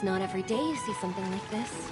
It's not every day you see something like this.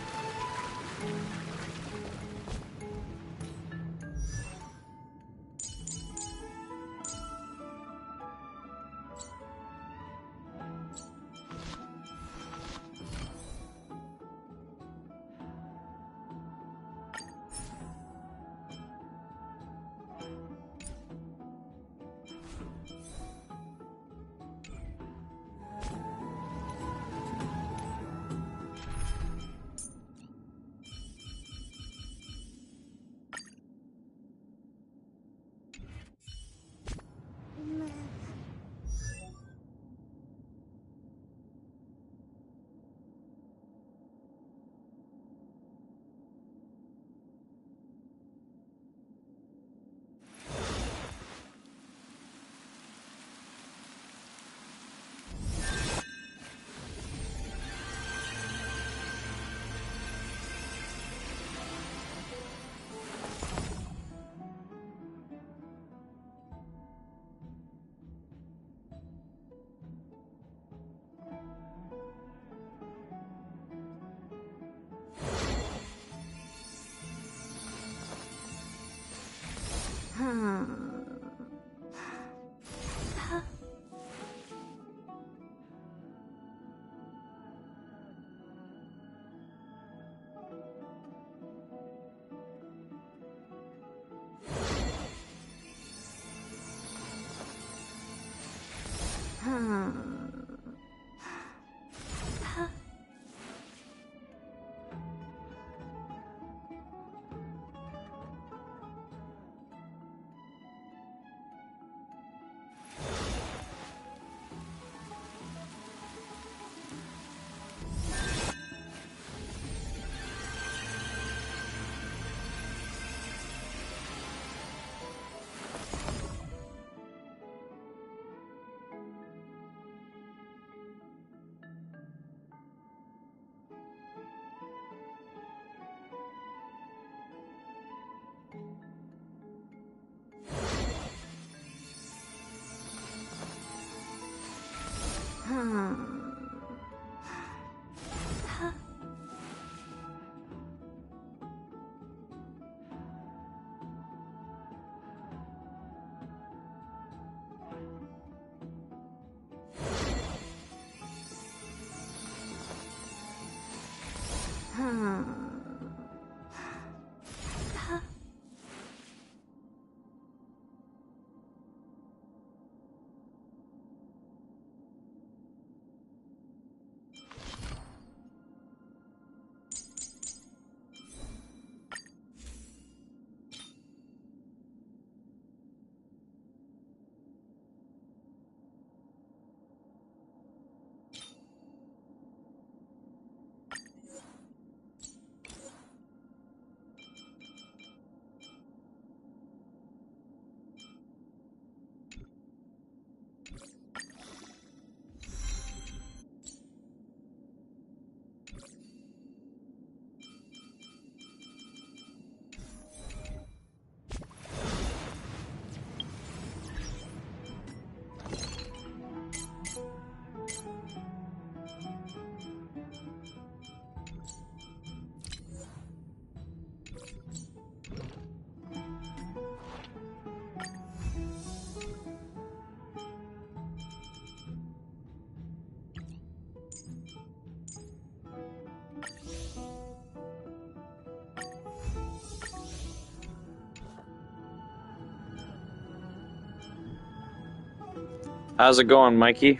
How's it going, Mikey?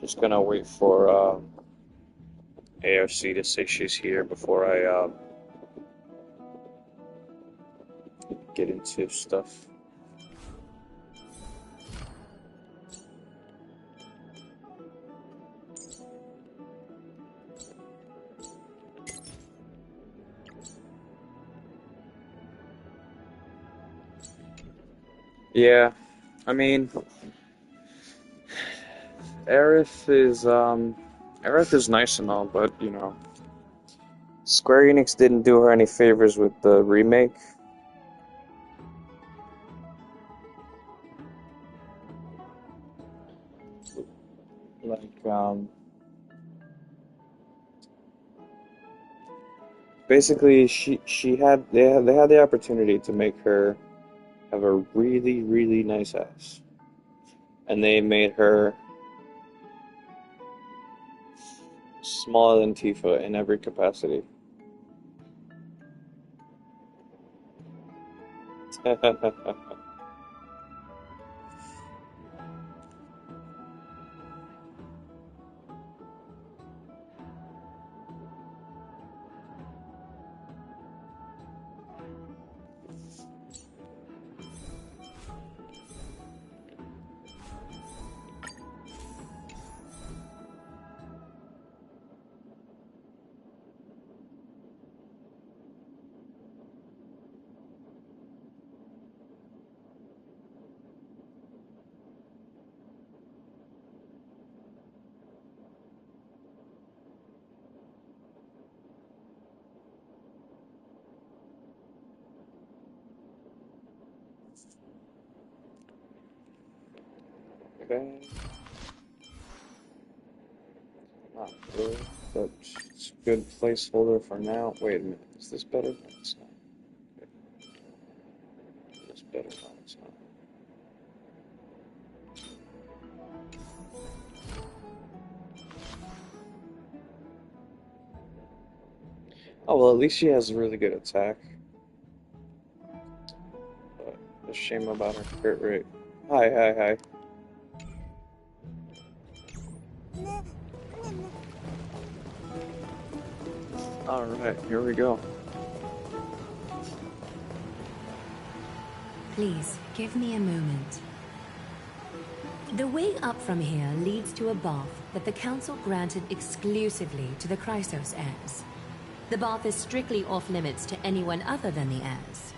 Just gonna wait for ARC to say she's here before I get into stuff. Yeah, I mean, Aerith is nice and all, but you know, Square Enix didn't do her any favors with the remake. Like, basically, they had the opportunity to make her have a really, really nice ass, and they made her smaller than Tifa in every capacity. Okay. Not really, but it's a good placeholder for now. Wait a minute, is this better? No, it's not. Is this better? No, it's not. Oh, well, at least she has a really good attack. But a shame about her crit rate. Hi, hi, hi. Alright, here we go. Please, give me a moment. The way up from here leads to a bath that the Council granted exclusively to the Chrysos heirs. The bath is strictly off-limits to anyone other than the heirs.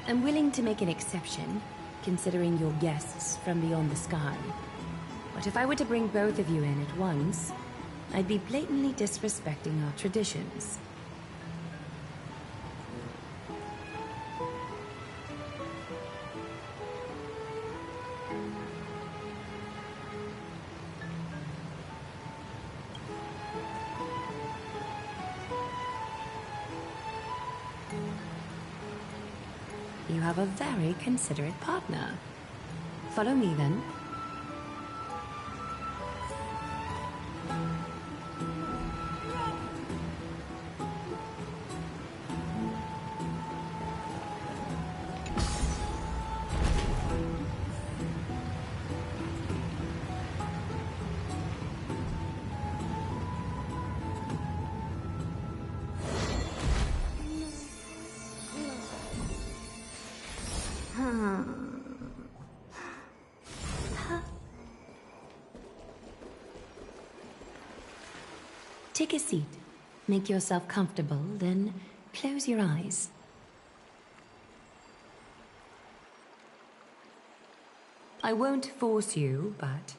I'm willing to make an exception, considering you're guests from beyond the sky. But if I were to bring both of you in at once, I'd be blatantly disrespecting our traditions. You have a very considerate partner. Follow me then. Take a seat. Make yourself comfortable, then close your eyes. I won't force you, but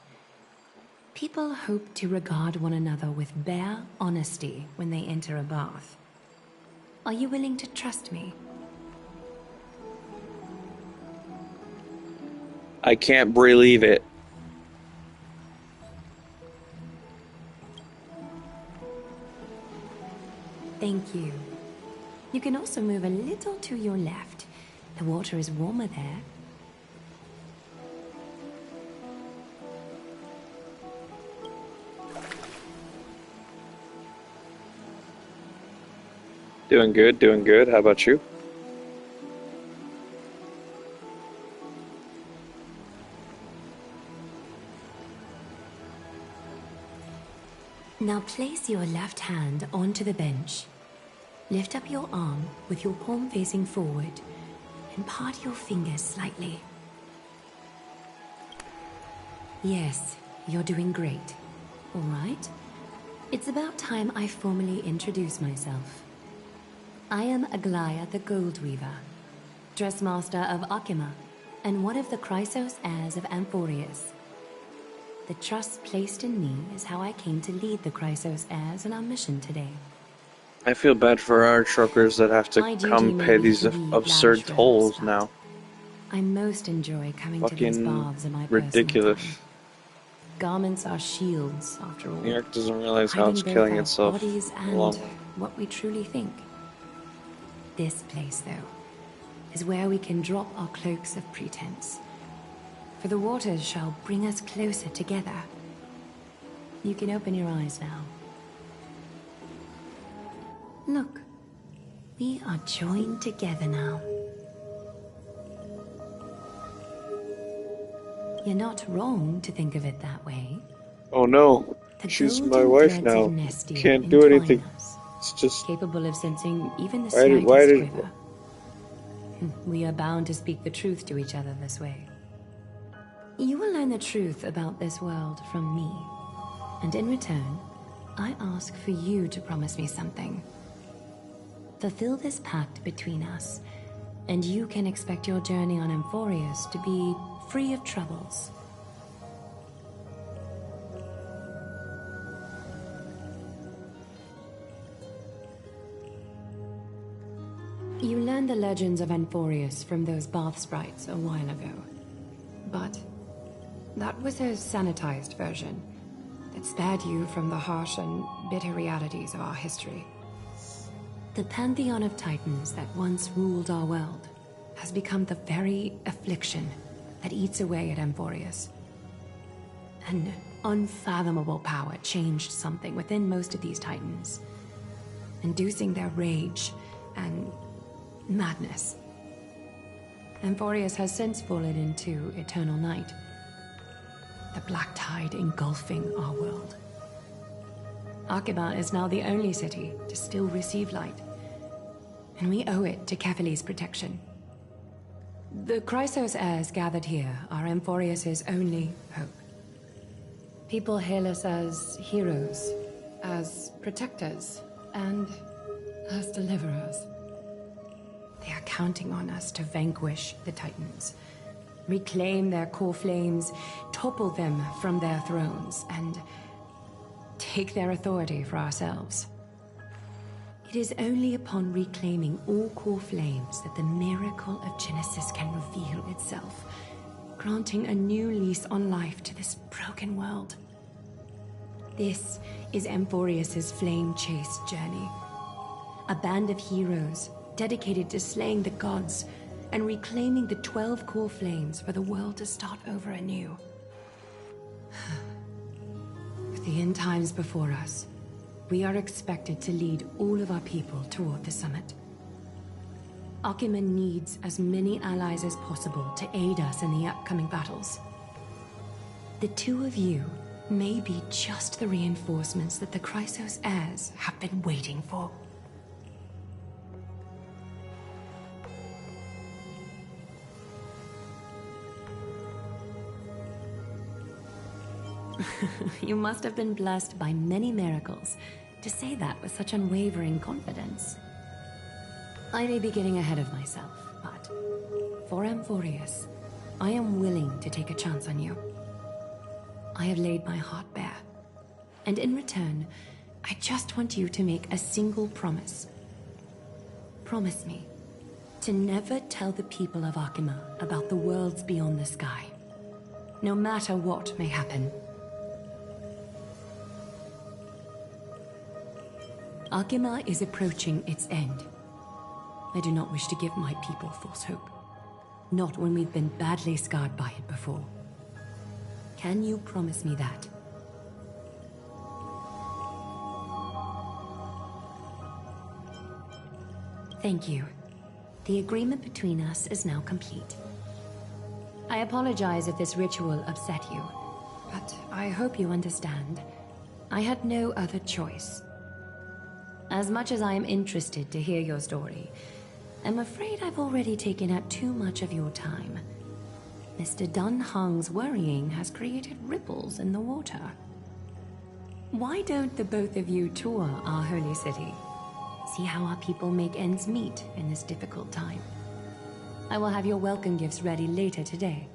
people hope to regard one another with bare honesty when they enter a bath. Are you willing to trust me? I can't believe it. Thank you. You can also move a little to your left. The water is warmer there. Doing good, doing good. How about you? Now place your left hand onto the bench. Lift up your arm with your palm facing forward and part your fingers slightly. Yes, you're doing great. All right. It's about time I formally introduce myself. I am Aglaya the Gold Weaver, Dressmaster of Akima, and one of the Chrysos heirs of Amphorius. The trust placed in me is how I came to lead the Chrysos heirs in our mission today. I feel bad for our truckers that have to My duty come may pay be these to lead absurd lavish robes, tolls but now. I most enjoy coming to these Fucking baths in my ridiculous. personal time. Garments are shields, after all, New York doesn't realize how hiding it's both killing our itself bodies in the long and run. what we truly think. This place, though, is where we can drop our cloaks of pretense. For the waters shall bring us closer together. You can open your eyes now. Look, we are joined together now. You're not wrong to think of it that way. Oh no, The she's my golden wife threads now. of Nestia Can't do entwine anything. us, It's just capable of sensing even the why slightest did quiver. We are bound to speak the truth to each other this way. You will learn the truth about this world from me, and in return, I ask for you to promise me something. Fulfill this pact between us, and you can expect your journey on Amphorius to be free of troubles. You learned the legends of Amphorius from those bath sprites a while ago. But that was a sanitized version that spared you from the harsh and bitter realities of our history. The pantheon of titans that once ruled our world has become the very affliction that eats away at Amphorius. An unfathomable power changed something within most of these titans, inducing their rage and madness. Amphorius has since fallen into eternal night, the black tide engulfing our world. Akima is now the only city to still receive light, and we owe it to Kefali's protection. The Chrysos heirs gathered here are Amphorius's only hope. People hail us as heroes, as protectors, and as deliverers. They are counting on us to vanquish the Titans, reclaim their core flames, topple them from their thrones, and take their authority for ourselves. It is only upon reclaiming all core flames that the miracle of Genesis can reveal itself, granting a new lease on life to this broken world. This is Amphorius's flame chase journey. A band of heroes dedicated to slaying the gods and reclaiming the 12 core flames for the world to start over anew. With the end times before us, we are expected to lead all of our people toward the summit. Akima needs as many allies as possible to aid us in the upcoming battles. The two of you may be just the reinforcements that the Chrysos heirs have been waiting for. You must have been blessed by many miracles to say that with such unwavering confidence. I may be getting ahead of myself, but for Amphorius, I am willing to take a chance on you. I have laid my heart bare, and in return, I just want you to make a single promise. Promise me to never tell the people of Akima about the worlds beyond the sky, no matter what may happen. Akima is approaching its end. I do not wish to give my people false hope. Not when we've been badly scarred by it before. Can you promise me that? Thank you. The agreement between us is now complete. I apologize if this ritual upset you, but I hope you understand. I had no other choice. As much as I am interested to hear your story, I'm afraid I've already taken up too much of your time. Mr. Dunhung's worrying has created ripples in the water. Why don't the both of you tour our holy city? See how our people make ends meet in this difficult time. I will have your welcome gifts ready later today.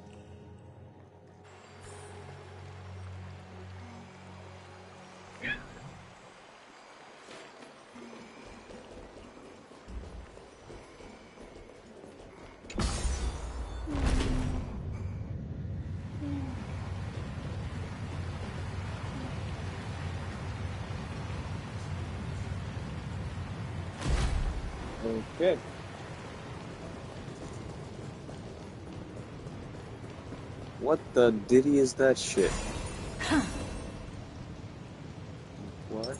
Okay. What the diddy is that shit? What?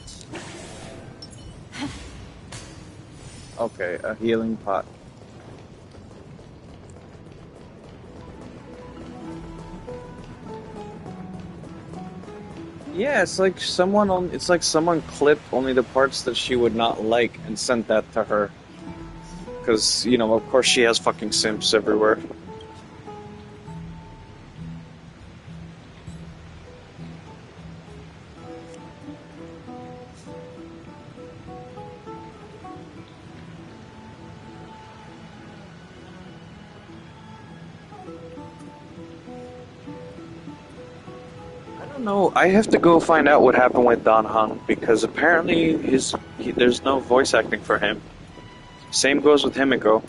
Okay, a healing pot. Yeah, it's like someone clipped only the parts that she would not like and sent that to her. Because, you know, of course she has fucking simps everywhere. I don't know. I have to go find out what happened with Don Hung because apparently there's no voice acting for him. Same goes with Himiko.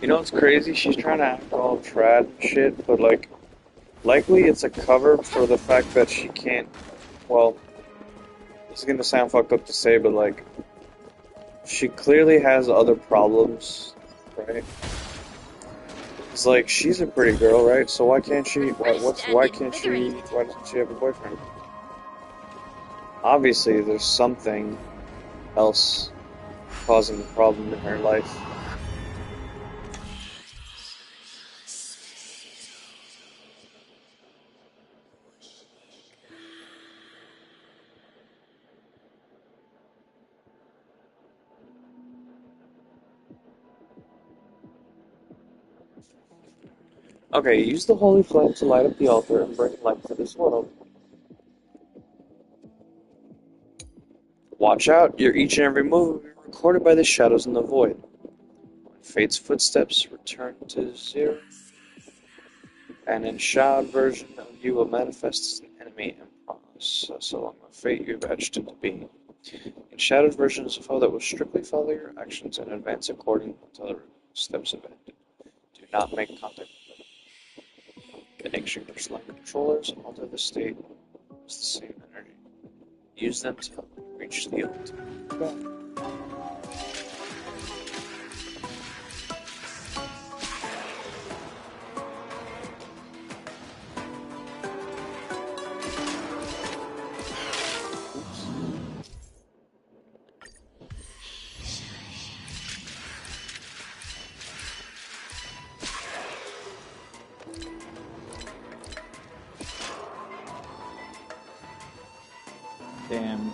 You know what's crazy? She's trying to act all trad and shit, but like, likely it's a cover for the fact that she can't. Well, this is gonna sound fucked up to say, but like, she clearly has other problems, right? It's like she's a pretty girl, right? So why can't she? Why doesn't she have a boyfriend? Obviously, there's something else causing the problem in her life. Okay, use the holy flame to light up the altar and bring light to this world. Watch out, your each and every move will be recorded by the shadows in the void. When fate's footsteps return to zero, an enshrouded version of you will manifest as an enemy and promise us along with fate you have etched into being. Enshrouded version is a foe that will strictly follow your actions and advance according to the steps of ended. Do not make contact with them. The extinguished line controllers alter the state is the same energy. Use them to help you reach the ultimate goal. Damn.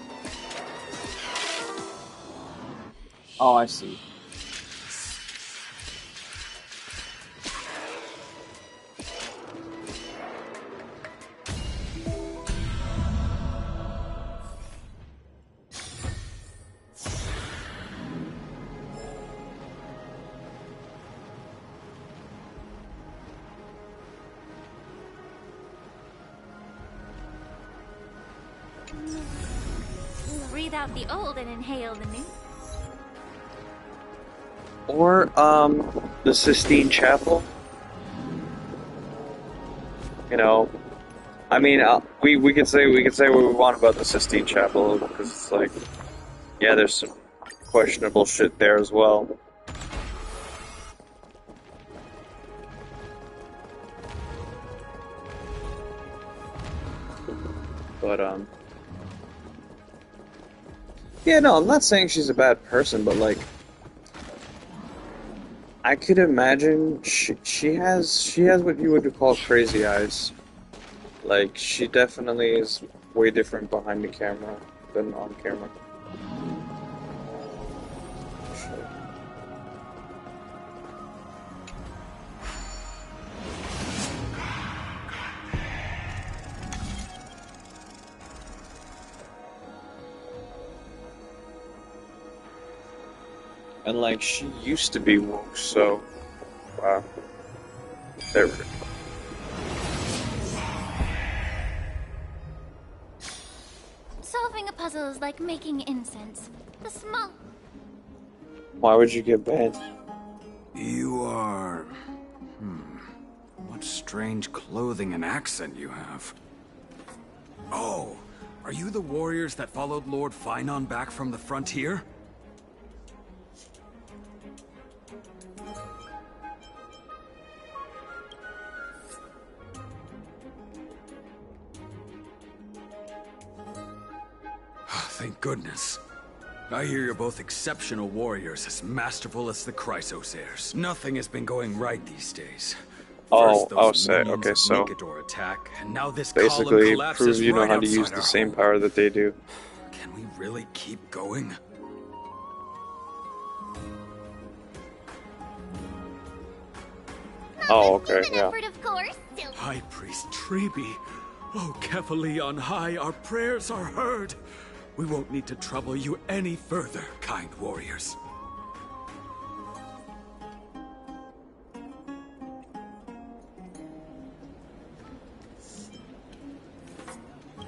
Oh, I see. Breathe out the old and inhale the new. Or, the Sistine Chapel. You know, I mean, we could say what we want about the Sistine Chapel, because it's like, yeah, there's some questionable shit there as well. But, yeah, no, I'm not saying she's a bad person, but, like, I could imagine she has what you would call crazy eyes. Like, she definitely is way different behind the camera than on camera. And, like, she used to be woke, so, wow. There we go. Solving a puzzle is like making incense. The smoke. Why would you get banned? You are... What strange clothing and accent you have. Oh, are you the warriors that followed Lord Finon back from the frontier? Thank goodness. I hear you're both exceptional warriors, as masterful as the Chrysos heirs. Nothing has been going right these days. Oh, First, okay, so attack, and now this basically column prove you know right how to use outside the our same home. power that they do. Can we really keep going? Oh, okay, yeah. Effort, of course. High Priest Treeby, oh Kefali on high, our prayers are heard. We won't need to trouble you any further, kind warriors.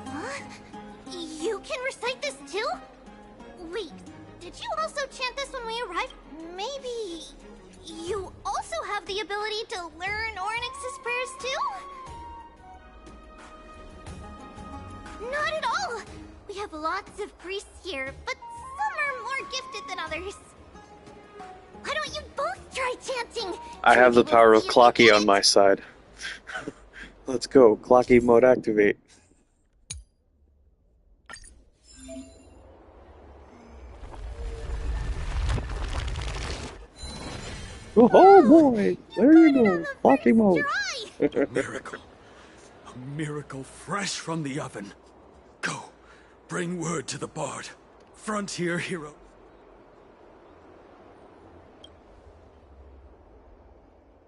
Huh? You can recite this too? Wait, did you also chant this when we arrived? Maybe you also have the ability to learn Ornyx's prayers too? Not at all! We have lots of priests here, but some are more gifted than others. Why don't you both try chanting? I have the Treeby will power of see if Clocky you on my side. Let's go. Clocky mode activate. Oh boy! There you go. Clocky mode. Miracle. A miracle fresh from the oven. Go. Bring word to the Bard. Frontier hero.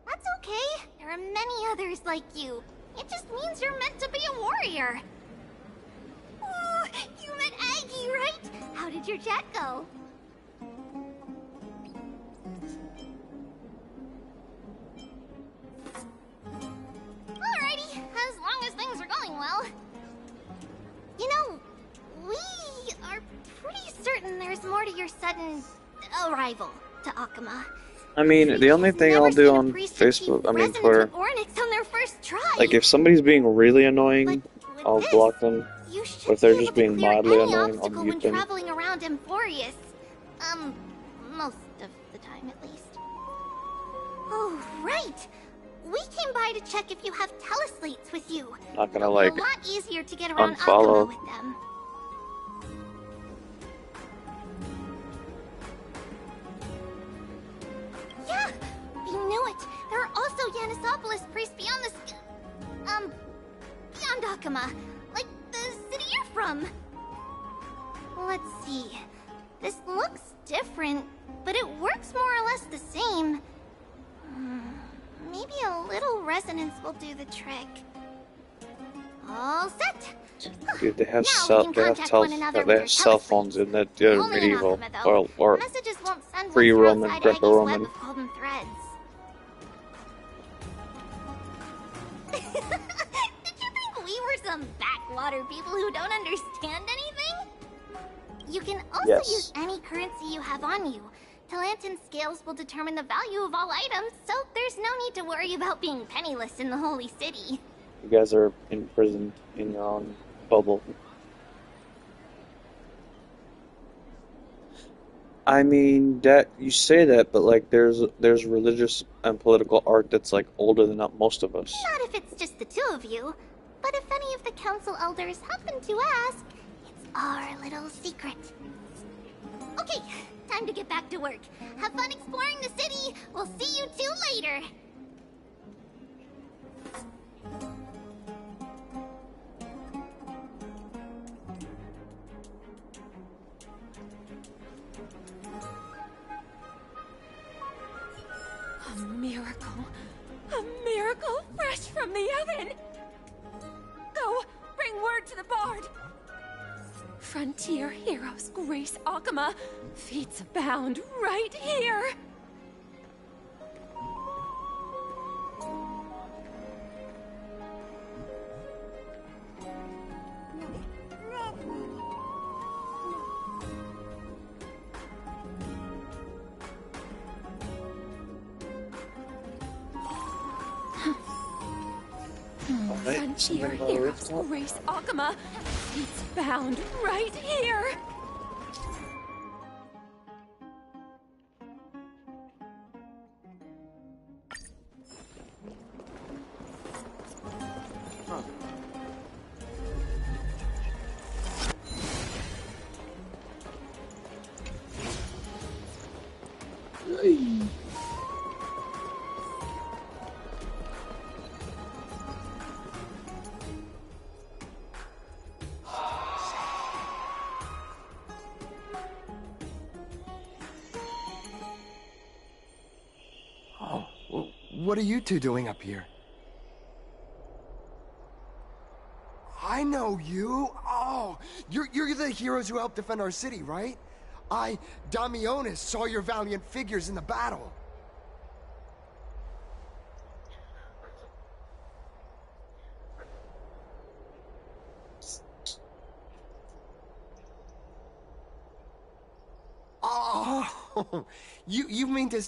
That's okay. There are many others like you. It just means you're meant to be a warrior. Oh, you met Aggie, right? How did your jet go? Alrighty, as long as things are going well. You know, we are pretty certain there's more to your sudden arrival to Akama. I mean, the only thing I'll do on Facebook, I mean Twitter, Ornyx on their first try. like if somebody's being really annoying, But I'll with block this, them. you should But if they're be just able to being clear mildly any annoying, I'll obstacle mute when them. traveling around Amphorius. Most of the time at least. Oh, right! We came by to check if you have teleslates with you. Not gonna It'll like be a lot easier to get around unfollow. Akama with them. Yeah, we knew it. There are also Yanisopolis priests beyond the beyond Akama, like the city you're from. Let's see. This looks different, but it works more or less the same. Maybe a little resonance will do the trick. All set. Dude, they have Now we can contact one another with they your have cell phones in the Only in medieval Akama, though. or Messages won't send pre-Roman, once you're outside Aggie's Greco-Roman. web of golden threads. Did you think we were Some backwater people who don't understand anything? You can also Yes. use any currency you have on you. Talantan scales will determine the value of all items, so there's no need to worry about being penniless in the Holy City. You guys are imprisoned in your own bubble. I mean, that you say that, but like, there's religious and political art that's like older than most of us. Not if it's just the two of you, but if any of the council elders happen to ask, it's our little secret. Okay, time to get back to work. Have fun exploring the city. We'll see you two later. A miracle fresh from the oven! Go, bring word to the Bard! Frontier heroes grace Akama. Feats abound right here! Frontier heroes grace Akama. Feats abound right here! What are you two doing up here? I know you. Oh, you're the heroes who helped defend our city, right? Damionis, saw your valiant figures in the battle. Oh, you mean to...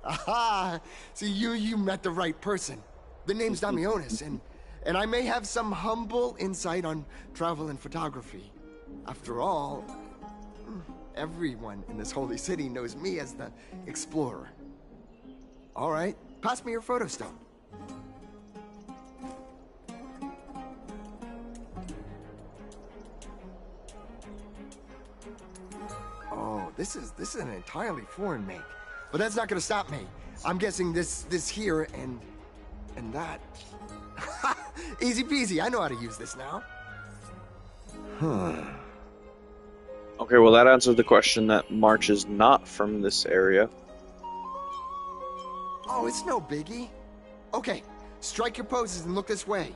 Aha! See, you met the right person. The name's Damionis, and I may have some humble insight on travel and photography. After all, everyone in this holy city knows me as the explorer. All right, pass me your photo stone. Oh, this is an entirely foreign make. But that's not gonna stop me. I'm guessing this here and that. Easy peasy, I know how to use this now. Okay, well that answers the question that March is not from this area. Oh, it's no biggie. Okay, strike your poses and look this way.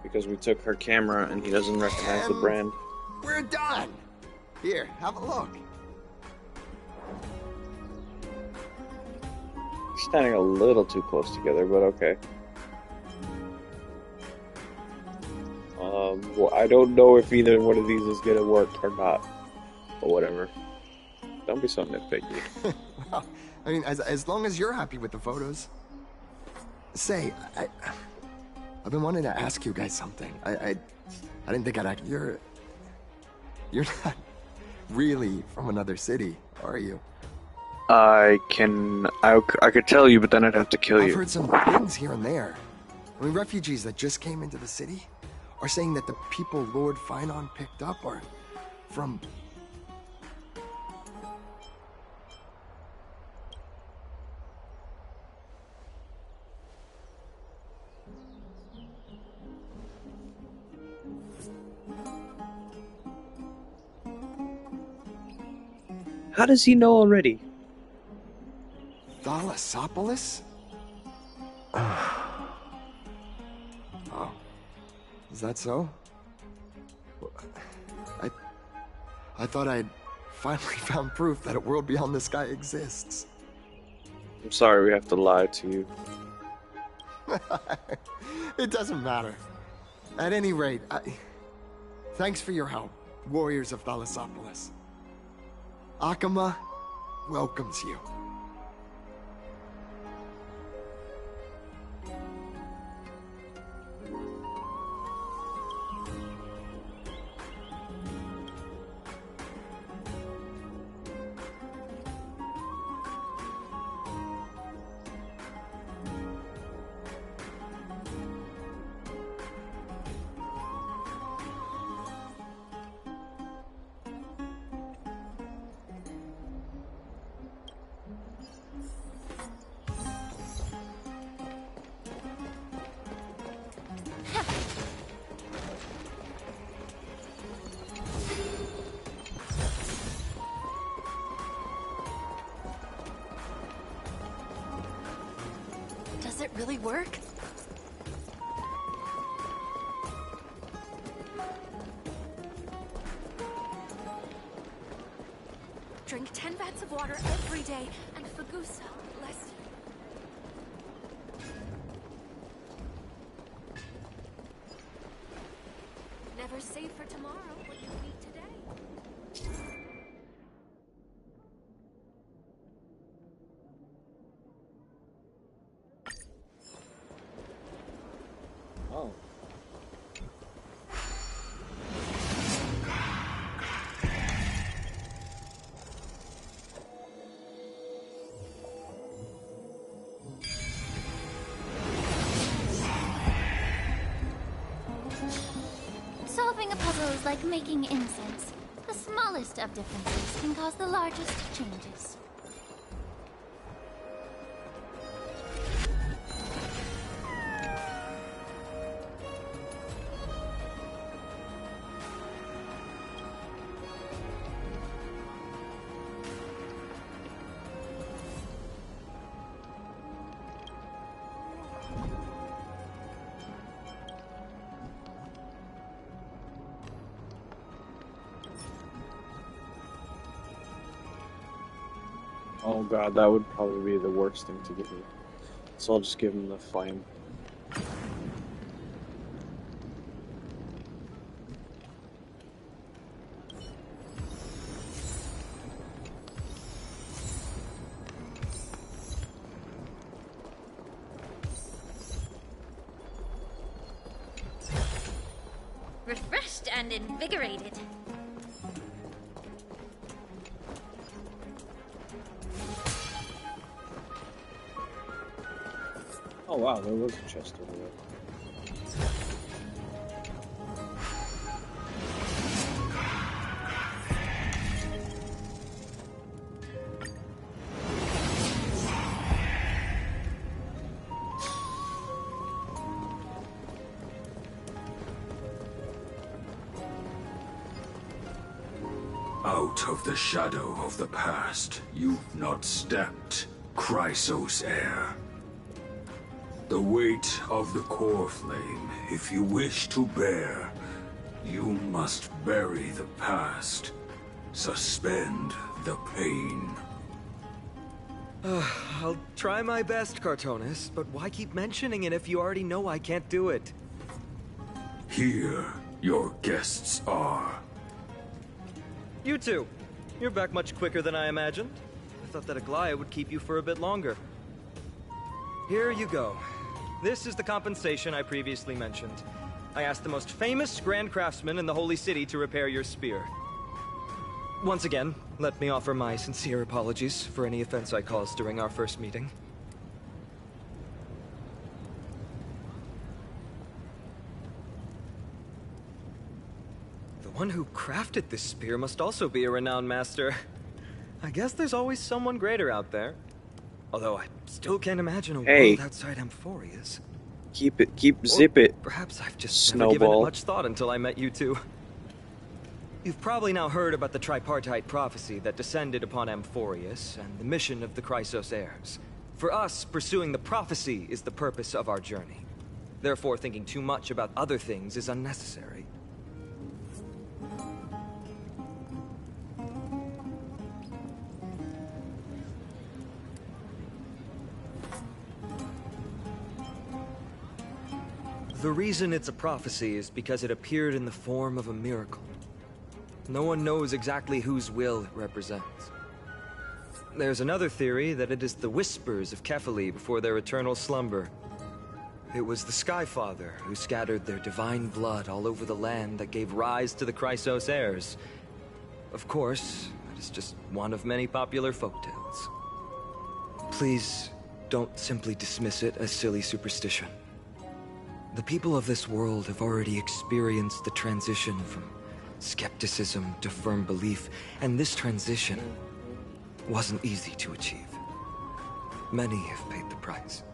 Because we took her camera and he doesn't recognize the brand. We're done. Here, have a look. Standing a little too close together, but okay. Well, I don't know if either one of these is gonna work or not, but whatever. Don't be so nitpicky. Well, I mean, as long as you're happy with the photos. Say, I've been wanting to ask you guys something. I didn't think I'd ask. You're not really from another city, are you? I could tell you, but then I'd have to kill you. I've heard some things here and there. I mean, refugees that just came into the city are saying that the people Lord Finon picked up are from... How does he know already? Thalassopolis? Oh. Is that so? I thought I'd finally found proof that a world beyond the sky exists. I'm sorry we have to lie to you. It doesn't matter. At any rate, thanks for your help, warriors of Thalassopolis. Akama welcomes you. Does it really work? Drink 10 vats of water every day, and Fagusa, less... Never save for tomorrow what you eat today. Oh. Solving a puzzle is like making incense. The smallest of differences can cause the largest changes. Oh god, that would probably be the worst thing to give me. So I'll just give him the flame. Refreshed and invigorated. Oh wow, there was a chest over there. Out of the shadow of the past, you've not stepped, Chrysos heir. The weight of the core flame, if you wish to bear, you must bury the past, suspend the pain. I'll try my best, Cartonis, but why keep mentioning it if you already know I can't do it? Here, your guests are. You two. You're back much quicker than I imagined. I thought that Aglaya would keep you for a bit longer. Here you go. This is the compensation I previously mentioned. I asked the most famous Grand Craftsman in the Holy City to repair your spear. Once again, let me offer my sincere apologies for any offense I caused during our first meeting. The one who crafted this spear must also be a renowned master. I guess there's always someone greater out there. Although I still can't imagine a world outside Amphorius. Zip it. Perhaps I've just Snowball. never given it much thought until I met you two. You've probably now heard about the tripartite prophecy that descended upon Amphorius and the mission of the Chrysos heirs. For us, pursuing the prophecy is the purpose of our journey. Therefore, thinking too much about other things is unnecessary. The reason it's a prophecy is because it appeared in the form of a miracle. No one knows exactly whose will it represents. There's another theory that it is the whispers of Kefali before their eternal slumber. It was the Skyfather who scattered their divine blood all over the land that gave rise to the Chrysos heirs. Of course, it is just one of many popular folktales. Please, don't simply dismiss it as silly superstition. The people of this world have already experienced the transition from skepticism to firm belief, and this transition wasn't easy to achieve. Many have paid the price.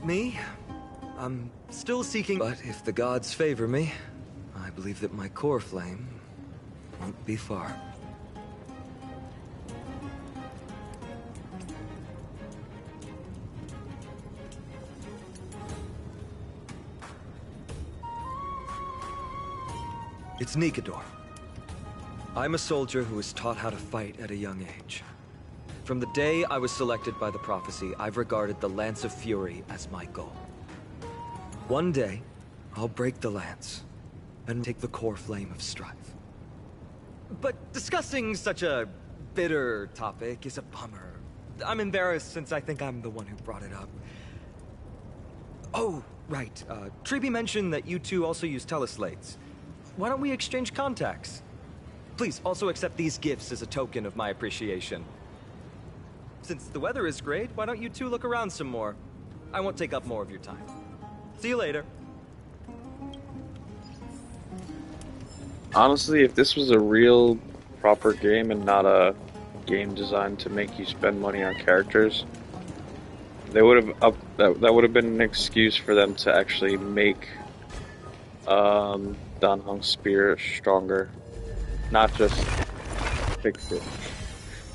Me? I'm still seeking, but if the gods favor me, I believe that my core flame won't be far. It's Nikador. I'm a soldier who was taught how to fight at a young age. From the day I was selected by the prophecy, I've regarded the Lance of Fury as my goal. One day, I'll break the lance and take the core flame of strife. But discussing such a bitter topic is a bummer. I'm embarrassed since I think I'm the one who brought it up. Oh, right. Tribi mentioned that you two also use teleslates. Why don't we exchange contacts? Please also accept these gifts as a token of my appreciation. Since the weather is great, why don't you two look around some more? I won't take up more of your time. See you later. Honestly, if this was a real, proper game and not a game designed to make you spend money on characters, they would have that would have been an excuse for them to actually make Dan Hong's spear stronger, not just fix it.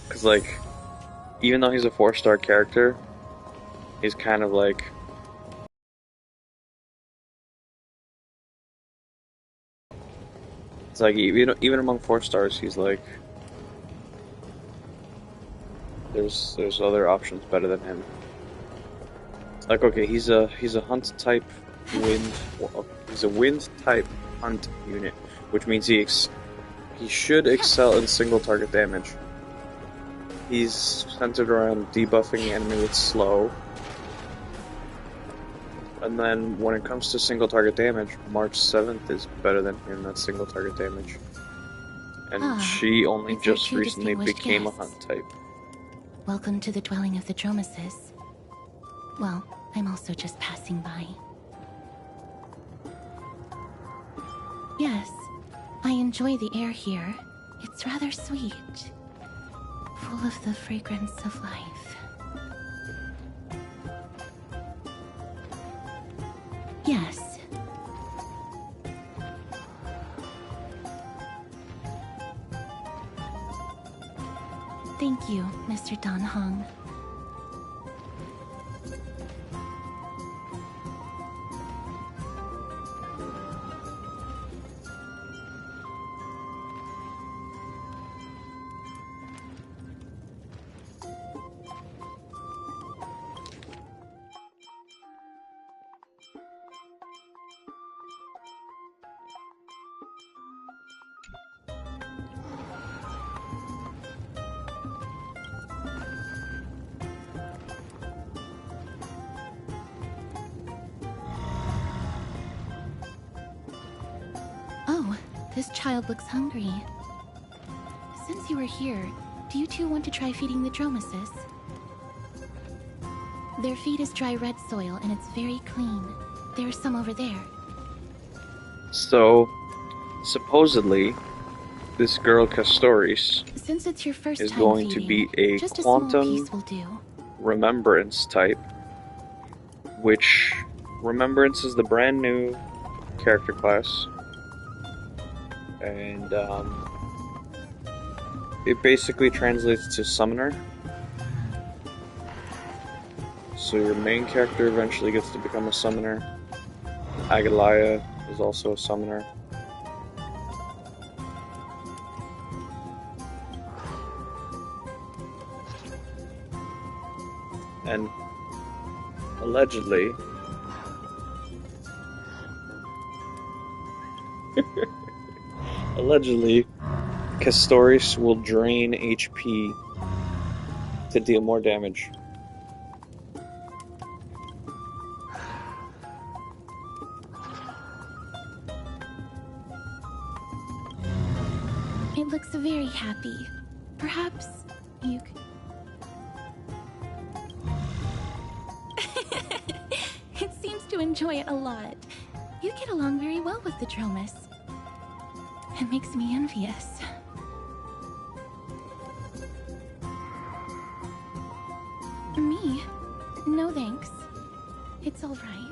Because, like, even though he's a 4-star character, he's kind of like... It's like, even among 4 stars, he's like... There's other options better than him. It's like, okay, he's a hunt type wind... He's a wind type hunt unit, which means he should excel in single target damage. He's centered around debuffing the enemy with slow. And then when it comes to single target damage, March 7th is better than him at single target damage. And she only just recently became a hunt type. Welcome to the dwelling of the Dromeses. Well, I'm also just passing by. Yes, I enjoy the air here. It's rather sweet. Full of the fragrance of life. Yes. Thank you, Mr. Dan Hong. This child looks hungry. Since you are here, do you two want to try feeding the Dromeses? Their feed is dry red soil and it's very clean. There's some over there. So, supposedly, this girl Castoris Since it's your first is time going feeding, to be a just a small quantum piece will do. remembrance type, which remembrance is the brand new character class. And it basically translates to summoner. So your main character eventually gets to become a summoner. Agalaya is also a summoner. And allegedly, Castorius will drain HP to deal more damage. It looks very happy. Perhaps you could... It seems to enjoy it a lot. You get along very well with the Dromus. It makes me envious. Me? No thanks. It's all right.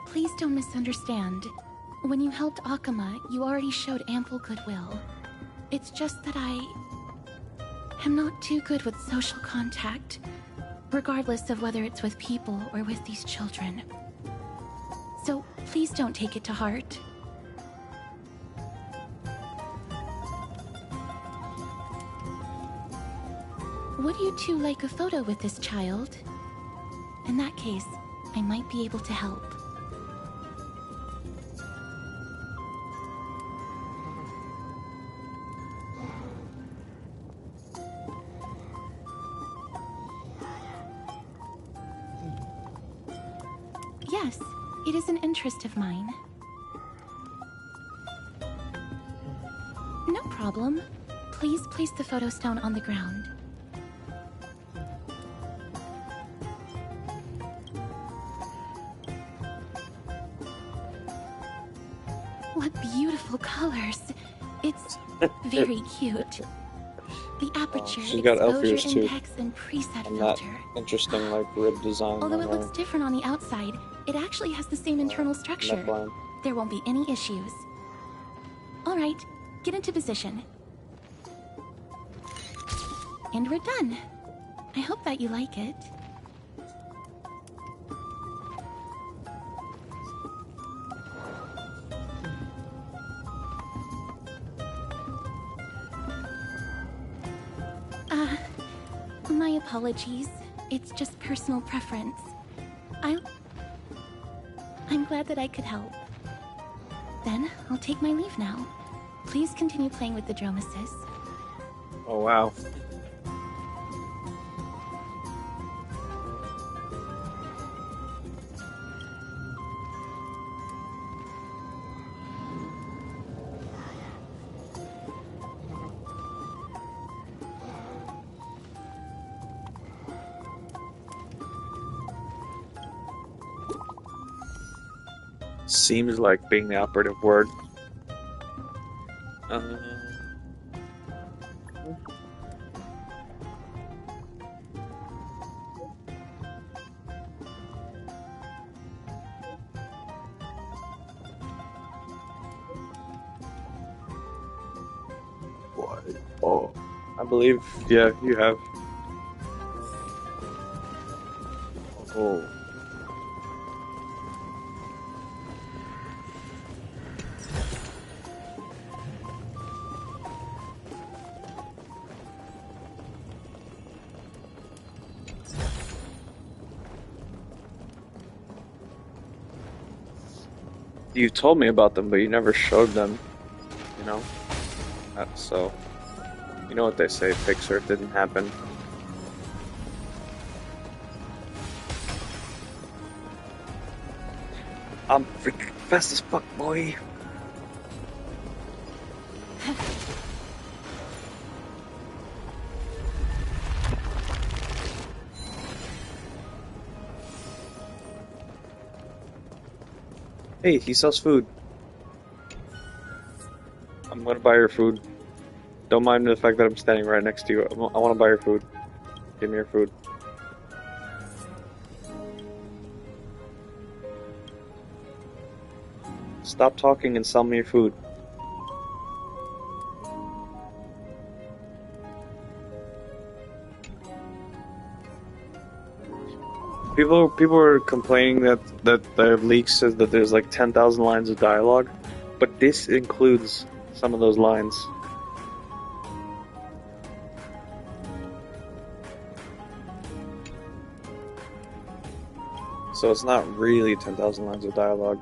Please don't misunderstand. When you helped Akama, you already showed ample goodwill. It's just that I am not too good with social contact, regardless of whether it's with people or with these children. So please don't take it to heart. Would you two like a photo with this child? In that case, I might be able to help. Yes, it is an interest of mine. No problem. Please place the photo stone on the ground. What beautiful colors. It's very cute. The aperture, she's got Amphorius exposure too. index, and preset And that filter. interesting, like, rib design. Although on it her looks different on the outside, it actually has the same internal structure. neckline. There won't be any issues. All right, get into position. And we're done. I hope that you like it. My apologies. It's just personal preference. I'm glad that I could help. Then, I'll take my leave now. Please continue playing with the Dromuses. Oh, wow. Seems like being the operative word. What? Oh, I believe, yeah, you have. Oh. You told me about them, but you never showed them, you know? So, you know what they say, Pixar, it didn't happen. I'm freaking fast as fuck, boy. Hey, he sells food. I'm gonna buy your food. Don't mind the fact that I'm standing right next to you. I want to buy your food. Give me your food. Stop talking and sell me your food. People are complaining that the leak says that there's like 10,000 lines of dialogue, but this includes some of those lines. So it's not really 10,000 lines of dialogue.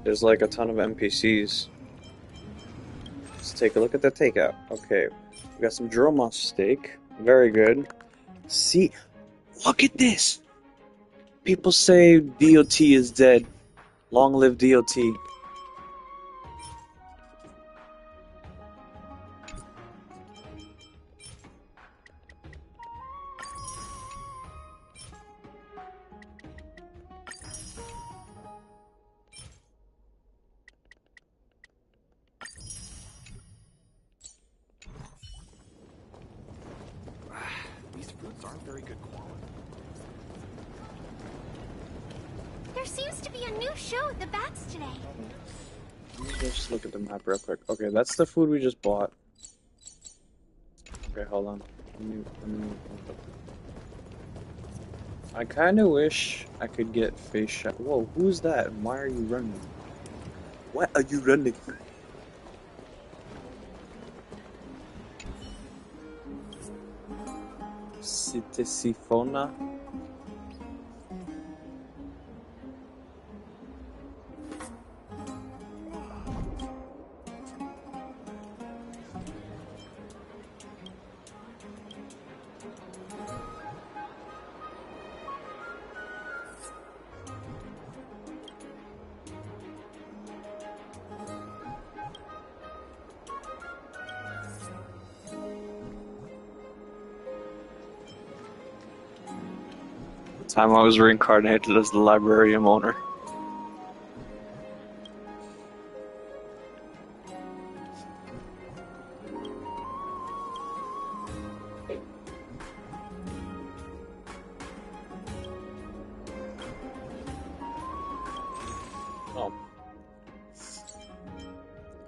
There's like a ton of NPCs. Let's take a look at the takeout. Okay, we got some Dromoth steak. Very good. See, look at this! People say DOT is dead. Long live DOT. These fruits aren't very good quality. There seems to be a new show at the bats today. Let me just look at the map real quick. Okay, that's the food we just bought. Okay, hold on. Let me I kind of wish I could get face shot. Whoa, who's that? And why are you running? Why are you running? Sifona? Time I was reincarnated as the librarian owner.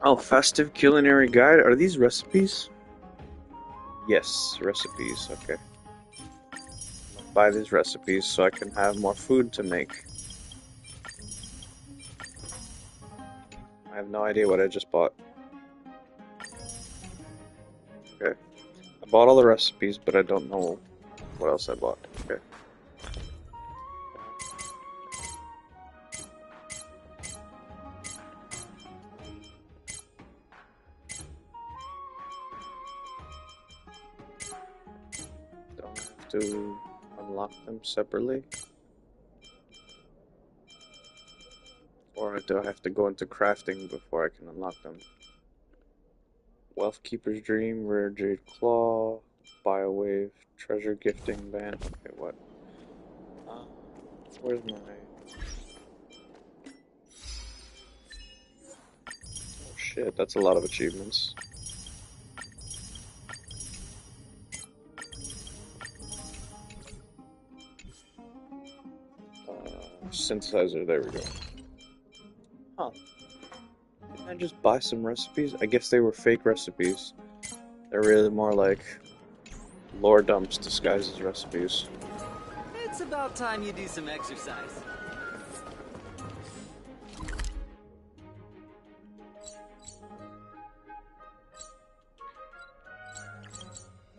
Oh, festive culinary guide. Are these recipes? Yes, recipes. Okay. Buy these recipes so I can have more food to make. I have no idea what I just bought. Okay. I bought all the recipes, but I don't know what else I bought. Okay. Don't have to unlock them separately? Or do I have to go into crafting before I can unlock them? Wealth Keeper's Dream, Rare Jade Claw, Biowave, Treasure Gifting Band. Okay, what? Where's my... Oh shit, that's a lot of achievements. Synthesizer, there we go. Huh. Didn't I just buy some recipes? I guess they were fake recipes. They're really more like lore dumps disguised as recipes. It's about time you do some exercise.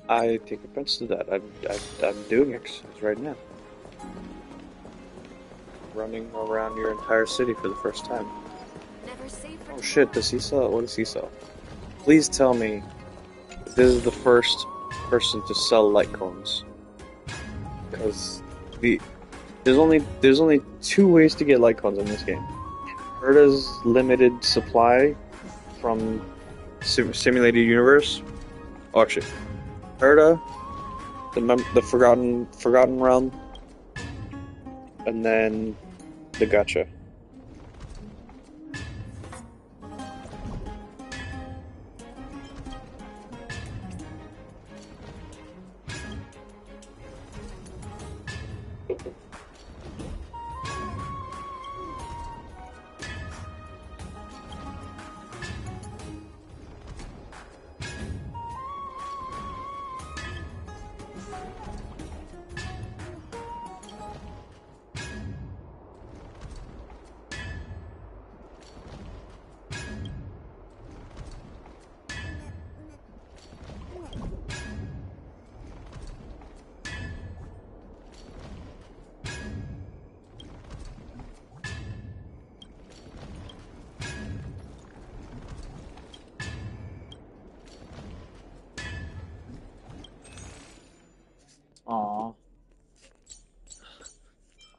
I take offense to that. I'm doing exercise right now. Running around your entire city for the first time. Oh shit, does he sell? What does he sell? Please tell me this is the first person to sell light cones. Because there's only two ways to get light cones in this game. Herda's limited supply from Simulated Universe. Oh, actually, Herda, the Forgotten Realm, and then the gacha.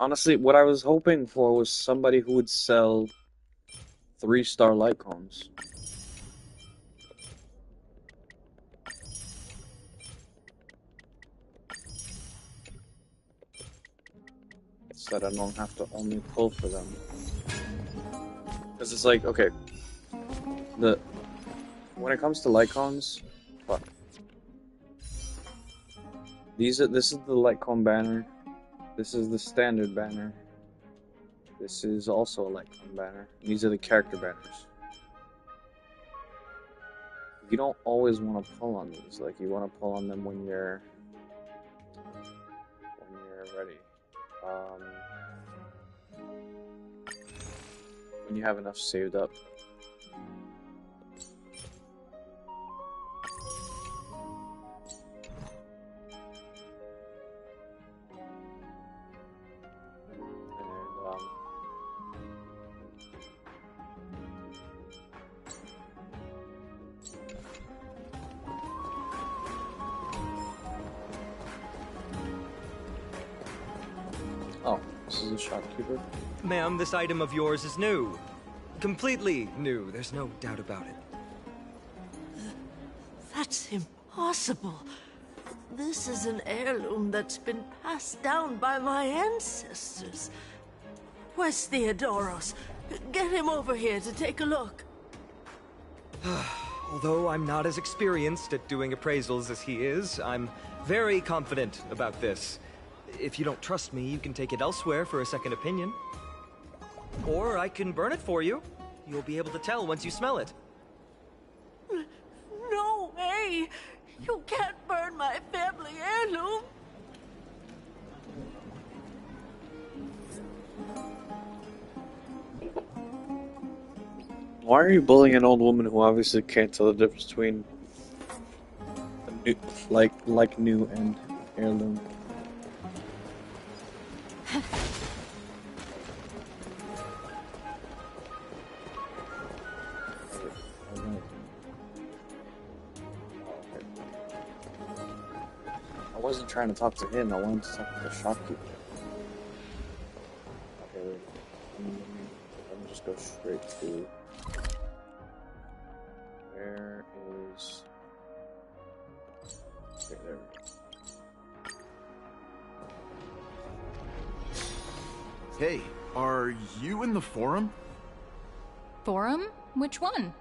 Honestly, what I was hoping for was somebody who would sell 3-star light cones. So that I don't have to only pull for them. Because it's like, okay, when it comes to light cones, fuck. This is the light cone banner. This is the standard banner. This is also a light cone banner. These are the character banners. You don't always want to pull on these. Like, you want to pull on them when you're ready. When you have enough saved up. Oh, this is a shopkeeper? Ma'am, this item of yours is new. Completely new, there's no doubt about it. That's impossible. This is an heirloom that's been passed down by my ancestors. Where's Theodoros? Get him over here to take a look. Although I'm not as experienced at doing appraisals as he is, I'm very confident about this. If you don't trust me, you can take it elsewhere for a second opinion. Or I can burn it for you. You'll be able to tell once you smell it. No way! You can't burn my family heirloom! Why are you bullying an old woman who obviously can't tell the difference between new, like new and heirloom? I wasn't trying to talk to him, I wanted to talk to the shopkeeper. Okay, wait. Let me just go straight to... Where is... Okay, there we go. Hey, are you in the forum? Forum? Which one?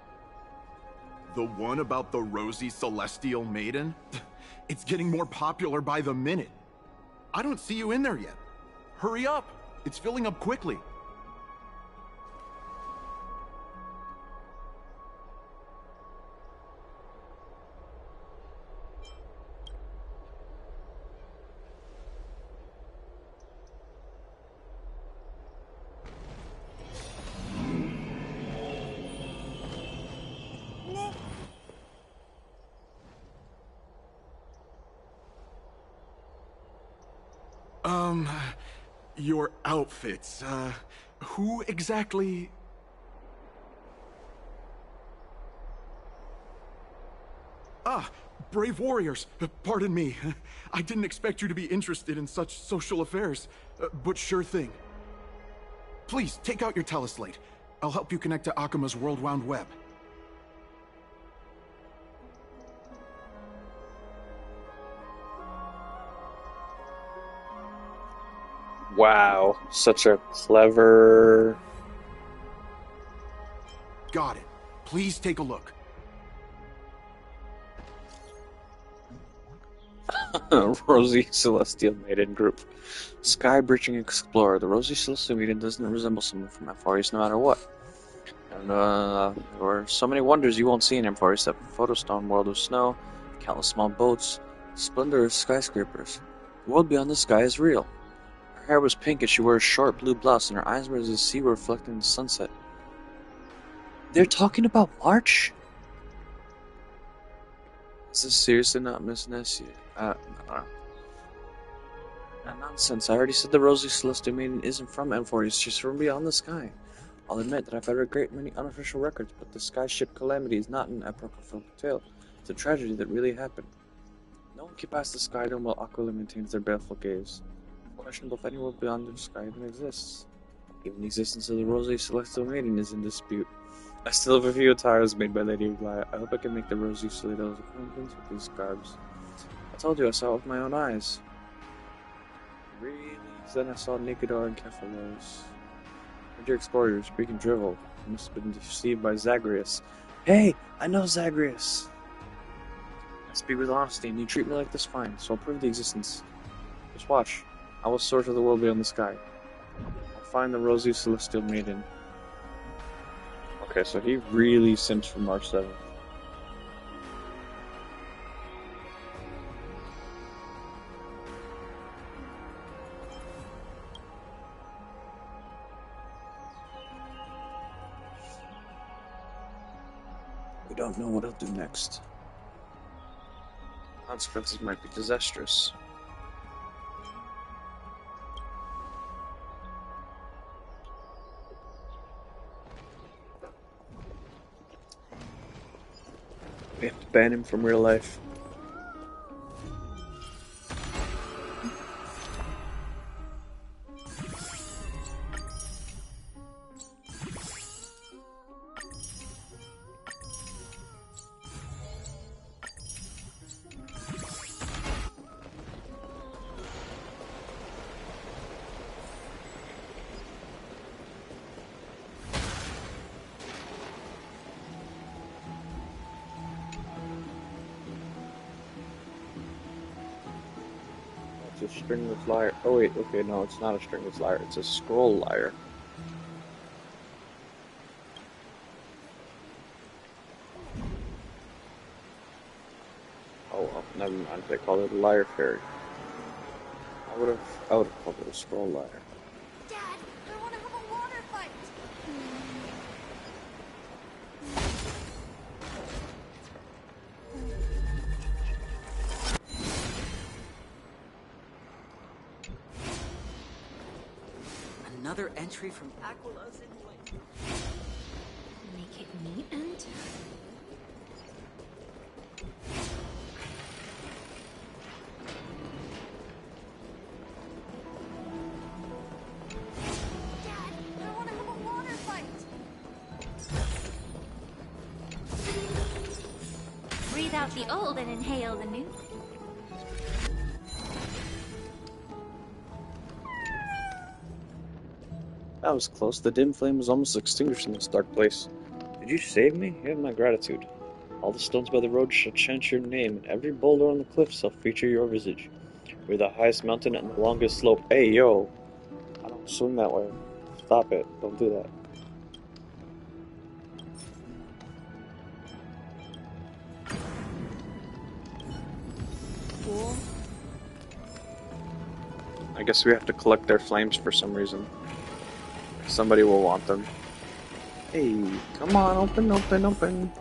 The one about the rosy celestial maiden? It's getting more popular by the minute. I don't see you in there yet. Hurry up! It's filling up quickly. Your outfits, who exactly... Ah, brave warriors, pardon me. I didn't expect you to be interested in such social affairs, but sure thing. Please, take out your teleslate. I'll help you connect to Akuma's World Wound Web. Wow, such a clever... Got it. Please take a look. Rosy Celestial Maiden Group. Sky-breaching explorer. The Rosy Celestial Maiden doesn't resemble someone from Amphorius no matter what. And there are so many wonders you won't see in Amphorius, that photostone world of snow, countless small boats, splendor of skyscrapers. The world beyond the sky is real. Her hair was pink and she wore a short blue blouse, and her eyes were as the sea reflecting the sunset. They're talking about March? Is this seriously not Miss Nessie? I don't know. Nonsense. I already said the Rosy Celestial Maiden isn't from Amphorius, she's from beyond the sky. I'll admit that I've had a great many unofficial records, but the sky ship calamity is not an apocryphal tale. It's a tragedy that really happened. No one can pass the sky dome while Aquila maintains their baleful gaze. questionable if any world beyond the sky even exists. Even the existence of the Rosy Celestial Maiden is in dispute. I still have a few attires made by Lady Ugly. I hope I can make the Rosy Celestial's acquaintance with these garbs. I told you I saw it with my own eyes. Really? Then I saw Nikodar and Kephalos. My dear explorer, you're speaking drivel. You must have been deceived by Zagreus. Hey! I know Zagreus! I speak with honesty, and you treat me like this fine, so I'll prove the existence. Just watch. I will soar to the world beyond the sky. I'll find the Rosy Celestial Maiden. Okay, so he really simps for March 7th. We don't know what he'll do next. Consequences might be disastrous. We have to ban him from real life. It's a stringless lyre. Oh wait, okay, no, it's not a stringless lyre. It's a scroll lyre. Oh well, never mind. They call it a lyre fairy. I would have called it a scroll lyre. Dad, I want to have a water fight. Another entry from Aquila's in Lake. Make it neat and... Dad, I want to have a water fight. Breathe out the old and inhale the new. That was close. The dim flame was almost extinguished in this dark place. Did you save me? You have my gratitude. All the stones by the road shall chant your name, and every boulder on the cliff shall feature your visage. We're the highest mountain and the longest slope. Hey, yo! I don't swing that way. Stop it. Don't do that. Cool. I guess we have to collect their flames for some reason. Somebody will want them. Hey, come on, open, open, open.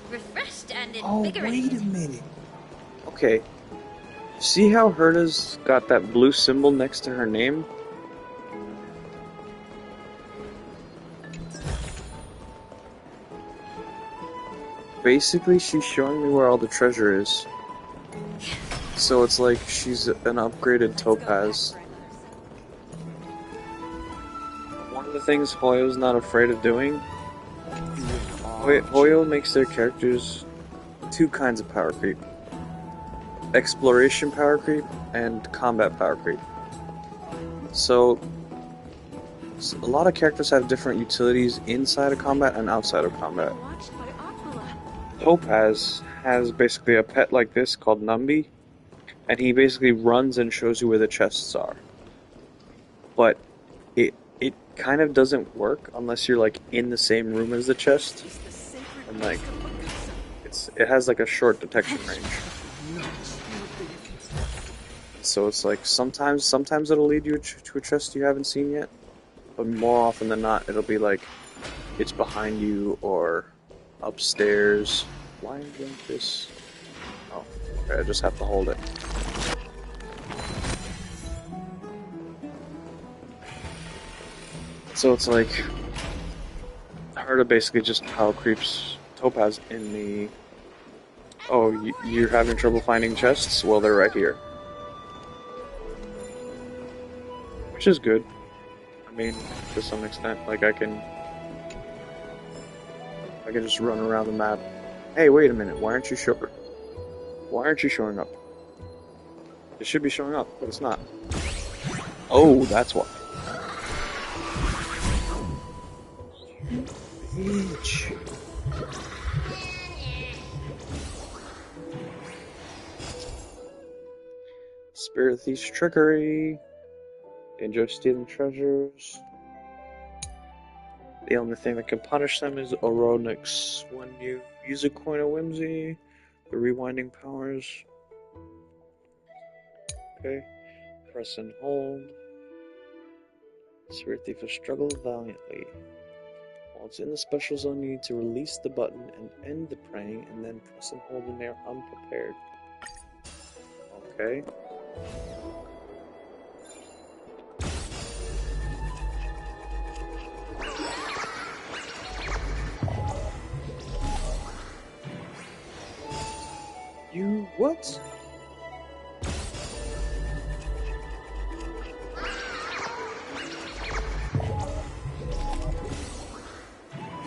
Refreshed and Oh, invigorated. wait a minute. Okay. See how Herta's got that blue symbol next to her name? Basically, she's showing me where all the treasure is. So it's like she's an upgraded Topaz. One of the things Hoyo's not afraid of doing, Hoyo makes their characters two kinds of power creep. Exploration power creep and combat power creep. So a lot of characters have different utilities inside of combat and outside of combat. Topaz has basically a pet like this called Numby, and he basically runs and shows you where the chests are. But it kind of doesn't work unless you're like in the same room as the chest, and like it has like a short detection range. So it's like sometimes it'll lead you to a chest you haven't seen yet, but more often than not it'll be like it's behind you or upstairs. Why like this? Oh, okay, I just have to hold it. So it's like Herta basically just power creeps Topaz in the Oh, you're having trouble finding chests? Well, they're right here. Which is good. I mean, to some extent, like I can just run around the map. Hey, wait a minute. Why aren't you showing up? It should be showing up, but it's not. Oh, that's why. Bitch. Spirit Thief's trickery. Danger of stealing treasures. The only thing that can punish them is Oronix. When you use a coin of whimsy, the rewinding powers. Okay. Press and hold. Spirit Thief will struggle valiantly. While it's in the special zone, you need to release the button and end the praying, and then press and hold when they are unprepared. Okay. You what?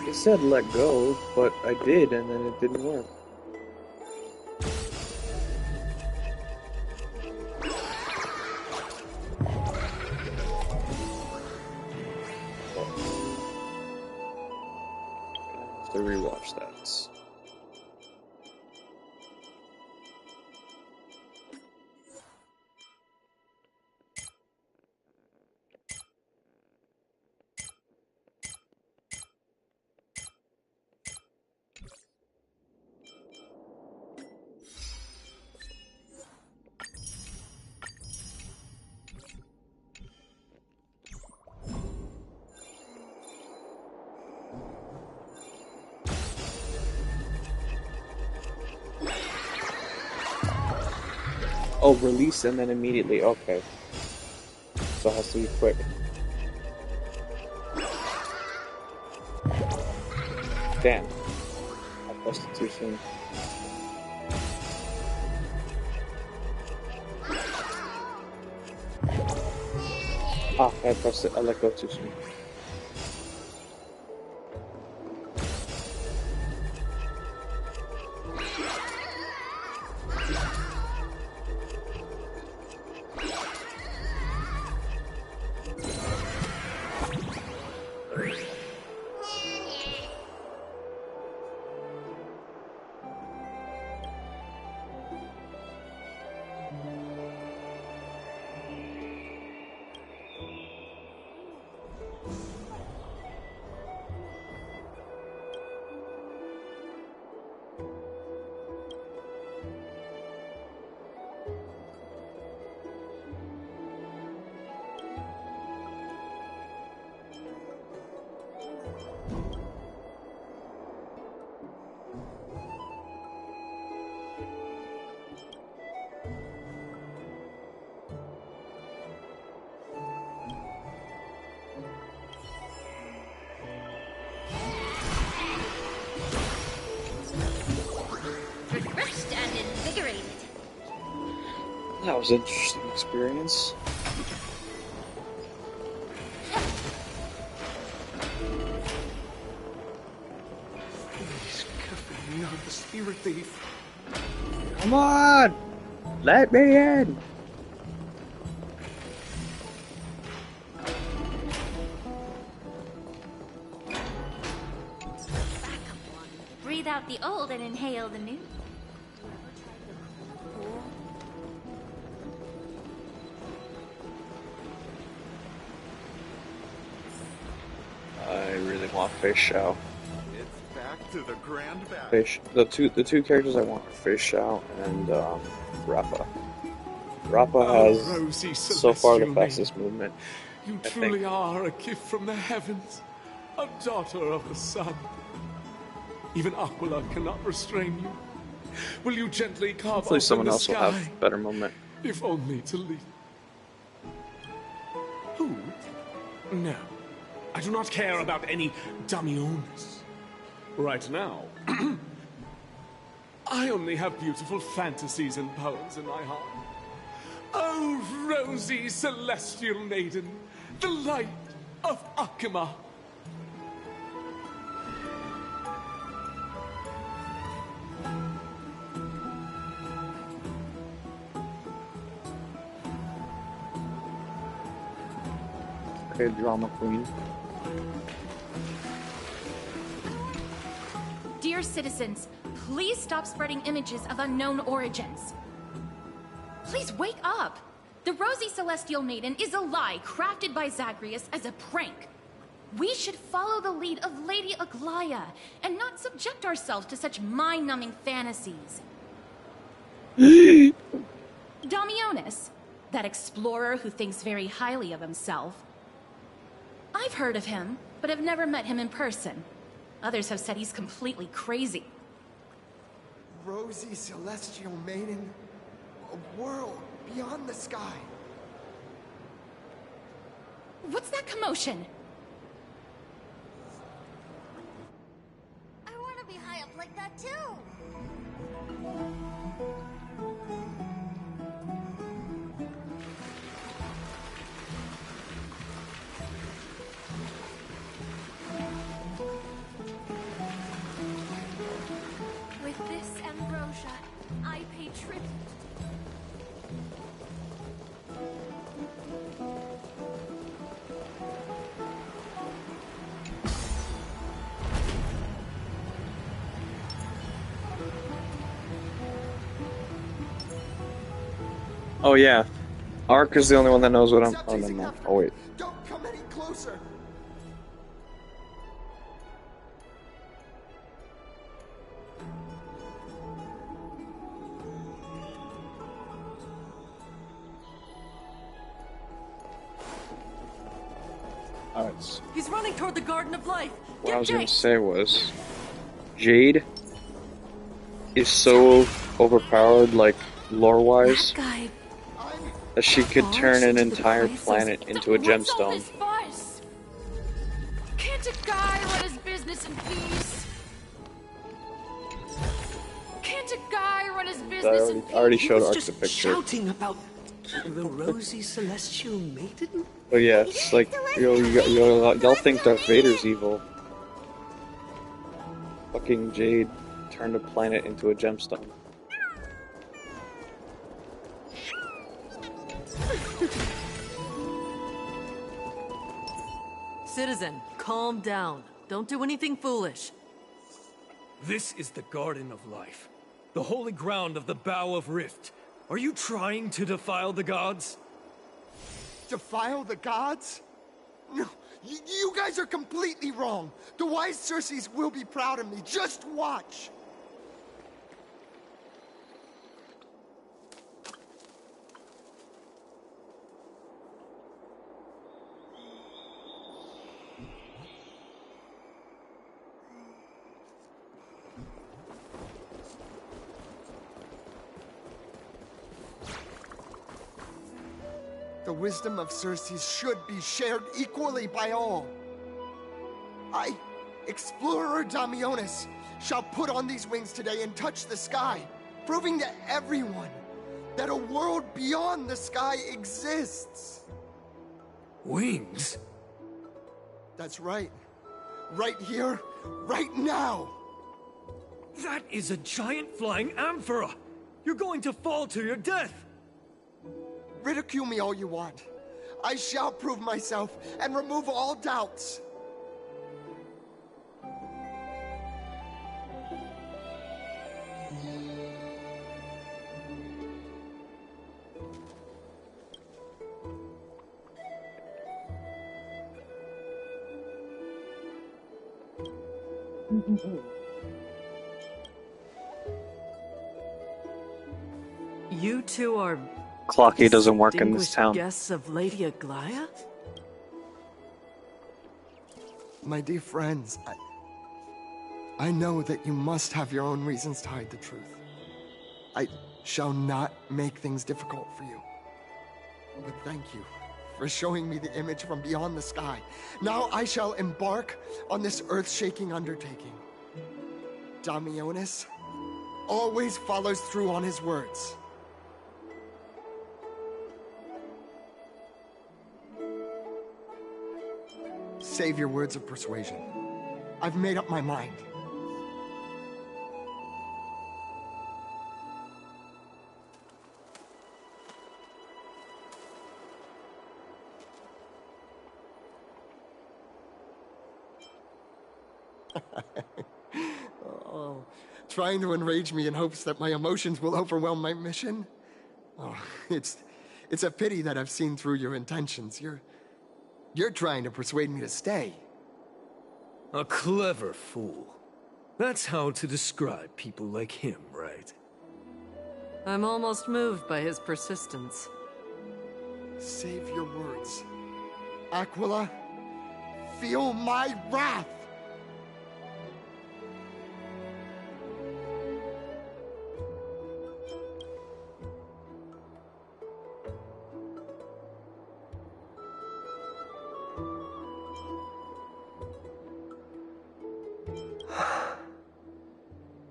It said let go, but I did, and then it didn't work. I have to rewatch that. Oh, release and then immediately. Okay. So it has to be quick. Damn. I pressed it too soon. Ah, I pressed it. I let go too soon. That was an interesting experience. Please, give me out the Spirit Thief. Come on! Let me in! Breathe out the old and inhale the new. I really want Fish Shao. It's back to the grand battle. Fish. The two characters I want are Fish Shao and Rappa. Rappa has so far the fastest movement. You truly are a gift from the heavens, a daughter of the sun. Even Aquila cannot restrain you. Will you gently carve Hopefully someone the else sky, will have better movement. if only to lead? Who? No. I do not care about any Damiones. Right now, I only have beautiful fantasies and poems in my heart. Oh, rosy celestial maiden, the light of Akima. Okay, drama queen. Dear citizens, please stop spreading images of unknown origins. Please wake up! The Rosy Celestial Maiden is a lie crafted by Zagreus as a prank. We should follow the lead of Lady Aglaya and not subject ourselves to such mind-numbing fantasies. Damionis, that explorer who thinks very highly of himself. I've heard of him, but have never met him in person. Others have said he's completely crazy. Rosy Celestial Maiden, a world beyond the sky. What's that commotion? I want to be high up like that too. With this ambrosia, I pay tribute. Oh yeah, Ark is the only one that knows what I'm. Oh no, no. enough. Oh wait. Don't come any closer. Alright. He's running toward the Garden of Life. What I was Get gonna Jake. say was, Jade is so overpowered, like lore-wise, Guy. that she could turn an entire planet into a gemstone. Can't a guy run his business in peace? Can't a guy run his business in peace? I already showed Ark Just the picture. shouting about the rosy celestial maiden? But yeah, it's like y'all think Darth Vader's evil. Fucking Jade turned a planet into a gemstone. Citizen, calm down. Don't do anything foolish. This is the Garden of Life, the holy ground of the Bow of Rift. Are you trying to defile the gods? Defile the gods? No, you guys are completely wrong. The wise Circes will be proud of me. Just watch. The wisdom of Circes should be shared equally by all. I, Explorer Damionis, shall put on these wings today and touch the sky, proving to everyone that a world beyond the sky exists. Wings? That's right. Right here, right now. That is a giant flying amphora! You're going to fall to your death! Ridicule me all you want. I shall prove myself and remove all doubts. You two are Clocky doesn't work in this distinguished town. guests of Lady Aglaya? My dear friends, I know that you must have your own reasons to hide the truth. I shall not make things difficult for you. But thank you for showing me the image from beyond the sky. Now I shall embark on this earth-shaking undertaking. Damionis, always follows through on his words. Save your words of persuasion. I've made up my mind. Oh, trying to enrage me in hopes that my emotions will overwhelm my mission? Oh, it's a pity that I've seen through your intentions. You're trying to persuade me to stay. A clever fool. That's how to describe people like him, right? I'm almost moved by his persistence. Save your words. Aquila, feel my wrath!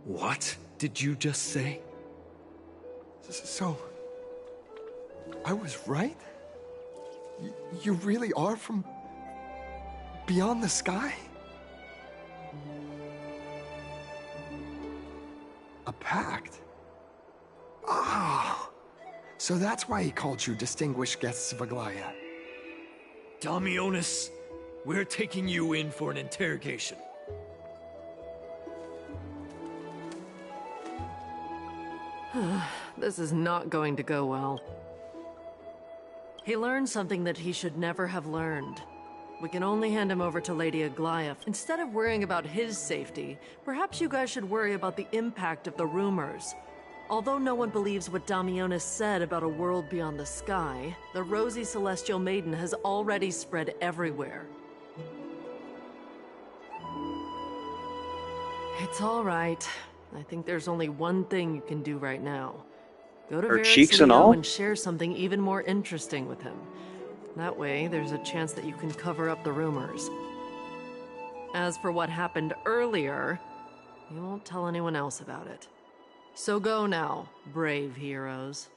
What did you just say? So, I was right? You really are from beyond the sky? A pact? Ah, so that's why he called you distinguished guests of Aglaya. Damionis, we're taking you in for an interrogation. This is not going to go well. He learned something that he should never have learned. We can only hand him over to Lady Aglaya. Instead of worrying about his safety, perhaps you guys should worry about the impact of the rumors. Although no one believes what Damionis said about a world beyond the sky, the rosy celestial maiden has already spread everywhere. It's all right. I think there's only one thing you can do right now. Go to Her cheeks and Leo all? and share something even more interesting with him. That way, there's a chance that you can cover up the rumors. As for what happened earlier, you won't tell anyone else about it. So go now, brave heroes.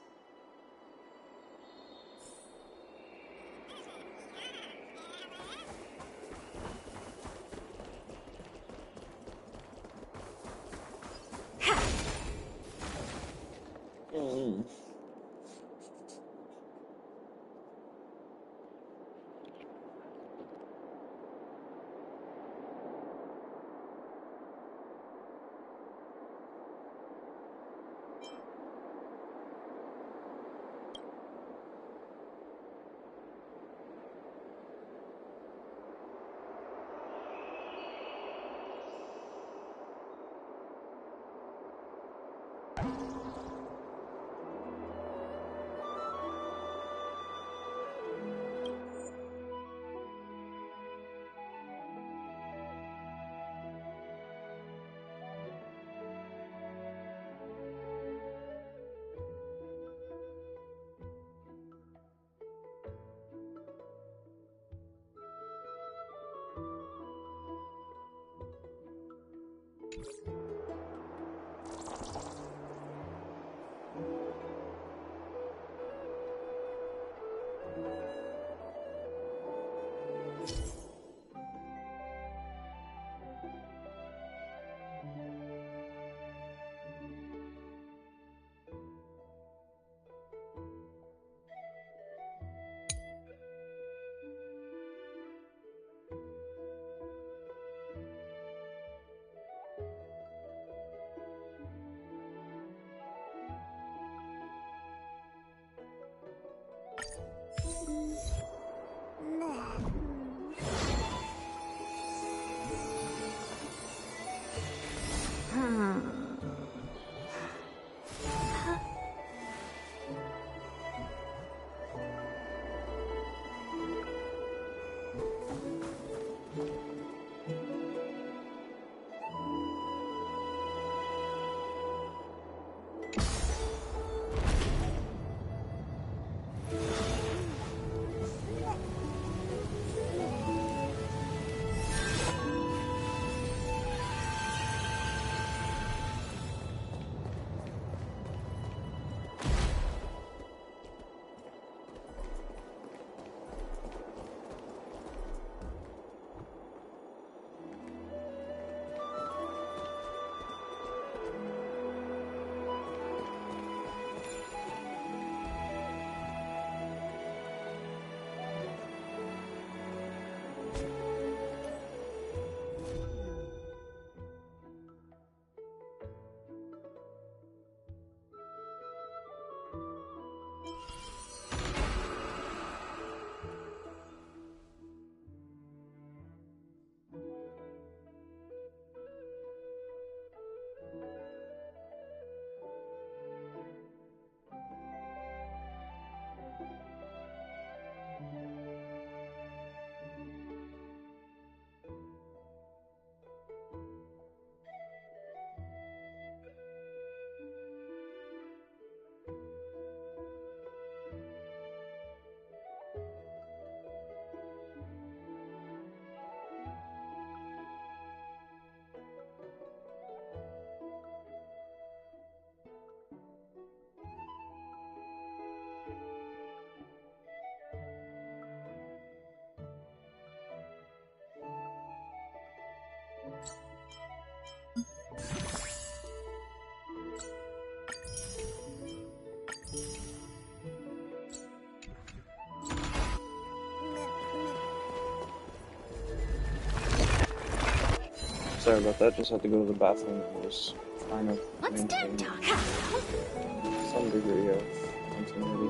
Sorry about that, just had to go to the bathroom and was trying to Let's maintain talk. some degree of continuity.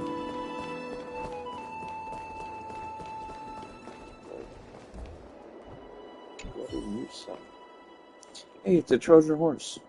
What do you say? Hey, it's a Trojan horse.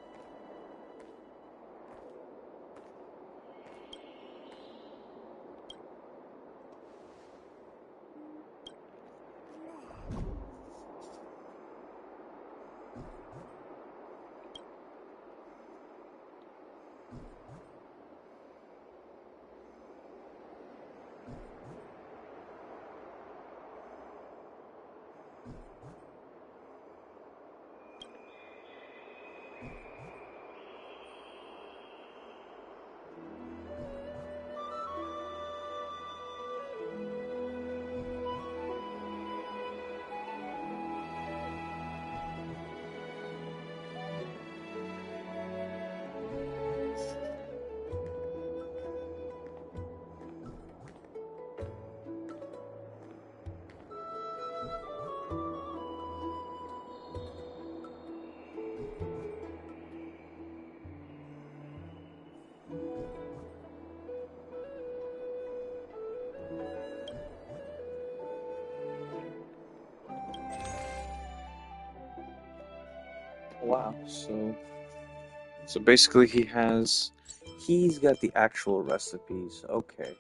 Wow, so basically he's got the actual recipes. Okay.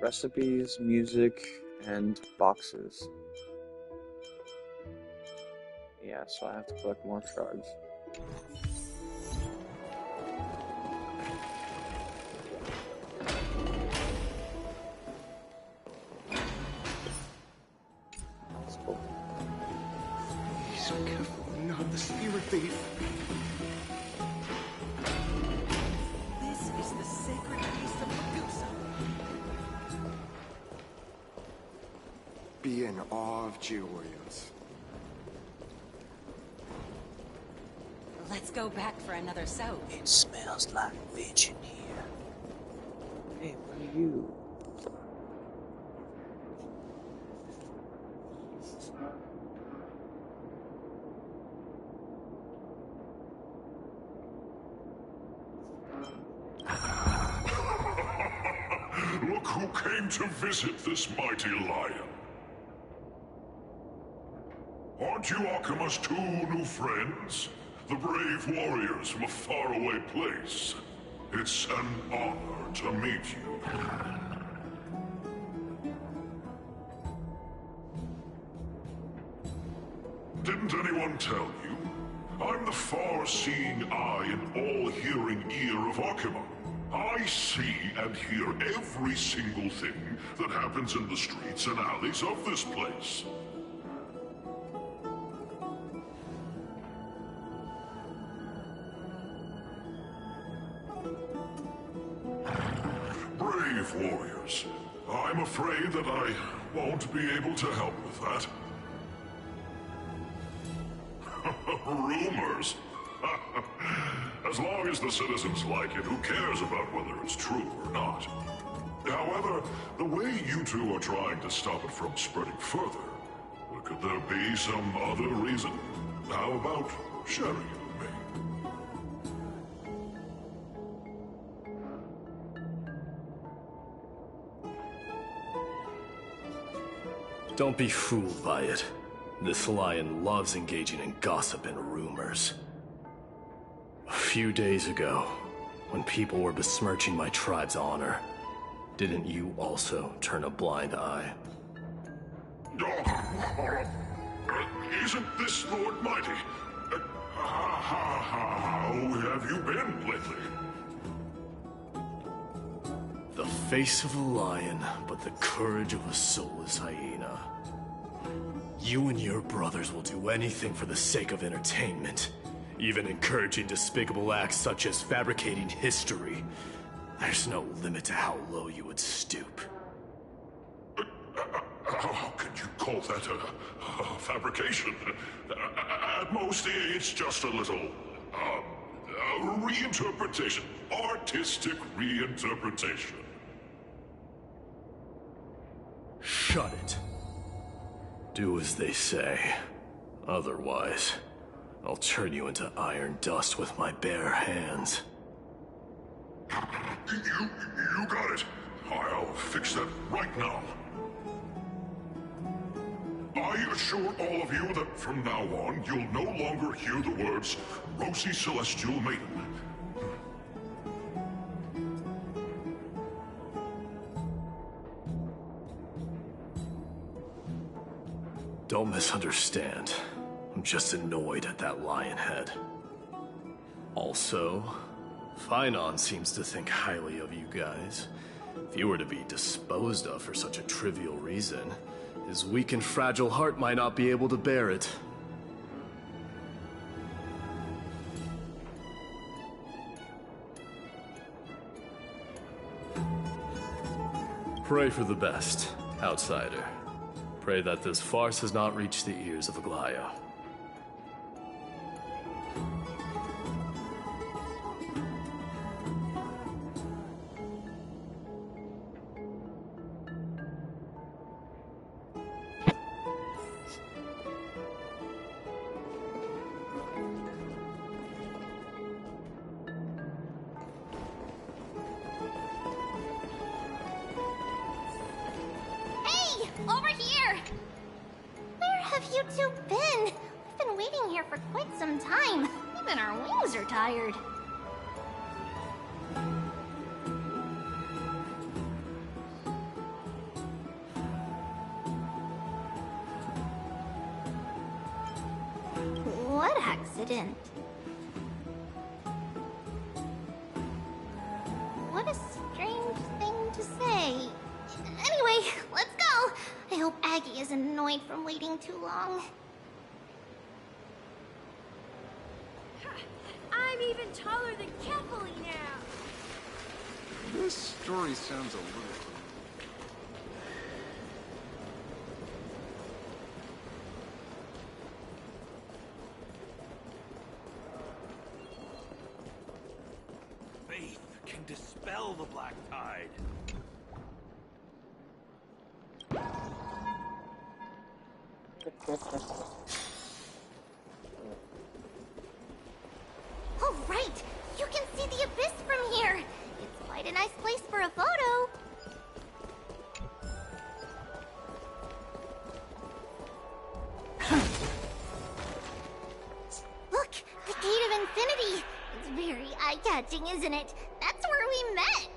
Recipes, music, and boxes. Yeah, so I have to collect more shards. Let's go. So careful, not the spirit thief. This is the sacred beast of Medusa. Be in awe of Georgians. Let's go back for another soap. It smells like fish in here. Hey, what are you? Look who came to visit this mighty lion. Aren't you Akima's two new friends? The brave warriors from a faraway place. It's an honor to meet you. Didn't anyone tell you? I'm the far-seeing eye and all-hearing ear of Akima. I see and hear every single thing that happens in the streets and alleys of this place. Brave warriors. I'm afraid that I won't be able to help with that. Rumors? As long as the citizens like it, who cares about whether it's true or not? However, the way you two are trying to stop it from spreading further, could there be some other reason? How about sharing it with me? Don't be fooled by it. This lion loves engaging in gossip and rumors. A few days ago, when people were besmirching my tribe's honor, didn't you also turn a blind eye? Isn't this Lord Mighty? How have you been lately? The face of a lion, but the courage of a soulless hyena. You and your brothers will do anything for the sake of entertainment, even encouraging despicable acts such as fabricating history. There's no limit to how low you would stoop. How can you call that a fabrication? At most, it's just a little reinterpretation. Artistic reinterpretation. Shut it. Do as they say. Otherwise, I'll turn you into iron dust with my bare hands. You got it. I'll fix that right now. I assure all of you that from now on, you'll no longer hear the words, Rosy Celestial Maiden. Don't misunderstand. I'm just annoyed at that lion head. Also, Phainon seems to think highly of you guys. If you were to be disposed of for such a trivial reason, his weak and fragile heart might not be able to bear it. Pray for the best, outsider. Pray that this farce has not reached the ears of Aglaya. Hey! Over here! Where have you two been? We've been waiting here for quite some time. Even our wings are tired. What accident? What a strange thing to say. Anyway, let's go. I hope Aggie isn't annoyed from waiting too long. I'm even taller than Kepoli now. This story sounds a little... Faith can dispel the black tide. Oh, right! You can see the abyss from here! It's quite a nice place for a photo. Look! The Gate of Infinity! It's very eye-catching, isn't it? That's where we met!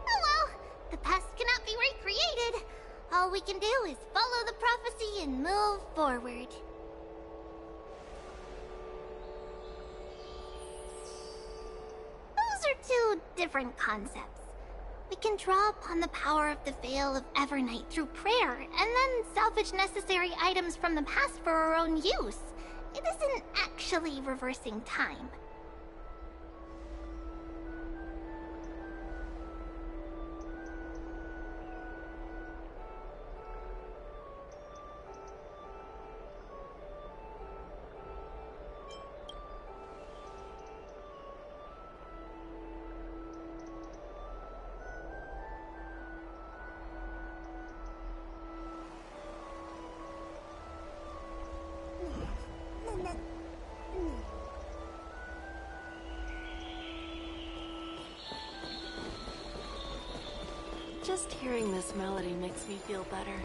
Oh well, the past cannot be recreated. All we can do is follow the prophecy and move forward. Those are two different concepts. We can draw upon the power of the Veil of Evernight through prayer, and then salvage necessary items from the past for our own use. It isn't actually reversing time. Just hearing this melody makes me feel better.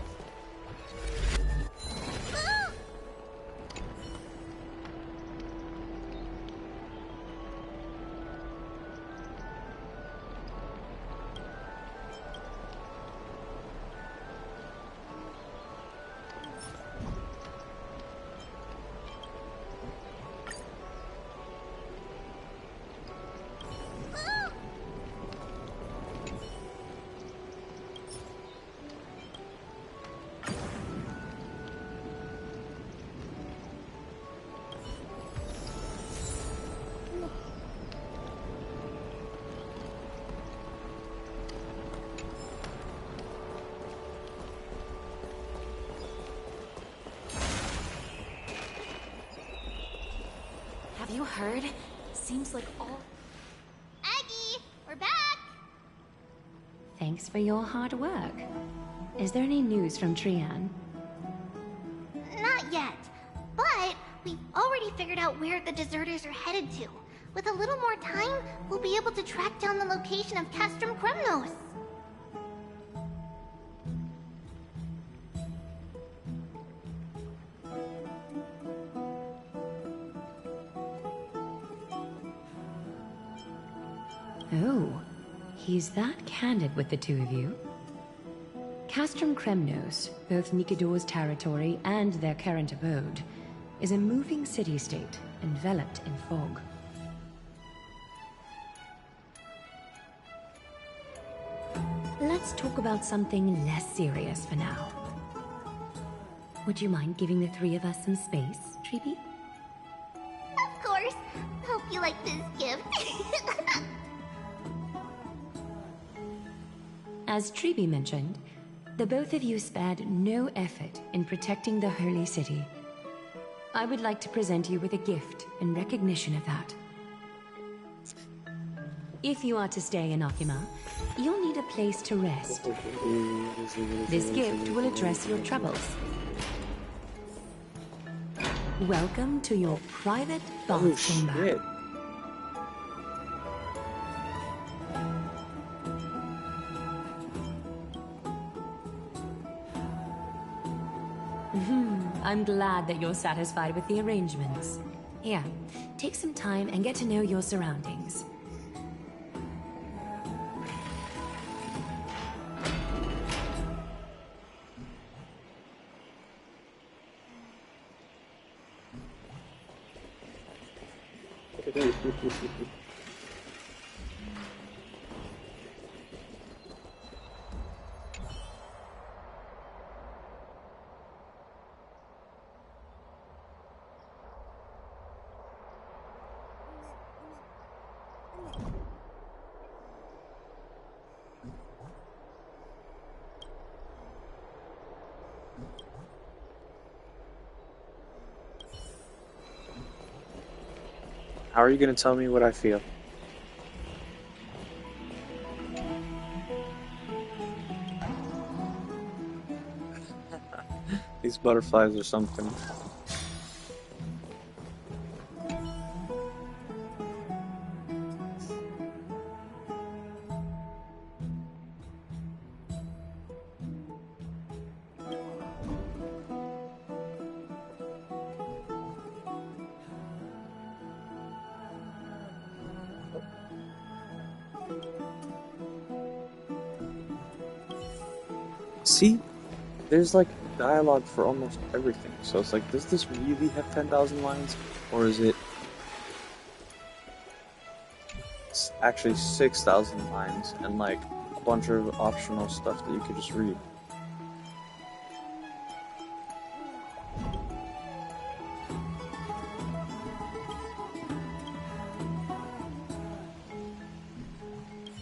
Have you heard? Seems like all... Aggie, we're back! Thanks for your hard work. Is there any news from Trian? Not yet, but we've already figured out where the deserters are headed to. With a little more time, we'll be able to track down the location of Castrum Kremnos. Oh, he's that candid with the two of you. Castrum Kremnos, both Nikador's territory and their current abode, is a moving city-state enveloped in fog. Let's talk about something less serious for now. Would you mind giving the three of us some space, Treeby? Of course. Hope you like this gift. As Treeby mentioned, the both of you spared no effort in protecting the Holy City. I would like to present you with a gift in recognition of that. If you are to stay in Akima, you'll need a place to rest. This gift will address your troubles. Welcome to your private bath chamber. I'm glad that you're satisfied with the arrangements. Here, take some time and get to know your surroundings. How are you going to tell me what I feel? These butterflies or something. See, there's like dialogue for almost everything. So it's like, does this really have 10,000 lines? Or is it actually 6,000 lines and like a bunch of optional stuff that you could just read?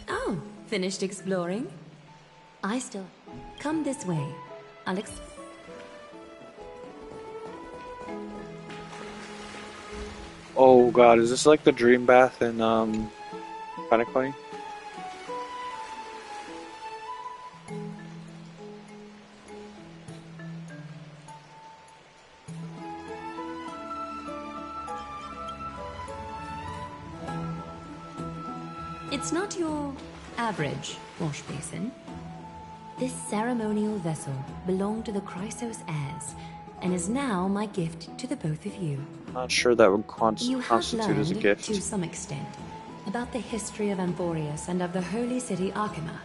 Oh, finished exploring? I still... Come this way. Alex. Oh god, is this like the dream bath in Honkai? It's not your average wash basin. This ceremonial vessel belonged to the Chrysos heirs, and is now my gift to the both of you. Not sure that would You have constitute as a learned, gift. to some extent, about the history of Amphorius and of the holy city Akima.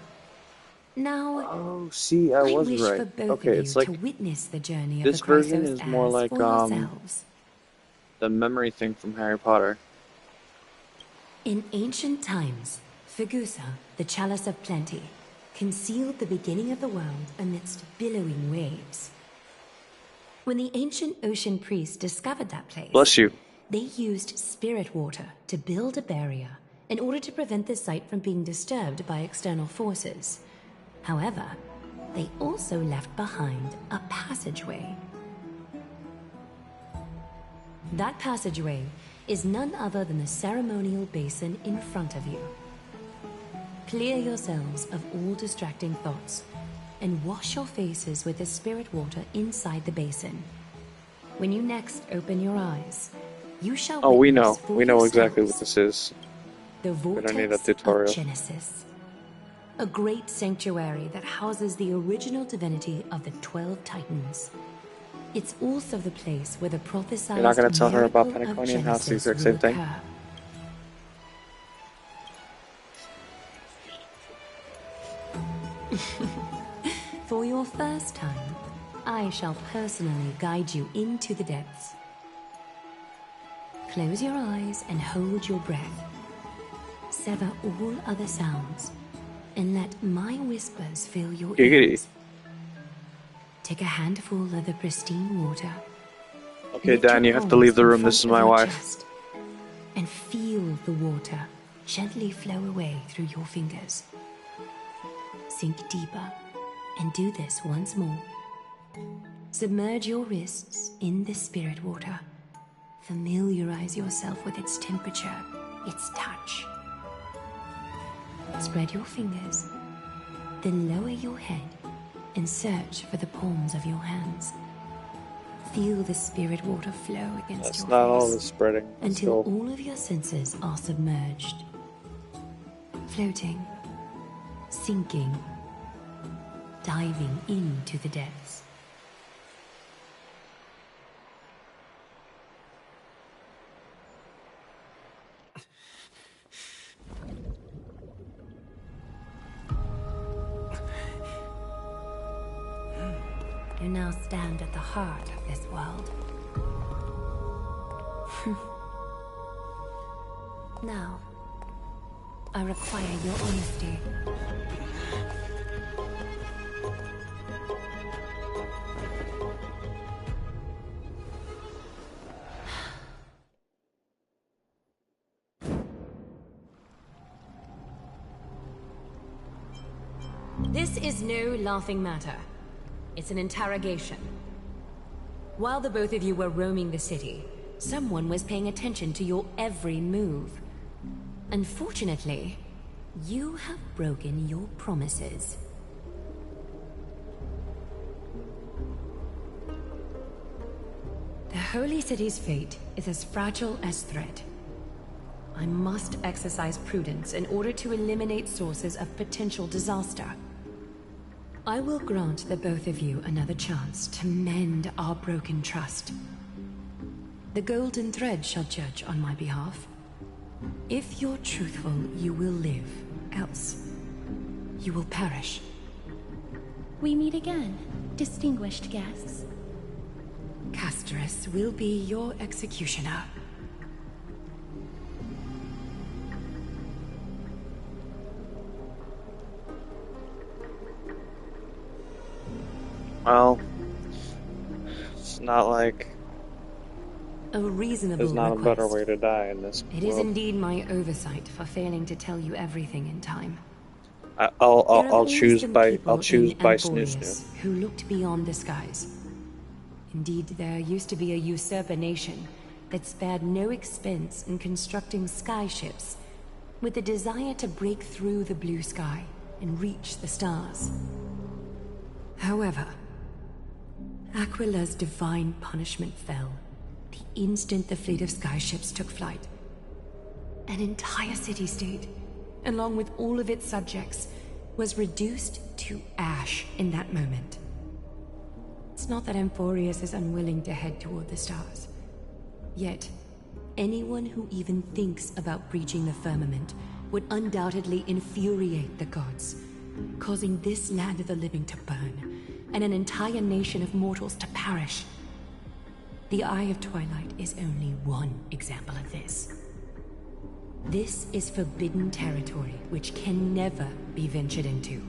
Now, oh, see, I was wish right. for both Okay, of you it's like to witness the journey of this the version Chrysos is more heirs like for yourselves. the memory thing from Harry Potter. In ancient times, Fegusa, the chalice of plenty, concealed the beginning of the world amidst billowing waves. When the ancient ocean priests discovered that place, Bless you. They used spirit water to build a barrier in order to prevent the site from being disturbed by external forces. However, they also left behind a passageway. That passageway is none other than the ceremonial basin in front of you. Clear yourselves of all distracting thoughts, and wash your faces with the spirit water inside the basin. When you next open your eyes, you shall Oh, we know. witness for We know exactly yourselves what this is. the We don't need a vortex tutorial. of Genesis, a great sanctuary that houses the original divinity of the 12 Titans. It's also the place where the prophesied You're not going to tell her about miracle of Penaconian House, the Genesis exact same will thing? occur. For your first time, I shall personally guide you into the depths. Close your eyes and hold your breath. Sever all other sounds, and let my whispers fill your Giggity. ears. Take a handful of the pristine water. Okay, Lift your Dan, you have to palms leave the in room. This is front my of your wife. chest, and feel the water gently flow away through your fingers. Sink deeper, and do this once more. Submerge your wrists in the spirit water. Familiarize yourself with its temperature, its touch. Spread your fingers, then lower your head and search for the palms of your hands. Feel the spirit water flow against That's your not face all the spreading. Let's until go. all of your senses are submerged. Floating, sinking, diving into the depths. You now stand at the heart of this world. Now, I require your honesty. This is no laughing matter. It's an interrogation. While the both of you were roaming the city, someone was paying attention to your every move. Unfortunately, you have broken your promises. The Holy City's fate is as fragile as thread. I must exercise prudence in order to eliminate sources of potential disaster. I will grant the both of you another chance to mend our broken trust. The golden thread shall judge on my behalf. If you're truthful, you will live. Else, you will perish. We meet again, distinguished guests. Castress will be your executioner. Well, it's not like A reasonable there's not request. a better way to die in this It is world. indeed my oversight for failing to tell you everything in time. I'll choose by snoo. Amphorius who looked beyond the skies. Indeed, there used to be a usurper nation that spared no expense in constructing skyships with the desire to break through the blue sky and reach the stars. However, Aquila's divine punishment fell the instant the fleet of skyships took flight. An entire city-state, along with all of its subjects, was reduced to ash in that moment. It's not that Amphorius is unwilling to head toward the stars. Yet, anyone who even thinks about breaching the firmament would undoubtedly infuriate the gods, causing this land of the living to burn, and an entire nation of mortals to perish. The Eye of Twilight is only one example of this. This is forbidden territory which can never be ventured into.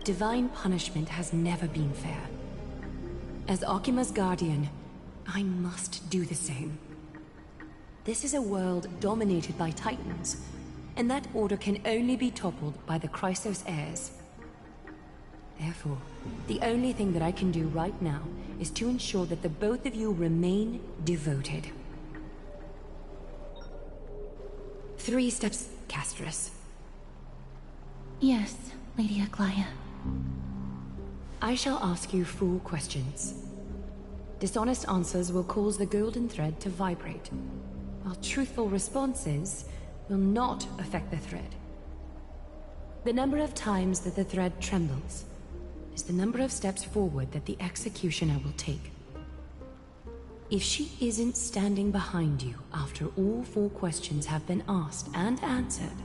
Divine punishment has never been fair. As Akima's guardian, I must do the same. This is a world dominated by Titans, and that order can only be toppled by the Chrysos heirs. Therefore, the only thing that I can do right now is to ensure that the both of you remain devoted. 3 steps, Castress. Yes, Lady Aglaia. I shall ask you 4 questions. Dishonest answers will cause the golden thread to vibrate, while truthful responses will not affect the thread. The number of times that the thread trembles is the number of steps forward that the executioner will take. If she isn't standing behind you after all 4 questions have been asked and answered,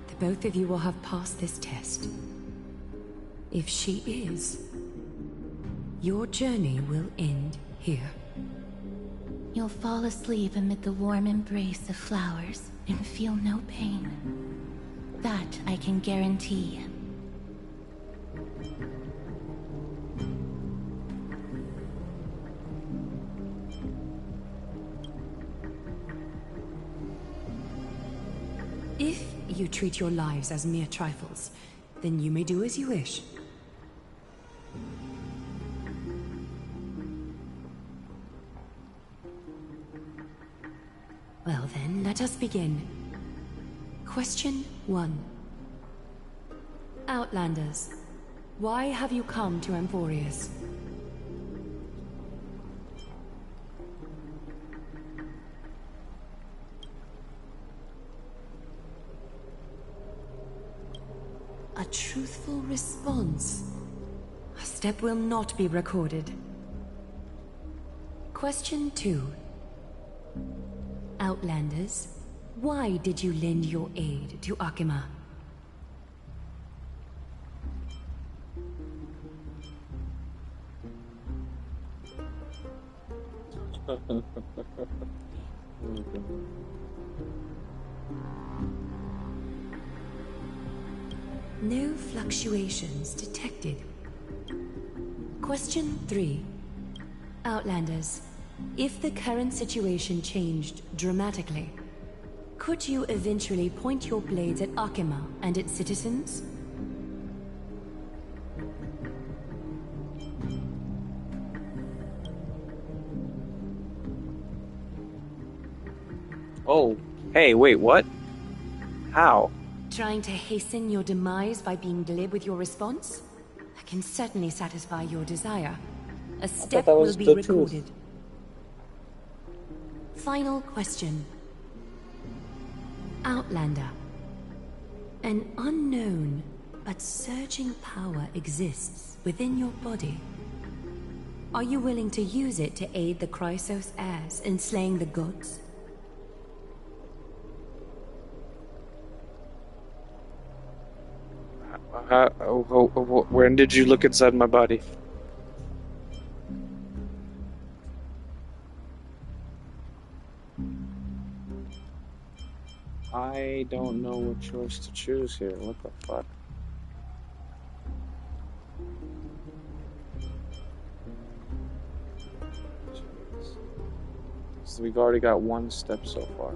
the both of you will have passed this test. If she is, your journey will end here. You'll fall asleep amid the warm embrace of flowers and feel no pain. That I can guarantee. If you treat your lives as mere trifles, then you may do as you wish. Well then, let us begin. Question 1. Outlanders, why have you come to Amphorius? A truthful response. A step will not be recorded. Question 2. Outlanders, why did you lend your aid to Akima? No fluctuations detected. Question 3. Outlanders, if the current situation changed dramatically, could you eventually point your blades at Akima and its citizens? Oh, hey, wait, what? How? Trying to hasten your demise by being glib with your response? That can certainly satisfy your desire. A step will be recorded. Final question. Outlander. An unknown but surging power exists within your body. Are you willing to use it to aid the Chrysos heirs in slaying the gods? When did you look inside my body? I don't know what choice to choose here. What the fuck? So we've already got 1 step so far.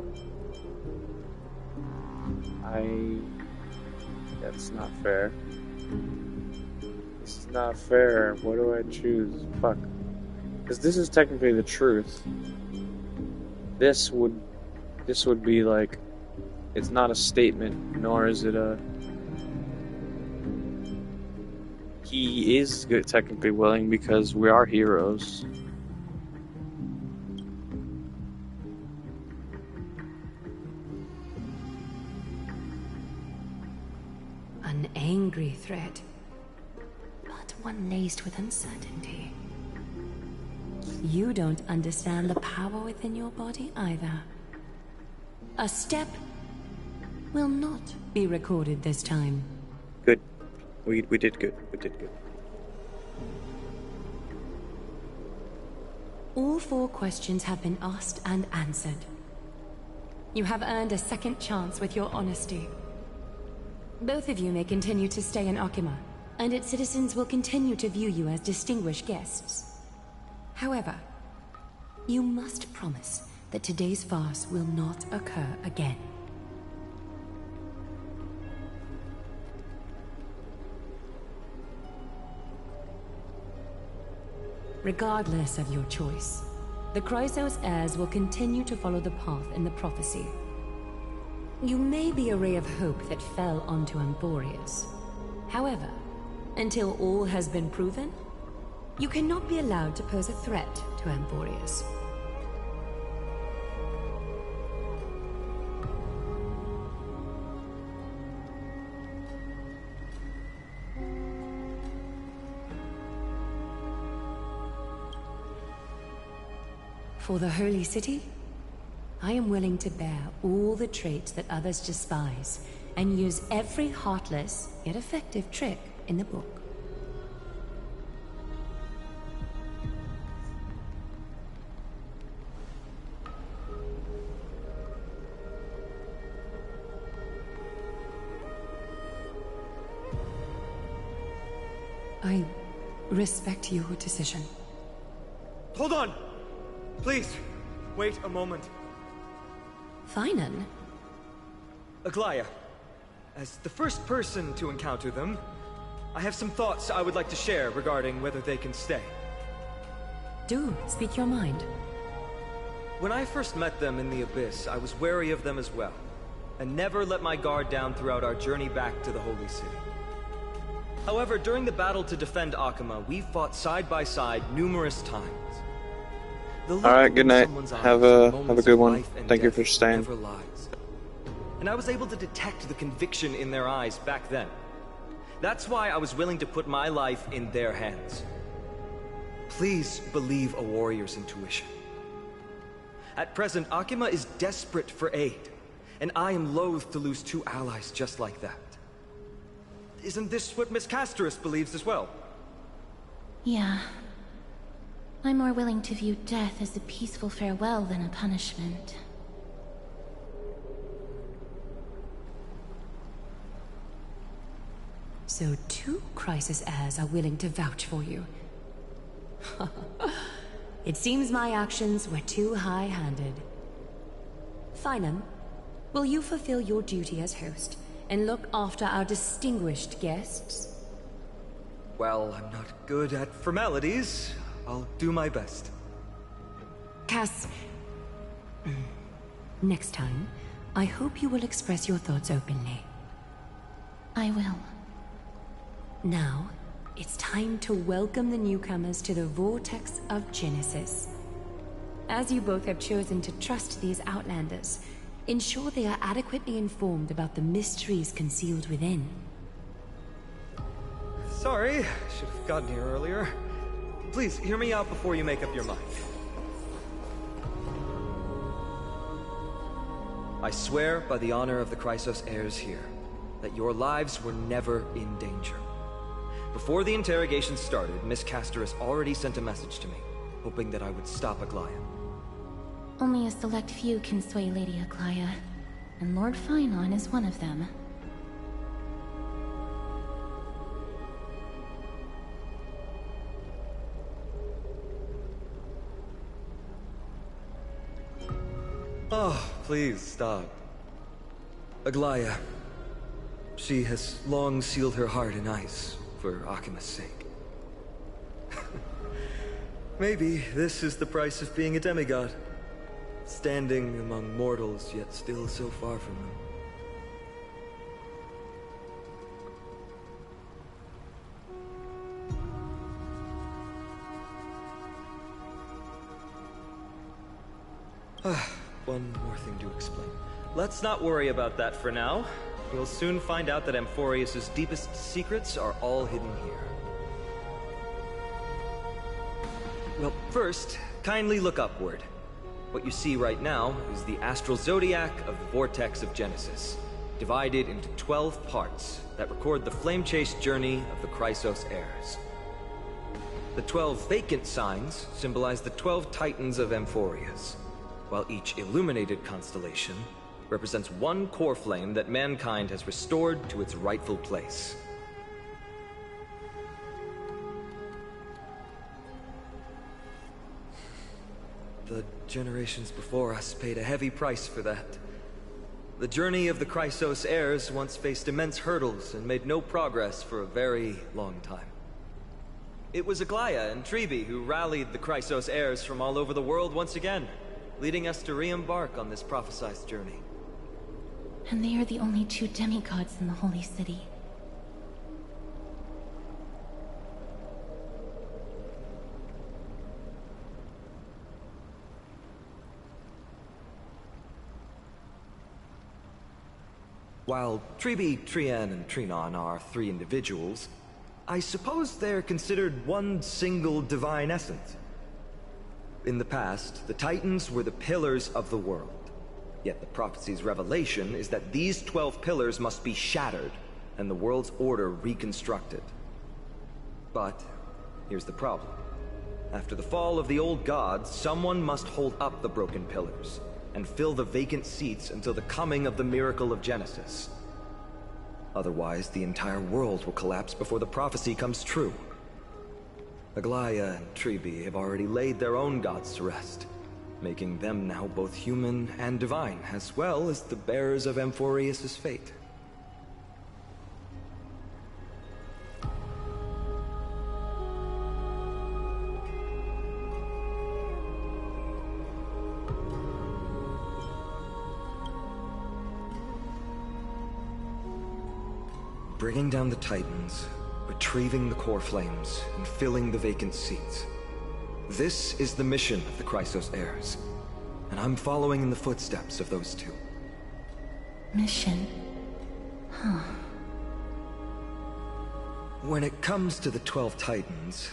That's not fair. This is not fair. What do I choose? Fuck. Because this is technically the truth. This would be like, it's not a statement, nor is it a... He is good, technically willing, because we are heroes. An angry threat, but one laced with uncertainty. You don't understand the power within your body either. A step will not be recorded this time. Good. We did good. We did good. All 4 questions have been asked and answered. You have earned a second chance with your honesty. Both of you may continue to stay in Akima, and its citizens will continue to view you as distinguished guests. However, you must promise that today's farce will not occur again. Regardless of your choice, the Chrysos heirs will continue to follow the path in the prophecy. You may be a ray of hope that fell onto Amphorius. However, until all has been proven, you cannot be allowed to pose a threat to Amphorius. For the Holy City, I am willing to bear all the traits that others despise and use every heartless yet effective trick in the book. I respect your decision. Hold on! Please, wait a moment. Finan? Aglaya, as the first person to encounter them, I have some thoughts I would like to share regarding whether they can stay. Do speak your mind. When I first met them in the Abyss, I was wary of them as well, and never let my guard down throughout our journey back to the Holy City. However, during the battle to defend Akama, we fought side by side numerous times. Alright, good night. Have a good one. Thank you for staying. And I was able to detect the conviction in their eyes back then. That's why I was willing to put my life in their hands. Please believe a warrior's intuition. At present, Akama is desperate for aid, and I am loath to lose two allies just like that. Isn't this what Miss Casterus believes as well? Yeah. I'm more willing to view death as a peaceful farewell than a punishment. So 2 Chrysos heirs are willing to vouch for you. It seems my actions were too high-handed. Finan, will you fulfill your duty as host and look after our distinguished guests? Well, I'm not good at formalities. I'll do my best. Cass, next time, I hope you will express your thoughts openly. I will. Now, it's time to welcome the newcomers to the Vortex of Genesis. As you both have chosen to trust these Outlanders, ensure they are adequately informed about the mysteries concealed within. Sorry, should have gotten here earlier. Please, hear me out before you make up your mind. I swear by the honor of the Chrysos heirs here, that your lives were never in danger. Before the interrogation started, Miss Casterus already sent a message to me, hoping that I would stop Aglaya. Only a select few can sway Lady Aglaya, and Lord Finon is one of them. Oh, please stop. Aglaya. She has long sealed her heart in ice for Akima's sake. Maybe this is the price of being a demigod. Standing among mortals, yet still so far from them. One more thing to explain. Let's not worry about that for now. You'll soon find out that Amphorius' deepest secrets are all hidden here. Well, first, kindly look upward. What you see right now is the astral zodiac of the Vortex of Genesis, divided into 12 parts that record the flame-chased journey of the Chrysos heirs. The 12 vacant signs symbolize the 12 titans of Amphorius, while each illuminated constellation represents one core flame that mankind has restored to its rightful place. The generations before us paid a heavy price for that. The journey of the Chrysos heirs once faced immense hurdles and made no progress for a very long time. It was Aglaya and Treeby who rallied the Chrysos heirs from all over the world once again, leading us to re-embark on this prophesized journey. And they are the only two demigods in the Holy City. While Treeby, Trian, and Trinon are three individuals, I suppose they're considered one single divine essence. In the past, the Titans were the pillars of the world. Yet the prophecy's revelation is that these 12 pillars must be shattered, and the world's order reconstructed. But here's the problem. After the fall of the old gods, someone must hold up the broken pillars, and fill the vacant seats until the coming of the miracle of Genesis. Otherwise, the entire world will collapse before the prophecy comes true. Aglaya and Treeby have already laid their own gods to rest, making them now both human and divine, as well as the bearers of Amphorius' fate. Bringing down the Titans, retrieving the core flames, and filling the vacant seats. This is the mission of the Chrysos heirs, and I'm following in the footsteps of those two. Mission? Huh. When it comes to the 12 Titans,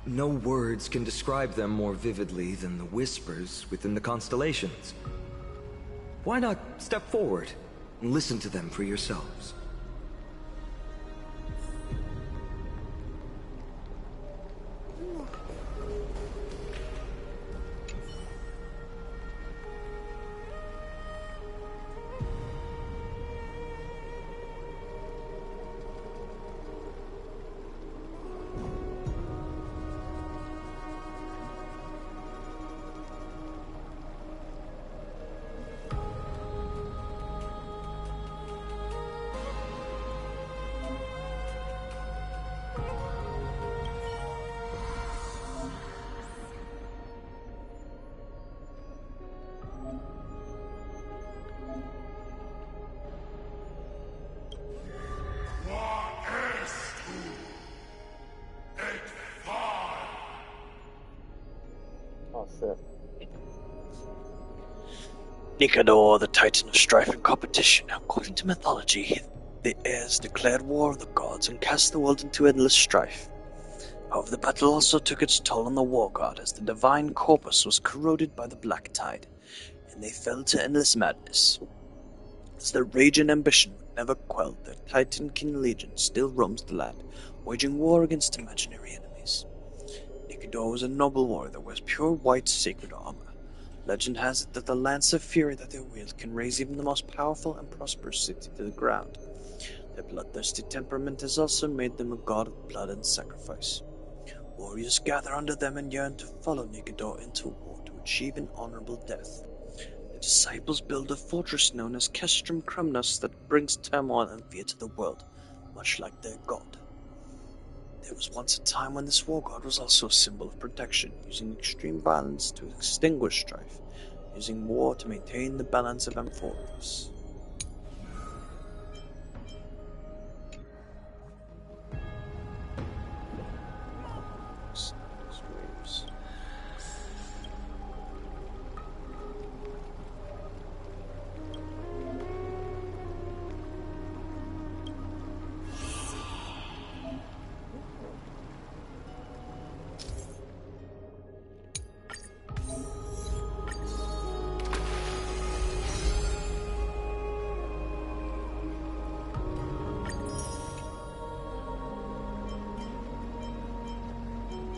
no words can describe them more vividly than the whispers within the constellations. Why not step forward and listen to them for yourselves? Nikador, the Titan of strife and competition. According to mythology, the heirs declared war of the gods and cast the world into endless strife. However, the battle also took its toll on the war god as the divine corpus was corroded by the black tide, and they fell to endless madness. As their rage and ambition were never quelled, their Titan-kin legion still roams the land, waging war against imaginary enemies. Nikador was a noble warrior that wears pure white sacred armor. Legend has it that the lance of fury that they wield can raise even the most powerful and prosperous city to the ground. Their bloodthirsty temperament has also made them a god of blood and sacrifice. Warriors gather under them and yearn to follow Nikador into war to achieve an honorable death. The disciples build a fortress known as Castrum Crumnus that brings turmoil and fear to the world, much like their god. There was once a time when this war god was also a symbol of protection, using extreme violence to extinguish strife, using war to maintain the balance of Amphorius.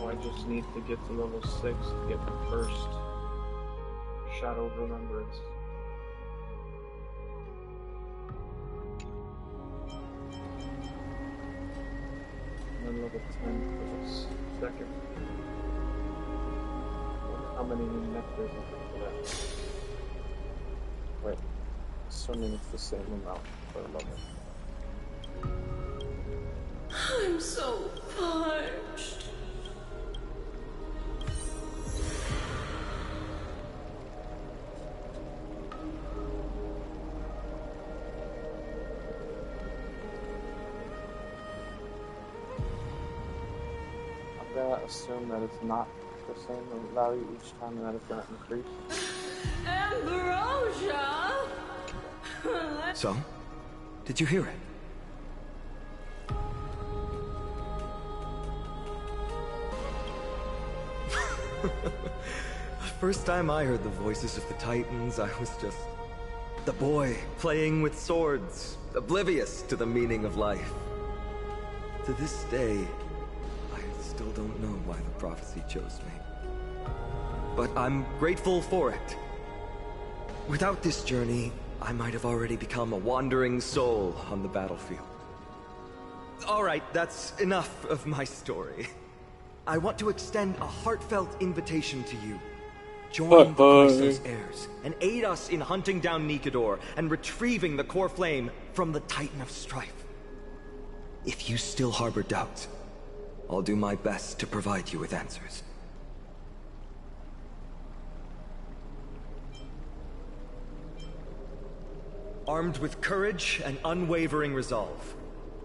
I just need to get to level 6 to get the first Shadow of Remembrance. And then level 10 for this second. How many new nectars are there for that? Wait, assuming it's the same amount per level. I'm so parched. gonna assume that it's not the same value each time and that it's gonna increase. Ambrosia! So? Did you hear it? First time I heard the voices of the Titans, I was just the boy playing with swords, oblivious to the meaning of life. To this day, I still don't know why the prophecy chose me. But I'm grateful for it. Without this journey, I might have already become a wandering soul on the battlefield. All right, that's enough of my story. I want to extend a heartfelt invitation to you. Join the Chrysos heirs and aid us in hunting down Nikedor and retrieving the core flame from the Titan of Strife. If you still harbor doubts, I'll do my best to provide you with answers. Armed with courage and unwavering resolve,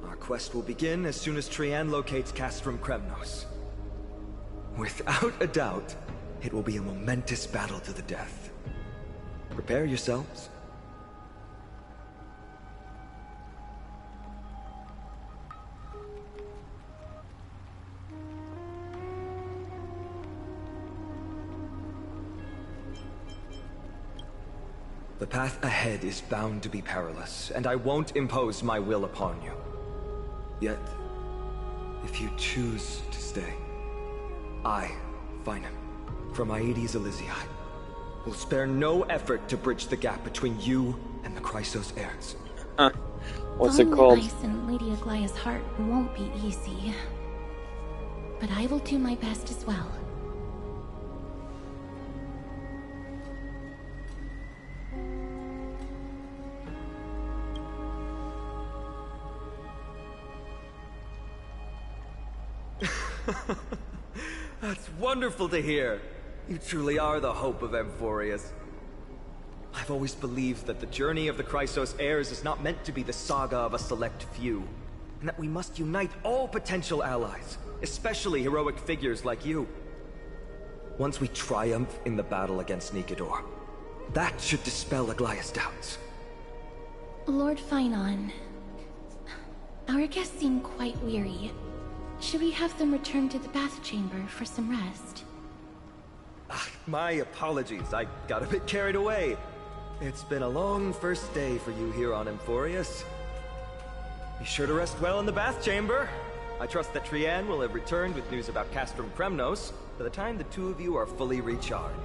our quest will begin as soon as Trian locates Castrum Kremnos. Without a doubt, it will be a momentous battle to the death. Prepare yourselves. The path ahead is bound to be perilous, and I won't impose my will upon you. Yet, if you choose to stay, I, Finan, from Aedes Elysiae, will spare no effort to bridge the gap between you and the Chrysos heirs. What's it called? Ice in Lady Aglaya's heart won't be easy, but I will do my best as well. That's wonderful to hear. You truly are the hope of Amphorius. I've always believed that the journey of the Chrysos heirs is not meant to be the saga of a select few, and that we must unite all potential allies, especially heroic figures like you. Once we triumph in the battle against Nikedor, that should dispel Aglaya's doubts. Lord Finan, our guests seem quite weary. Should we have them return to the bath chamber for some rest? My apologies, I got a bit carried away. It's been a long first day for you here on Amphorius. Be sure to rest well in the bath chamber. I trust that Trian will have returned with news about Castrum Kremnos by the time the two of you are fully recharged.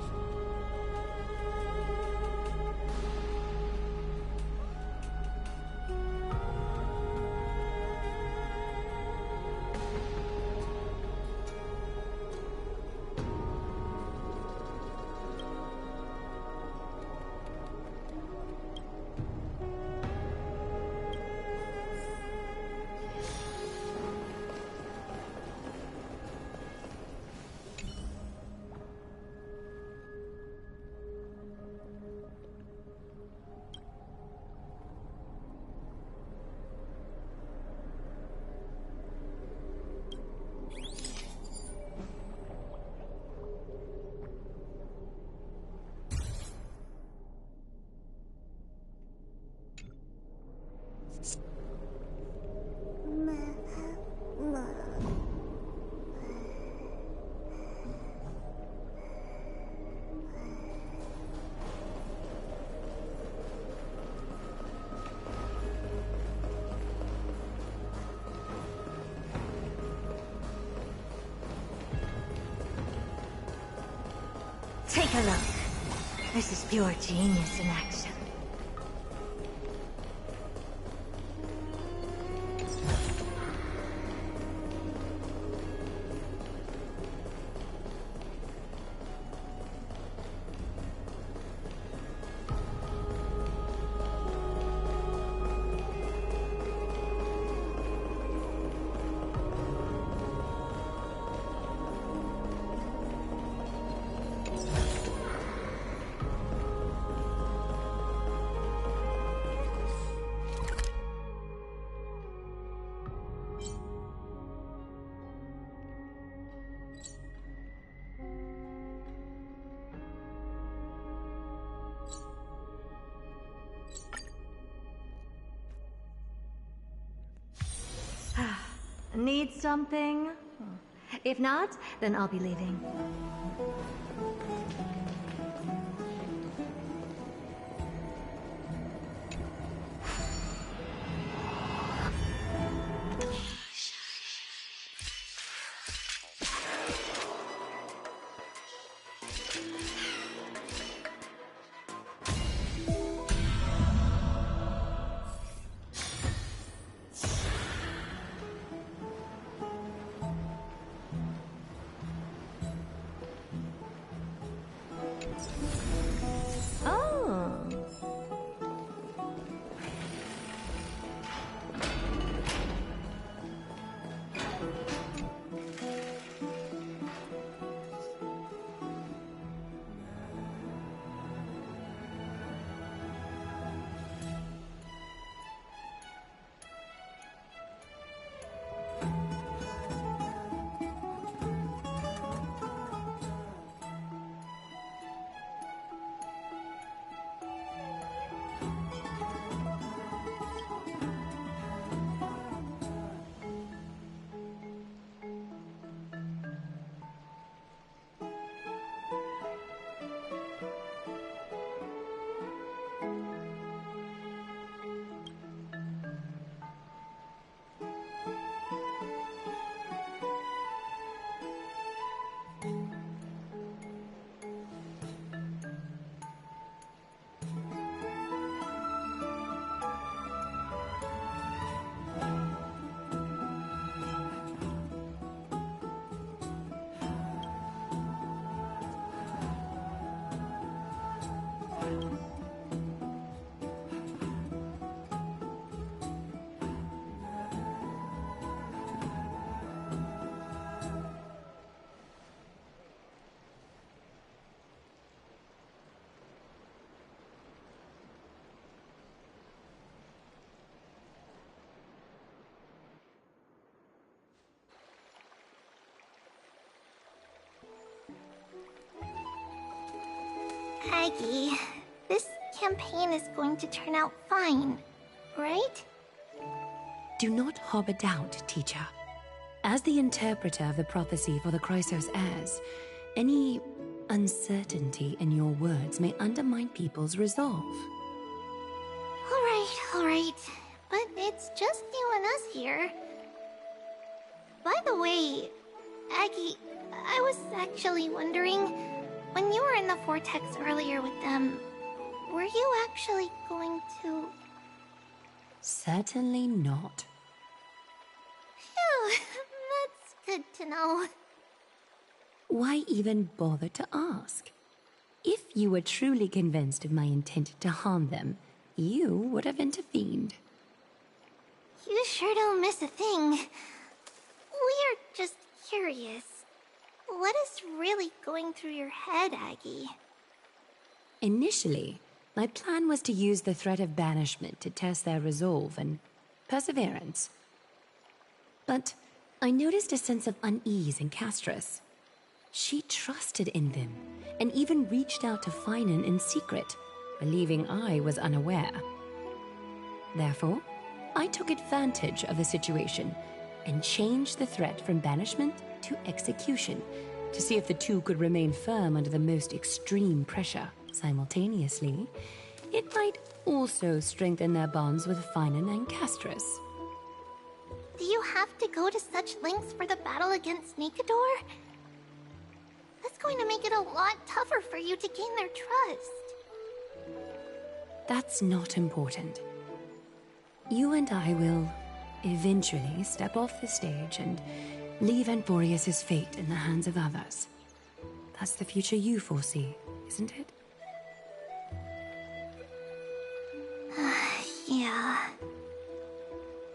Take a look. This is pure genius in action. Need something? If not, then I'll be leaving. Aggie, this campaign is going to turn out fine, right? Do not harbor doubt, teacher. As the interpreter of the prophecy for the Chrysos heirs, any uncertainty in your words may undermine people's resolve. All right. But it's just you and us here. By the way, Aggie, I was actually wondering, when you were in the vortex earlier with them, were you actually going to... Certainly not. Phew, that's good to know. Why even bother to ask? If you were truly convinced of my intent to harm them, you would have intervened. You sure don't miss a thing. We're just curious. What is really going through your head, Aggie? Initially, my plan was to use the threat of banishment to test their resolve and perseverance. But I noticed a sense of unease in Castris. She trusted in them, and even reached out to Finan in secret, believing I was unaware. Therefore, I took advantage of the situation and changed the threat from banishment to execution to see if the two could remain firm under the most extreme pressure. Simultaneously, it might also strengthen their bonds with Finan and Castris. Do you have to go to such lengths for the battle against Nikador? That's going to make it a lot tougher for you to gain their trust. That's not important. You and I will eventually step off the stage and leave Amphorius' fate in the hands of others. That's the future you foresee, isn't it? Yeah.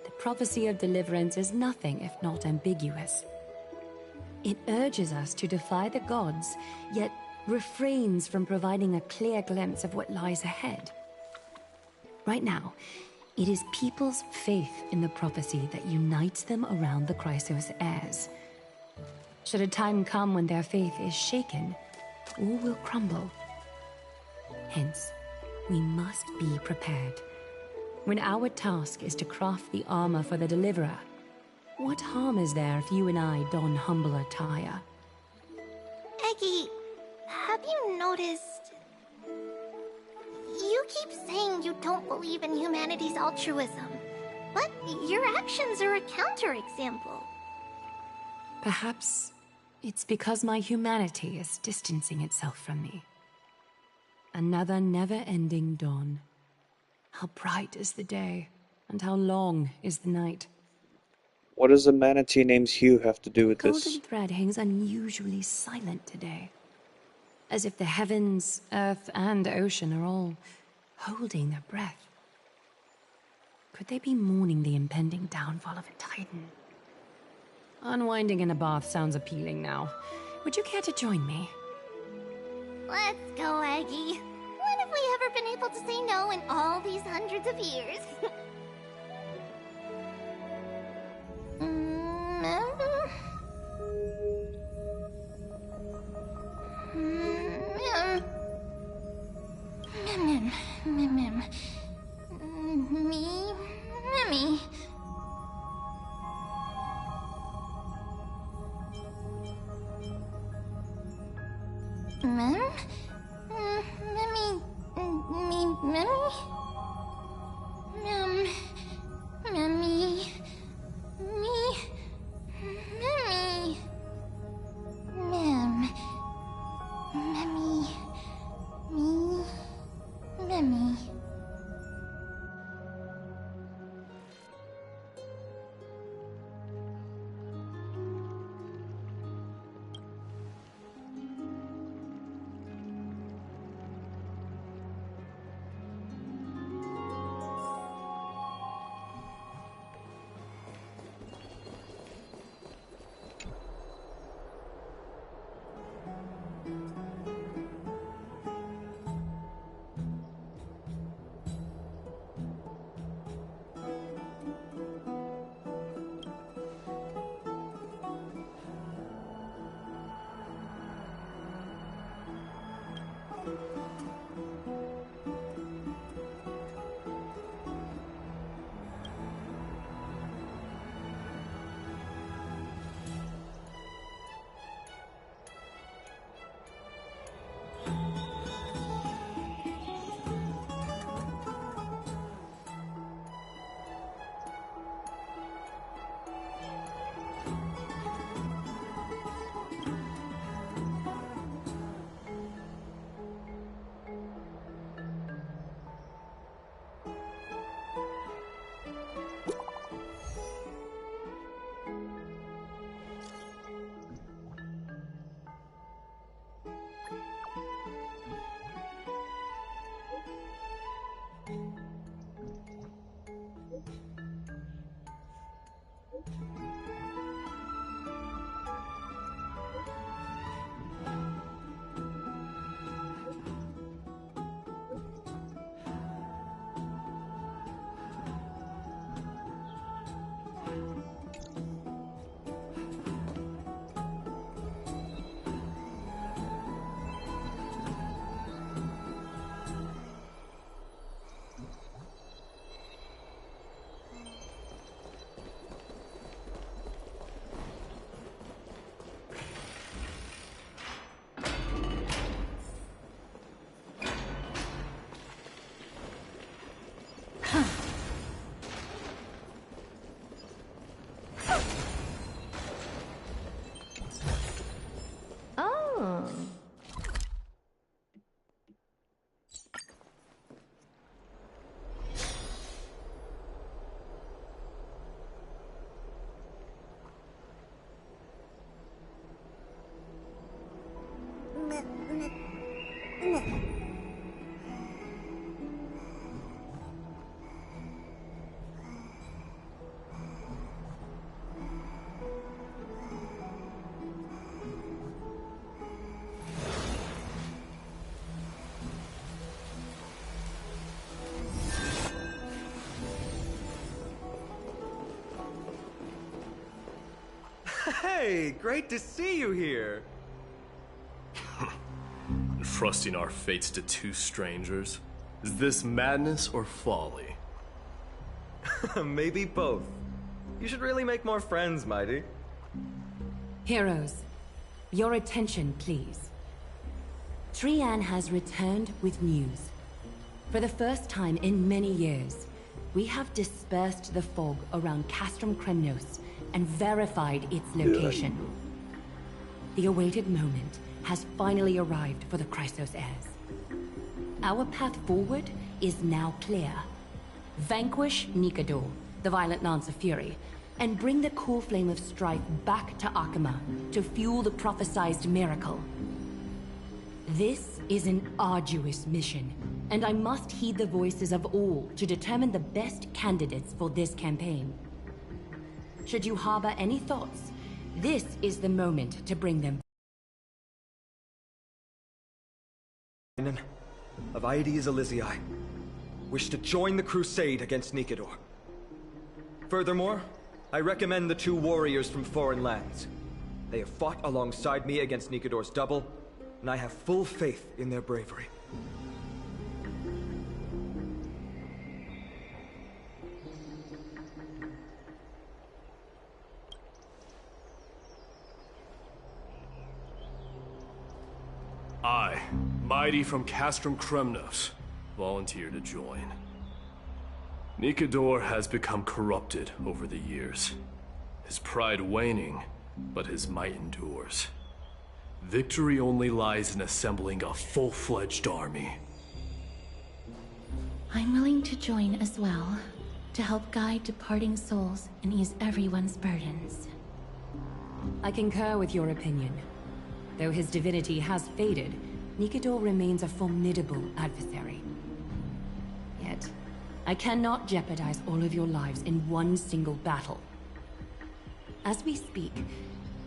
The prophecy of deliverance is nothing if not ambiguous. It urges us to defy the gods, yet refrains from providing a clear glimpse of what lies ahead. Right now, it is people's faith in the prophecy that unites them around the Chrysos heirs. Should a time come when their faith is shaken, all will crumble. Hence, we must be prepared. When our task is to craft the armor for the Deliverer, What harm is there if you and I don humble attire? Eggy, have you noticed? You keep saying you don't believe in humanity's altruism, but your actions are a counterexample. Perhaps it's because my humanity is distancing itself from me. Another never-ending dawn. How bright is the day, and how long is the night. What does a manatee named Hugh have to do with Golden this? thread hangs unusually silent today. As if the heavens, earth, and ocean are all holding their breath. Could they be mourning the impending downfall of a titan? Unwinding in a bath sounds appealing now. Would you care to join me? Let's go, Eggy. When have we ever been able to say no in all these hundreds of years? Me. Hey, great to see you here. Trusting our fates to two strangers? Is this madness or folly? Maybe both. You should really make more friends, Mighty. Heroes, your attention, please. Trian has returned with news. For the first time in many years, we have dispersed the fog around Castrum Kremnos and verified its location. The awaited moment has finally arrived for the Chrysos heirs. Our path forward is now clear. Vanquish Nikador, the violent Lance of Fury, and bring the cool flame of strife back to Akama to fuel the prophesized miracle. This is an arduous mission, and I must heed the voices of all to determine the best candidates for this campaign. Should you harbor any thoughts, this is the moment to bring them. Of Aedes Elysiae, wish to join the crusade against Nikador. Furthermore, I recommend the 2 warriors from foreign lands. They have fought alongside me against Nikador's double, and I have full faith in their bravery. I, Mighty from Castrum Kremnos, volunteer to join. Nikador has become corrupted over the years. His pride waning, but his might endures. Victory only lies in assembling a full-fledged army. I'm willing to join as well, to help guide departing souls and ease everyone's burdens. I concur with your opinion. Though his divinity has faded, Nikador remains a formidable adversary. Yet, I cannot jeopardize all of your lives in one single battle. As we speak,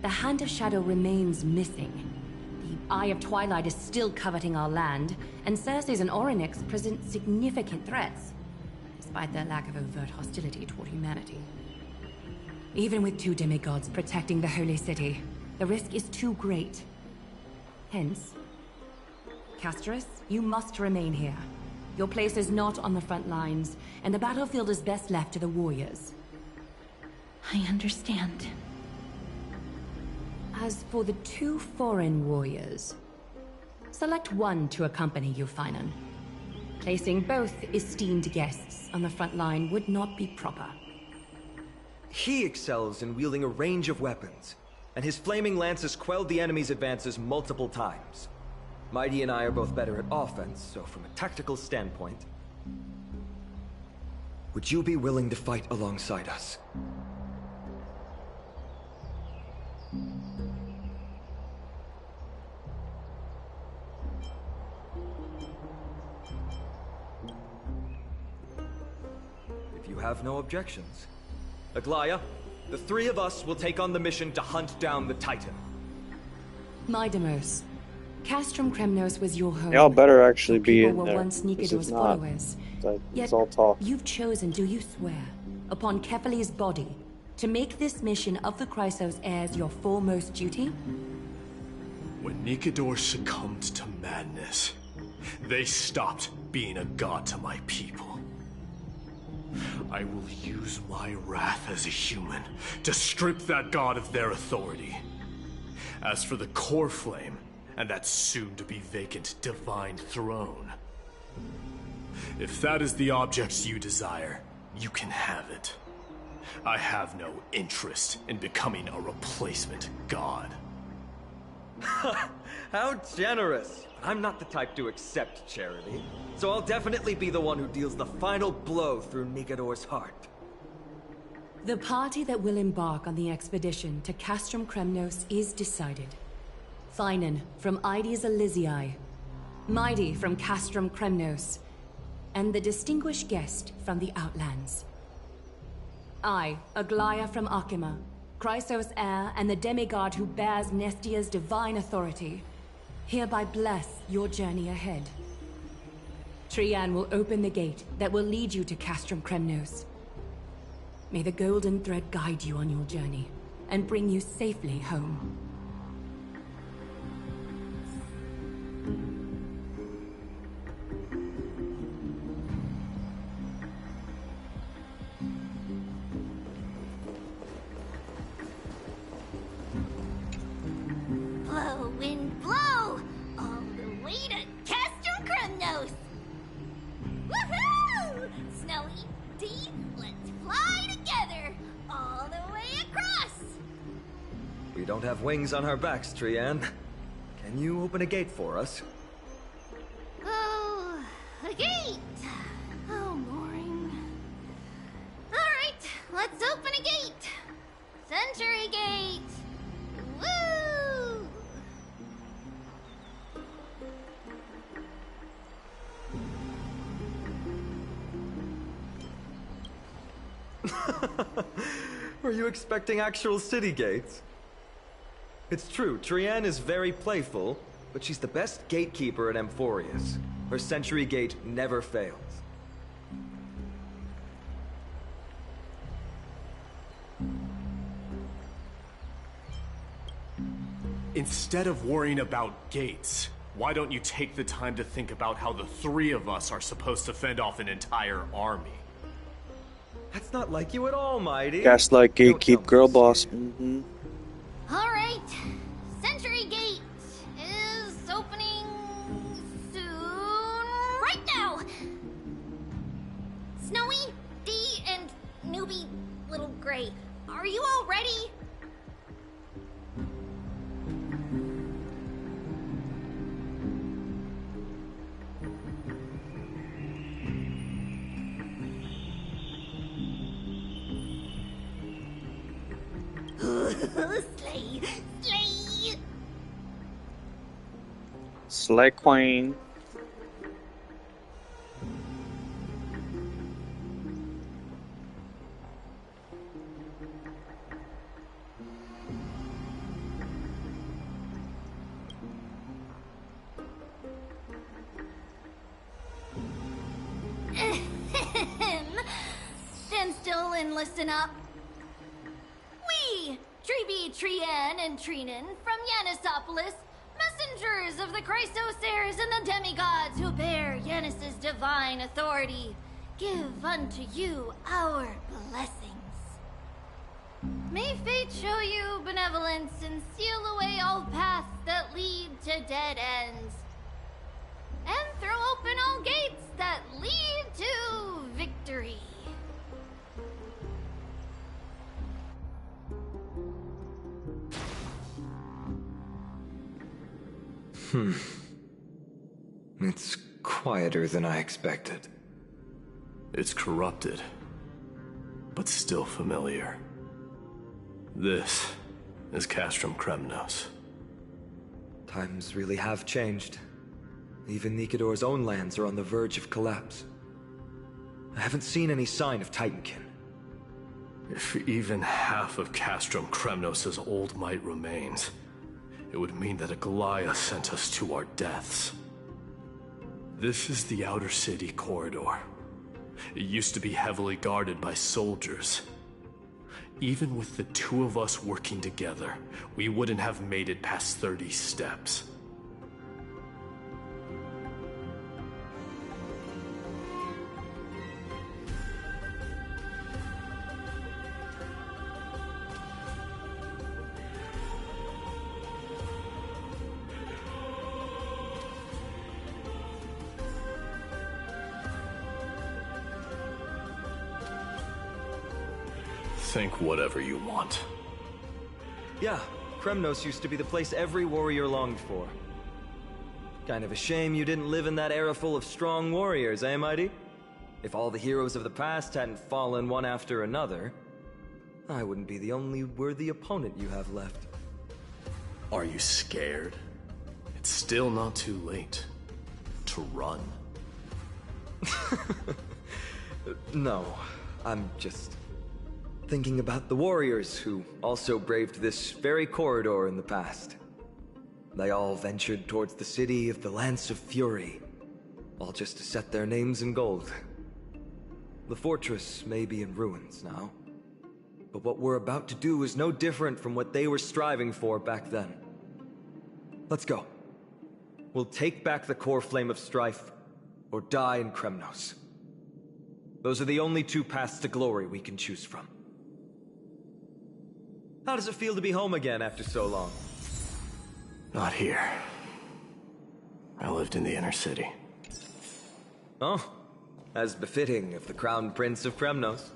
the Hand of Shadow remains missing. The Eye of Twilight is still coveting our land, and Circes and Orynyx present significant threats, despite their lack of overt hostility toward humanity. Even with 2 demigods protecting the Holy City, the risk is too great. Hence, Castrus, you must remain here. Your place is not on the front lines, and the battlefield is best left to the warriors. I understand. As for the 2 foreign warriors, select one to accompany you, Finan. Placing both esteemed guests on the front line would not be proper. He excels in wielding a range of weapons, and his flaming lances quelled the enemy's advances multiple times. Mighty and I are both better at offense, so from a tactical standpoint... Would you be willing to fight alongside us? If you have no objections. Aglaya, the 3 of us will take on the mission to hunt down the Titan. Mydamos, Castrum Kremnos was your home. Y'all better actually be People in were there. once This Nikador's is not. followers. It's Yet, all talk. you've chosen, do you swear, upon Kefali's body, to make this mission of the Chrysos heirs your foremost duty? When Nikador succumbed to madness, they stopped being a god to my people. I will use my wrath as a human to strip that god of their authority. As for the core flame, and that soon-to-be vacant divine throne, if that is the object you desire, you can have it. I have no interest in becoming a replacement god. How generous! I'm not the type to accept charity, so I'll definitely be the one who deals the final blow through Nikador's heart. The party that will embark on the expedition to Castrum Kremnos is decided. Finan from Aedes Elysiae, Mighty from Castrum Kremnos, and the distinguished guest from the Outlands. I, Aglaya from Akima, Chrysos heir and the demigod who bears Nestia's divine authority, hereby bless your journey ahead. Trian will open the gate that will lead you to Castrum Kremnos. May the golden thread guide you on your journey and bring you safely home. We don't have wings on our backs, Trian. Can you open a gate for us? Oh, a gate! Oh, boring. Alright, let's open a gate! Century Gate! Woo! Were you expecting actual city gates? It's true, Trian is very playful, but she's the best gatekeeper at Amphorius. Her Century Gate never fails. Instead of worrying about gates, why don't you take the time to think about how the three of us are supposed to fend off an entire army? That's not like you at all, Mighty. Gaslight, gatekeep, girl boss. Mm-hmm. Alright, Century Gate is opening soon. Right now! Snowy, Dee, and newbie Little Gray, are you all ready? Slay! Slay! Slay Queen. Stand still and listen up. We, Treeby, Trian, and Trinan from Yanisopolis, messengers of the Chrysosaurs and the demigods who bear Yanis's divine authority, give unto you our blessings. May fate show you benevolence and seal away all paths that lead to dead ends, and throw open all gates that lead to victory. It's quieter than I expected. It's corrupted, but still familiar. This is Castrum Kremnos. Times really have changed. Even Nikador's own lands are on the verge of collapse. I haven't seen any sign of Titankin. If even half of Castrum Kremnos' old might remains, it would mean that Aglaya sent us to our deaths. This is the outer city corridor. It used to be heavily guarded by soldiers. Even with the two of us working together, we wouldn't have made it past 30 steps. Think whatever you want. Yeah, Kremnos used to be the place every warrior longed for. Kind of a shame you didn't live in that era full of strong warriors, eh, Mighty? If all the heroes of the past hadn't fallen one after another, I wouldn't be the only worthy opponent you have left. Are you scared? It's still not too late to run. No, I'm just thinking about the warriors who also braved this very corridor in the past. They all ventured towards the city of the Lance of Fury, all just to set their names in gold. The fortress may be in ruins now, but what we're about to do is no different from what they were striving for back then. Let's go. We'll take back the core flame of strife, or die in Kremnos. Those are the only two paths to glory we can choose from. How does it feel to be home again after so long? Not here. I lived in the inner city. Oh, as befitting of the Crown Prince of Kremnos.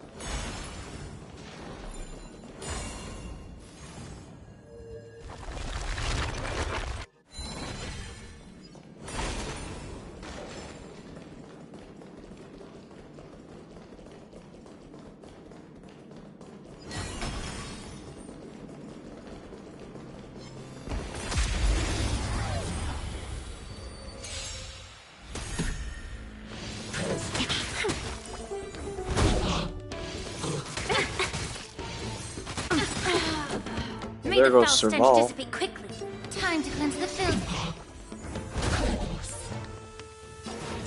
May there the goes foul Sir stench Maul. dissipate quickly. Time to cleanse the filth.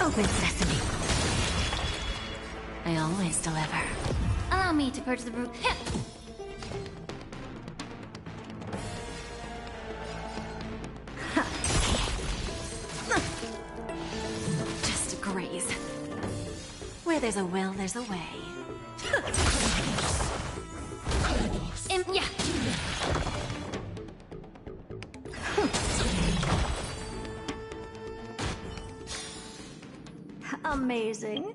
Open sesame. I always deliver. Allow me to purge the root. Just a graze. Where there's a will, there's a way. Yeah. Amazing.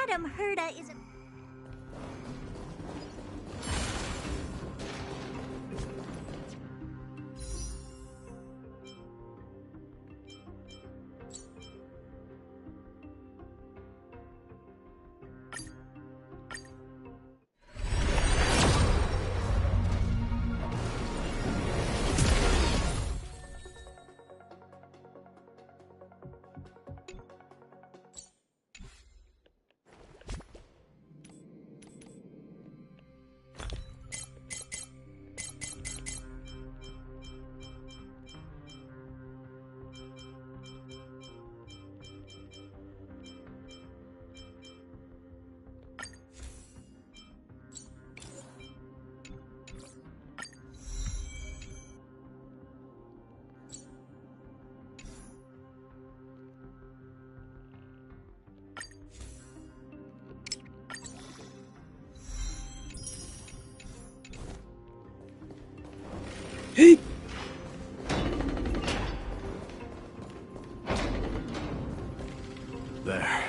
Madam Herda is a... Hey! There.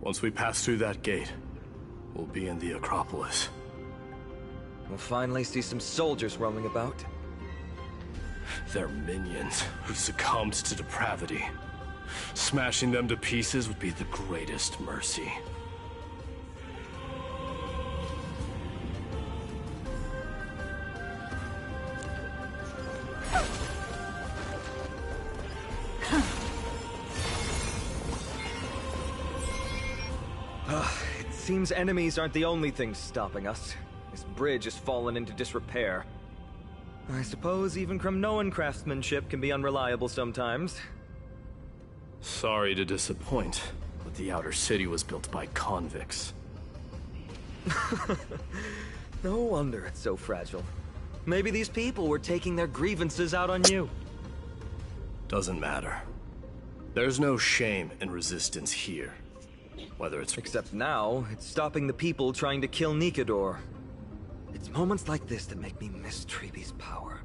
Once we pass through that gate, we'll be in the Acropolis. We'll finally see some soldiers roaming about. They're minions who succumbed to depravity. Smashing them to pieces would be the greatest mercy. It seems enemies aren't the only things stopping us. This bridge has fallen into disrepair. I suppose even Kremnoan craftsmanship can be unreliable sometimes. Sorry to disappoint, but the outer city was built by convicts. No wonder it's so fragile. Maybe these people were taking their grievances out on you. Doesn't matter. There's no shame in resistance here. Whether it's... Except now, it's stopping the people trying to kill Nikador. It's moments like this that make me miss Treeby's power.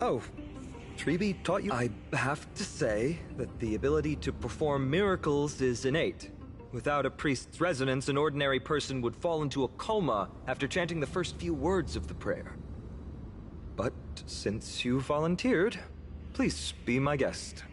Oh, Treeby taught you? I have to say that the ability to perform miracles is innate. Without a priest's resonance, an ordinary person would fall into a coma after chanting the first few words of the prayer. But since you volunteered, please be my guest.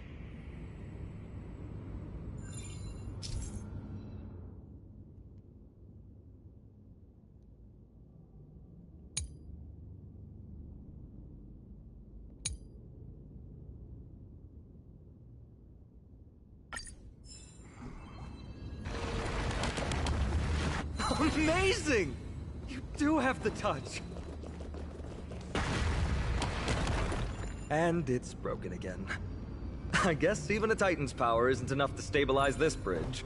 Amazing! You do have the touch. And it's broken again. I guess even a Titan's power isn't enough to stabilize this bridge.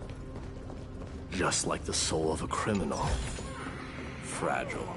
Just like the soul of a criminal. Fragile.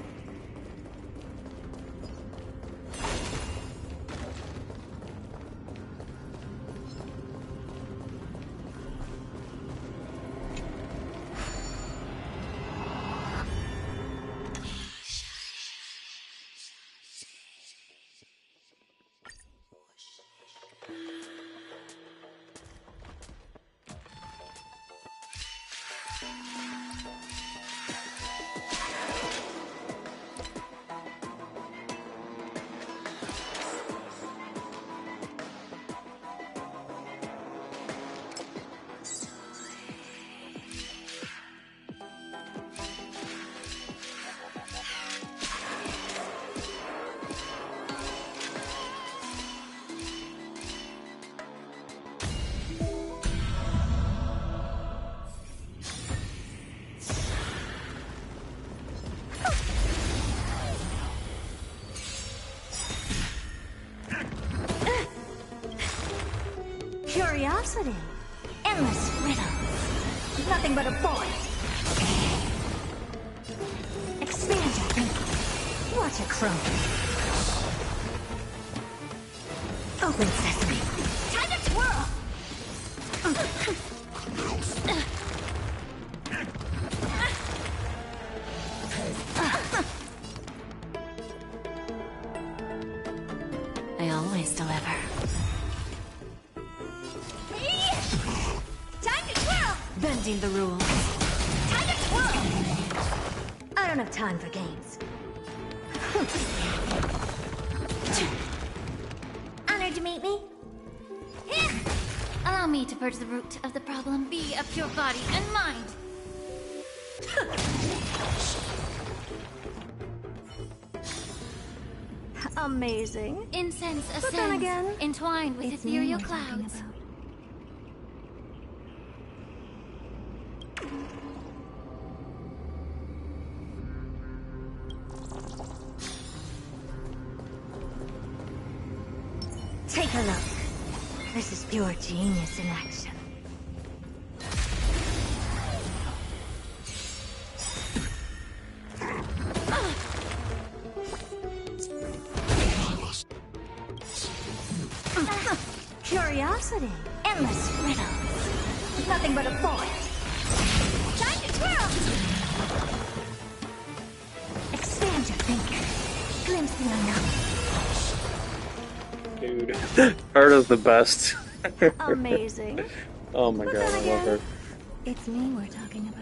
Curiosity. Endless riddles. Nothing but a void. Expand your thinking. Watch it crumble. Open sesame. Time to twirl! I always deliver. Time to twirl! Bending the rules. Time to twirl! I don't have time for games. Honored to meet me. Allow me to purge the root of the problem. Be of pure body and mind. Amazing. Incense But then ascends, again, entwined with it's me ethereal we're talking clouds. about. Take a look. This is pure genius in action. Curiosity. Endless riddles. Nothing but a void. Time to twirl! Expand your thinking. Glimpse the unknown. Dude, Herta's the best. Amazing. Oh my But god, then I love again, her. It's me we're talking about.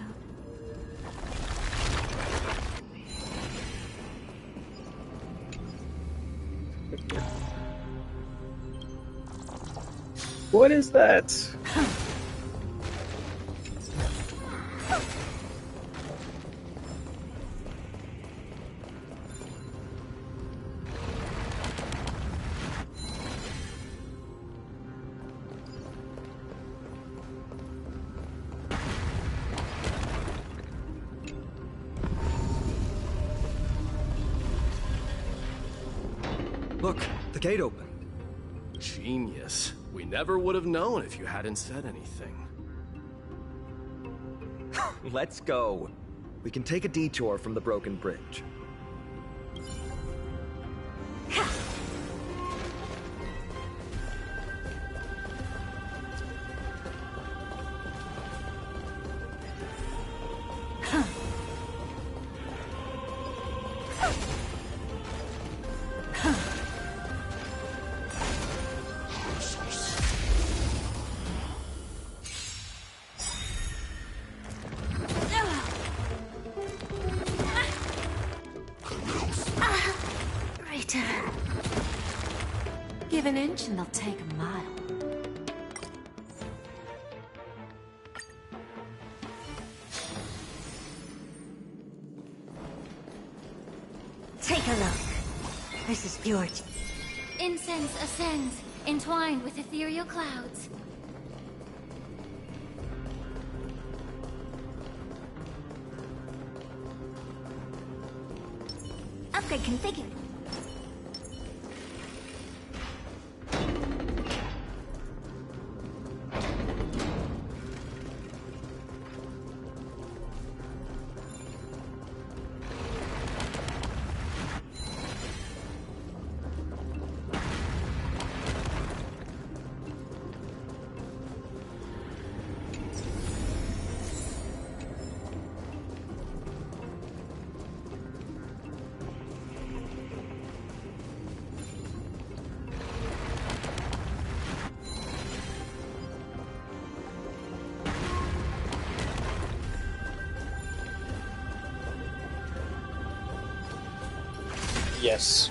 What is that? Look, the gate opened. Genius. We never would have known if you hadn't said anything. Let's go. We can take a detour from the broken bridge. Return. Give an inch and they'll take a mile. Take a look. This is pure. Incense ascends, entwined with ethereal clouds. Upgrade configured. Yes.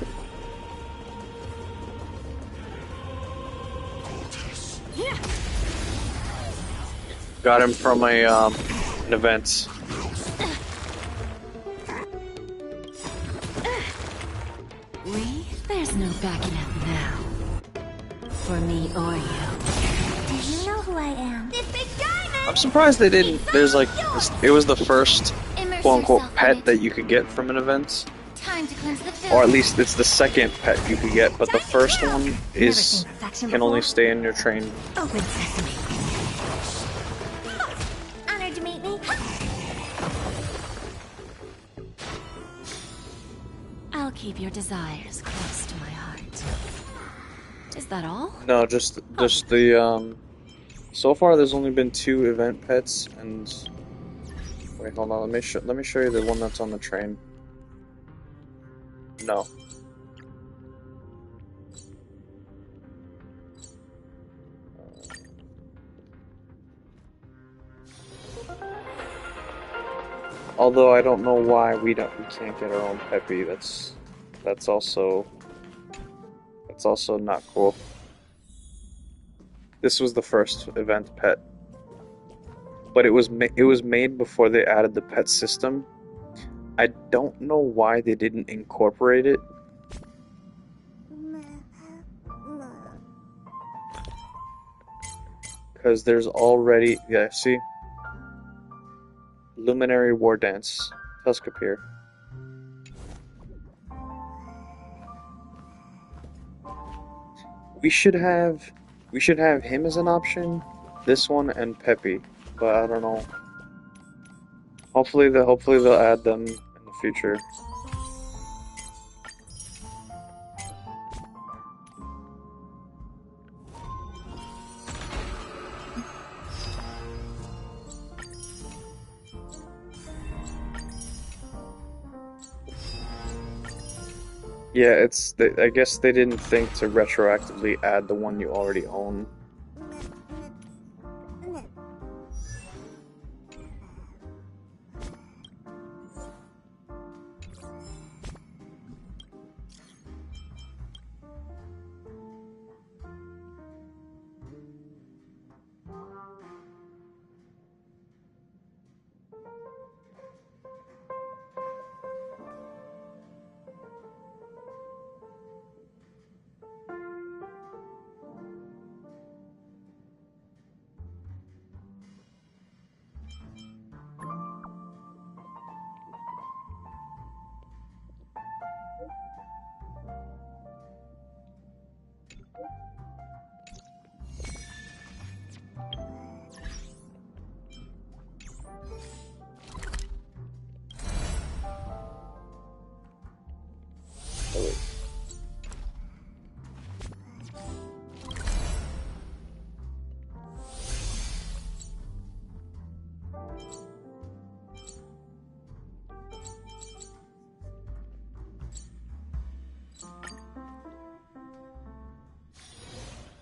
Got him from a an event. We? There's no backing out now. For me or you. Do you know who I am? The big diamond! I'm surprised they didn't. There's like this, it was the first quote unquote pet that you could get from an event. Time to cleanse the filth. Or at least it's the second pet you could get, but the first one is can only stay in your train. Open sesame. keep your desires close to my heart. Is that all? No, just the so far there's only been 2 event pets, and wait, hold on, let me show you the one that's on the train. No. Although I don't know why we can't get our own Peppy. That's also not cool. This was the first event pet, but it was made before they added the pet system. I don't know why they didn't incorporate it. Because there's already, yeah, see? Luminary War Dance, Tuskapir. We should have him as an option, this one and Peppy, but I don't know. Hopefully they'll add them in the future. Yeah, I guess they didn't think to retroactively add the one you already own.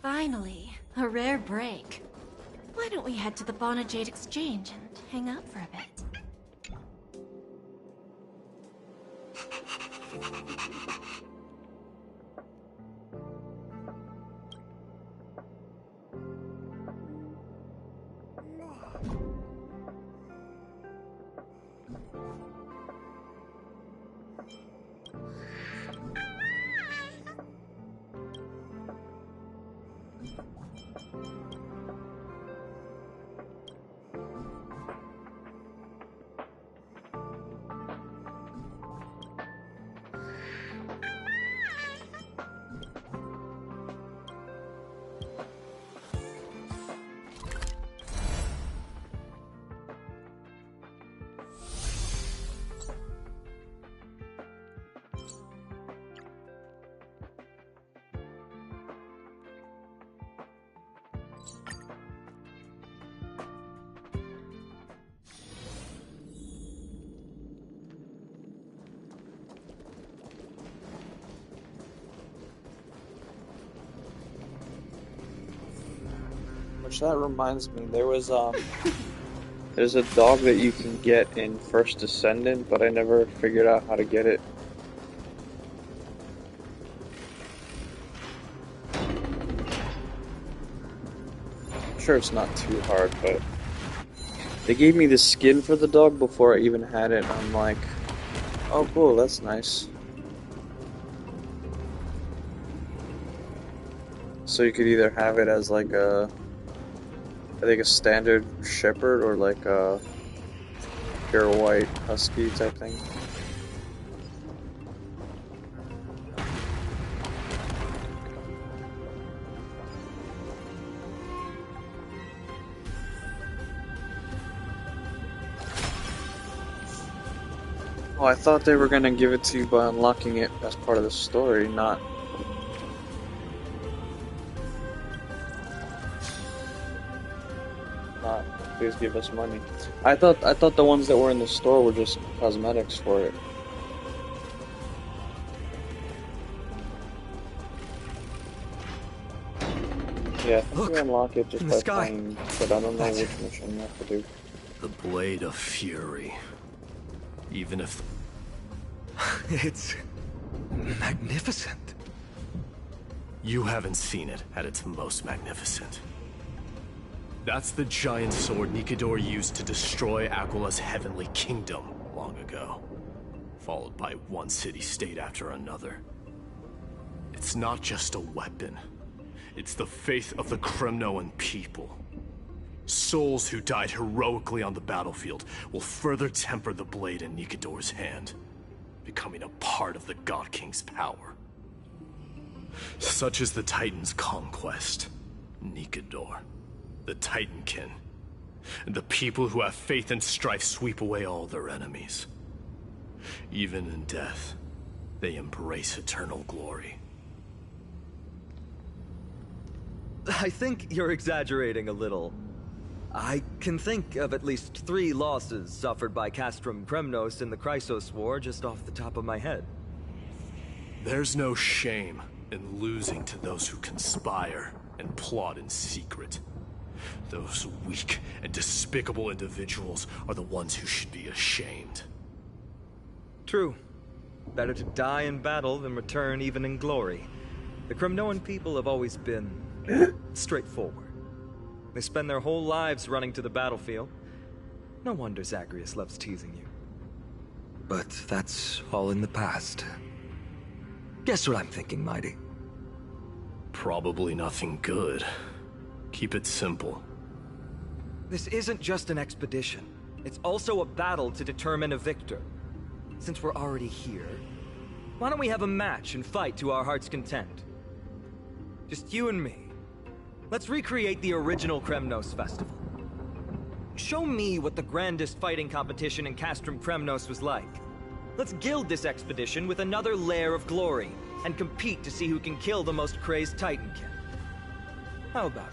Finally, a rare break. Why don't we head to the Bonajade Exchange and hang out for a bit? Which that reminds me, there's a dog that you can get in First Descendant, but I never figured out how to get it. I'm sure it's not too hard, but they gave me the skin for the dog before I even had it. I'm like, oh cool, that's nice. So you could either have it as like I think a standard shepherd or like a pure white husky type thing. Oh, I thought they were gonna give it to you by unlocking it as part of the story, not... Please give us money. I thought the ones that were in the store were just cosmetics for it. Yeah, I think you unlock it just by playing, but I don't know which mission you have to do. The Blade of Fury. Even if... It's... magnificent. You haven't seen it at its most magnificent. That's the giant sword Nikador used to destroy Aquila's heavenly kingdom long ago, followed by one city-state after another. It's not just a weapon. It's the faith of the Kremnoan people. Souls who died heroically on the battlefield will further temper the blade in Nikador's hand, becoming a part of the God King's power. Such is the Titan's conquest, Nikador. The Titankin, and the people who have faith and strife sweep away all their enemies. Even in death, they embrace eternal glory. I think you're exaggerating a little. I can think of at least 3 losses suffered by Castrum Kremnos in the Chrysos War just off the top of my head. There's no shame in losing to those who conspire and plot in secret. Those weak and despicable individuals are the ones who should be ashamed. True. Better to die in battle than return even in glory. The Kremnoan people have always been straightforward. They spend their whole lives running to the battlefield. No wonder Zagreus loves teasing you. But that's all in the past. Guess what I'm thinking, Mighty? Probably nothing good. Keep it simple. This isn't just an expedition. It's also a battle to determine a victor. Since we're already here, why don't we have a match and fight to our heart's content? Just you and me. Let's recreate the original Kremnos festival. Show me what the grandest fighting competition in Castrum Kremnos was like. Let's gild this expedition with another layer of glory, and compete to see who can kill the most crazed Titankin. How about it?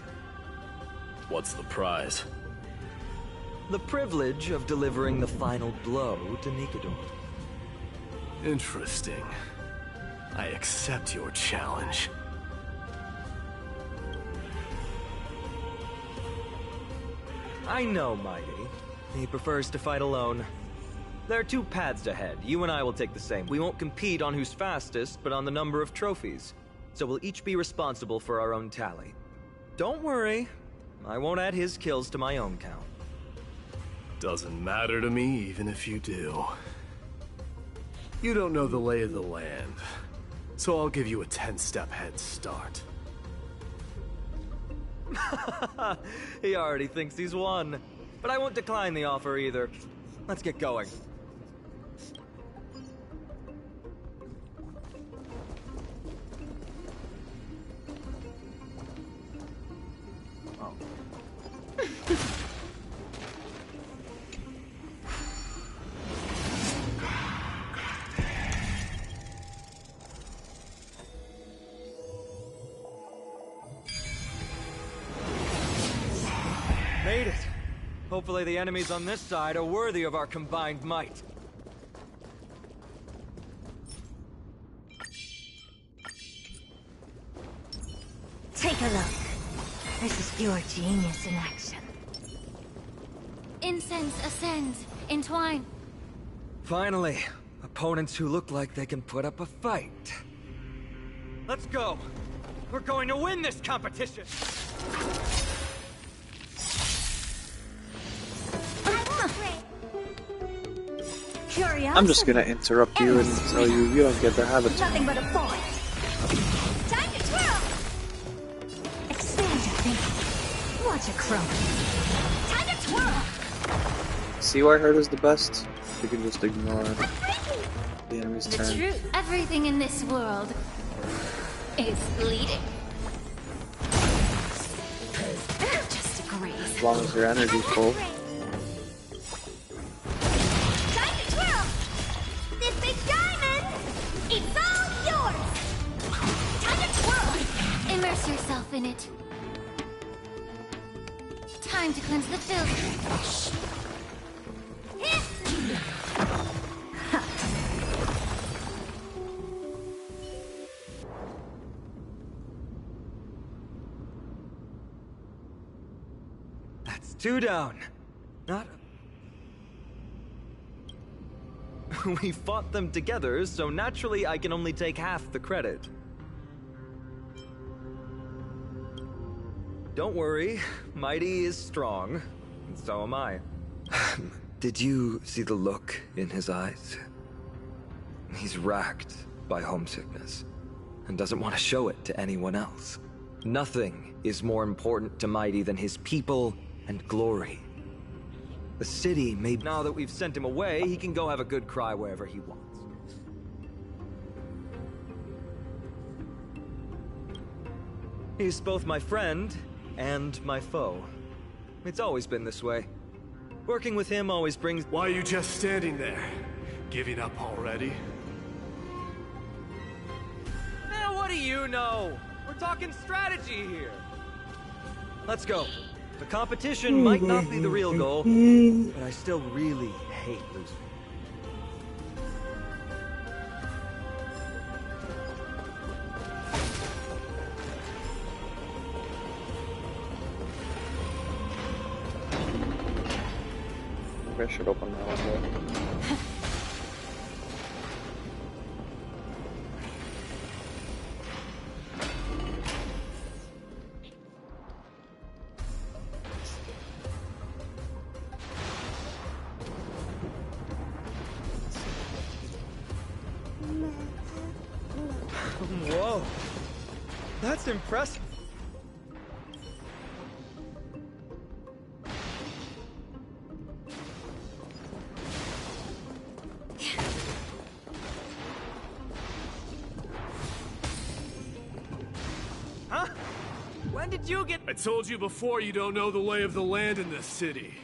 What's the prize? The privilege of delivering the final blow to Nikador. Interesting. I accept your challenge. I know, Mighty. He prefers to fight alone. There are 2 paths ahead. You and I will take the same. We won't compete on who's fastest, but on the number of trophies. So we'll each be responsible for our own tally. Don't worry. I won't add his kills to my own count. Doesn't matter to me, even if you do. You don't know the lay of the land, so I'll give you a 10-step head start. He already thinks he's won. But I won't decline the offer either. Let's get going. Made it. Hopefully the enemies on this side are worthy of our combined might. Take a look. This is pure genius in action. Incense ascends. Entwine. Finally, opponents who look like they can put up a fight. Let's go. We're going to win this competition. I'm just gonna interrupt you and tell you you don't get to have it. Nothing but a boy. Time to twirl. Expand your thinking. Watch it crumble. Time to twirl. See why hurt is the best? You can just ignore the enemy's The turn. truth. Everything in this world is bleeding. Just a graze. As long as your energy's full. minute. Time to cleanse the filth. That's 2 down. Not... We fought them together, so naturally I can only take half the credit. Don't worry, Mighty is strong, and so am I. Did you see the look in his eyes? He's racked by homesickness, and doesn't want to show it to anyone else. Nothing is more important to Mighty than his people and glory. The city may... Now that we've sent him away, he can go have a good cry wherever he wants. He's both my friend and my foe. It's always been this way. Working with him always brings... Why are you just standing there? Giving up already? What do you know? We're talking strategy here. Let's go. The competition might not be the real goal, but I still really hate losing. Maybe I should open that one there. Whoa, that's impressive. Huh? When did you get... I told you before you don't know the lay of the land in this city.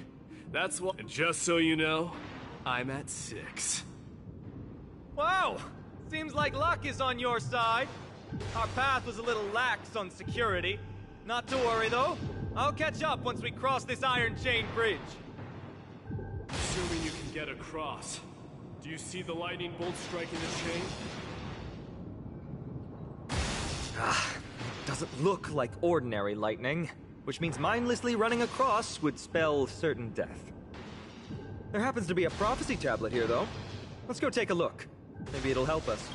That's why... And just so you know, I'm at 6. Wow! Seems like luck is on your side. Our path was a little lax on security. Not to worry, though. I'll catch up once we cross this iron chain bridge. Assuming you can get across. Do you see the lightning bolt striking the chain? Doesn't look like ordinary lightning, which means mindlessly running across would spell certain death. There happens to be a prophecy tablet here, though. Let's go take a look. Maybe it'll help us.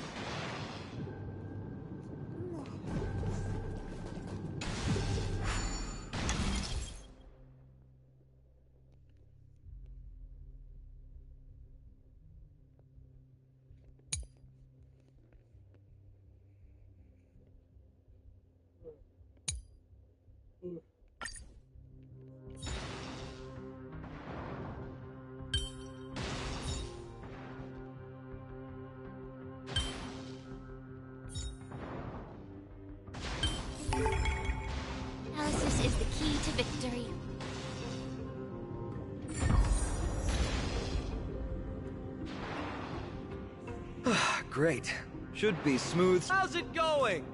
Analysis is the key to victory. Great. Should be smooth. How's it going?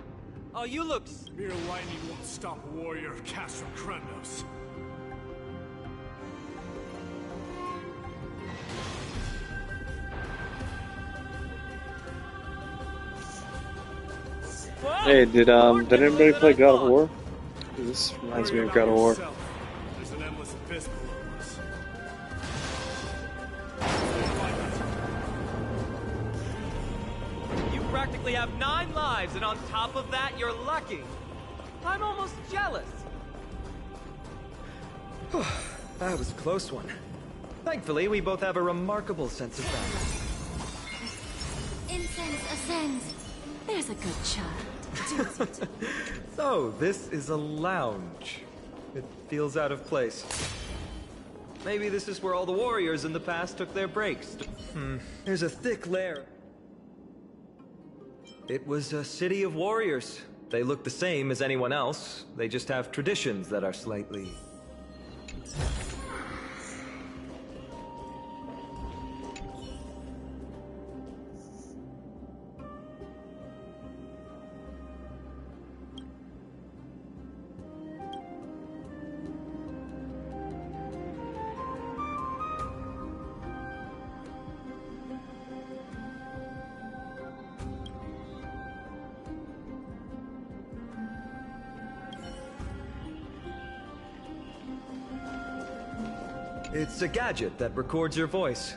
Oh, you look... Mere lightning won't stop a warrior of Castle Krendos. Hey, did anybody play God of War? This reminds me of God of War. There's an endless abyss below us. You practically have 9 lives, and on top of that, you're lucky. I'm almost jealous. That was a close one. Thankfully, we both have a remarkable sense of balance. Incense ascends. There's a good child. So, this is a lounge. It feels out of place. Maybe this is where all the warriors in the past took their breaks. There's a thick layer. It was a city of warriors. They look the same as anyone else. They just have traditions that are slightly... It's a gadget that records your voice.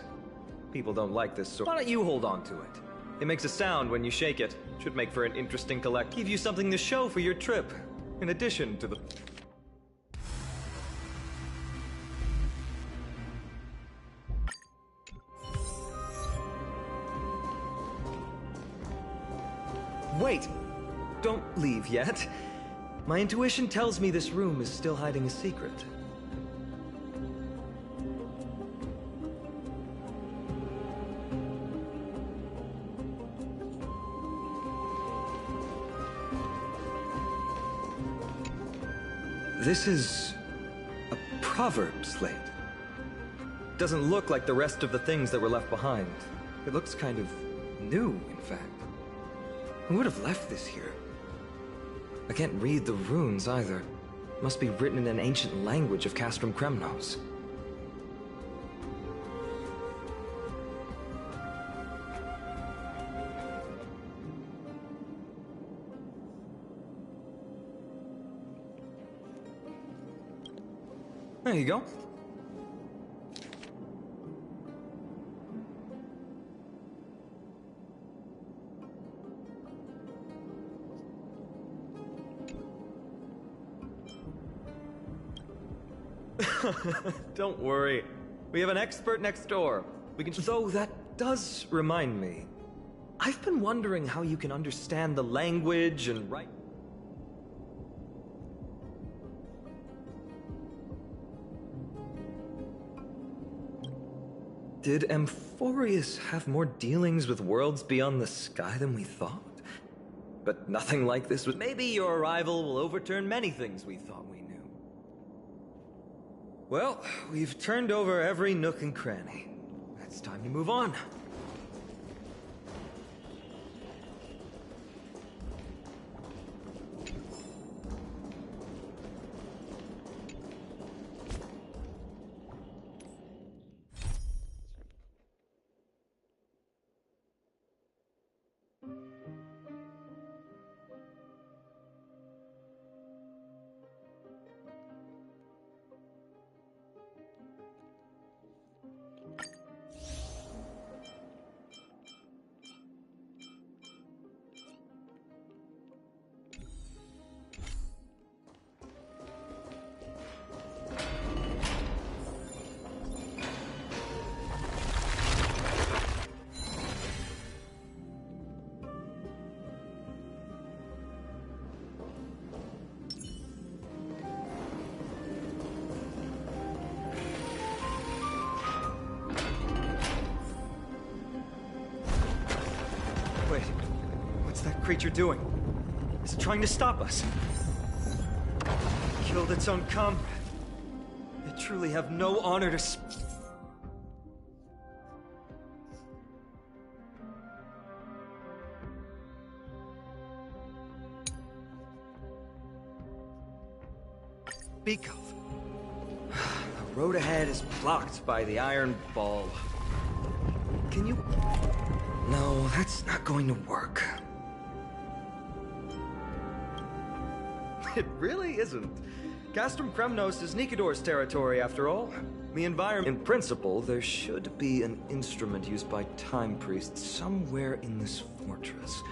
People don't like this sort. Why don't you hold on to it? It makes a sound when you shake it. Should make for an interesting collect. Give you something to show for your trip. In addition to the... Wait! Don't leave yet. My intuition tells me this room is still hiding a secret. This is a proverb slate. Doesn't look like the rest of the things that were left behind. It looks kind of new, in fact. Who would have left this here? I can't read the runes either. Must be written in an ancient language of Castrum Kremnos. There you go. Don't worry. We have an expert next door. We can... Though that does remind me. I've been wondering how you can understand the language and write... Did Amphorius have more dealings with worlds beyond the sky than we thought? But nothing like this was... Maybe your arrival will overturn many things we thought we knew. Well, we've turned over every nook and cranny. It's time to move on. Wait, what's that creature doing? Is it trying to stop us? It killed its own comrade. They truly have no honor to speak of. The road ahead is blocked by the iron ball. Can you... No, that's not going to work. It really isn't. Castrum Kremnos is Nikador's territory, after all. The environment... In principle, there should be an instrument used by time priests somewhere in this fortress.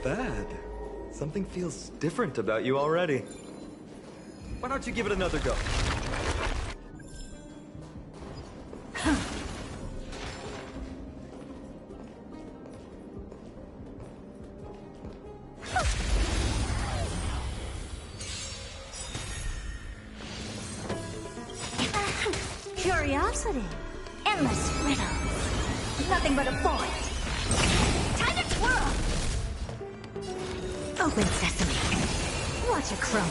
Bad. Something feels different about you already. Why don't you give it another go? Curiosity. Endless riddles. nothing but a font. Time to twirl! Open sesame. Watch it crumble.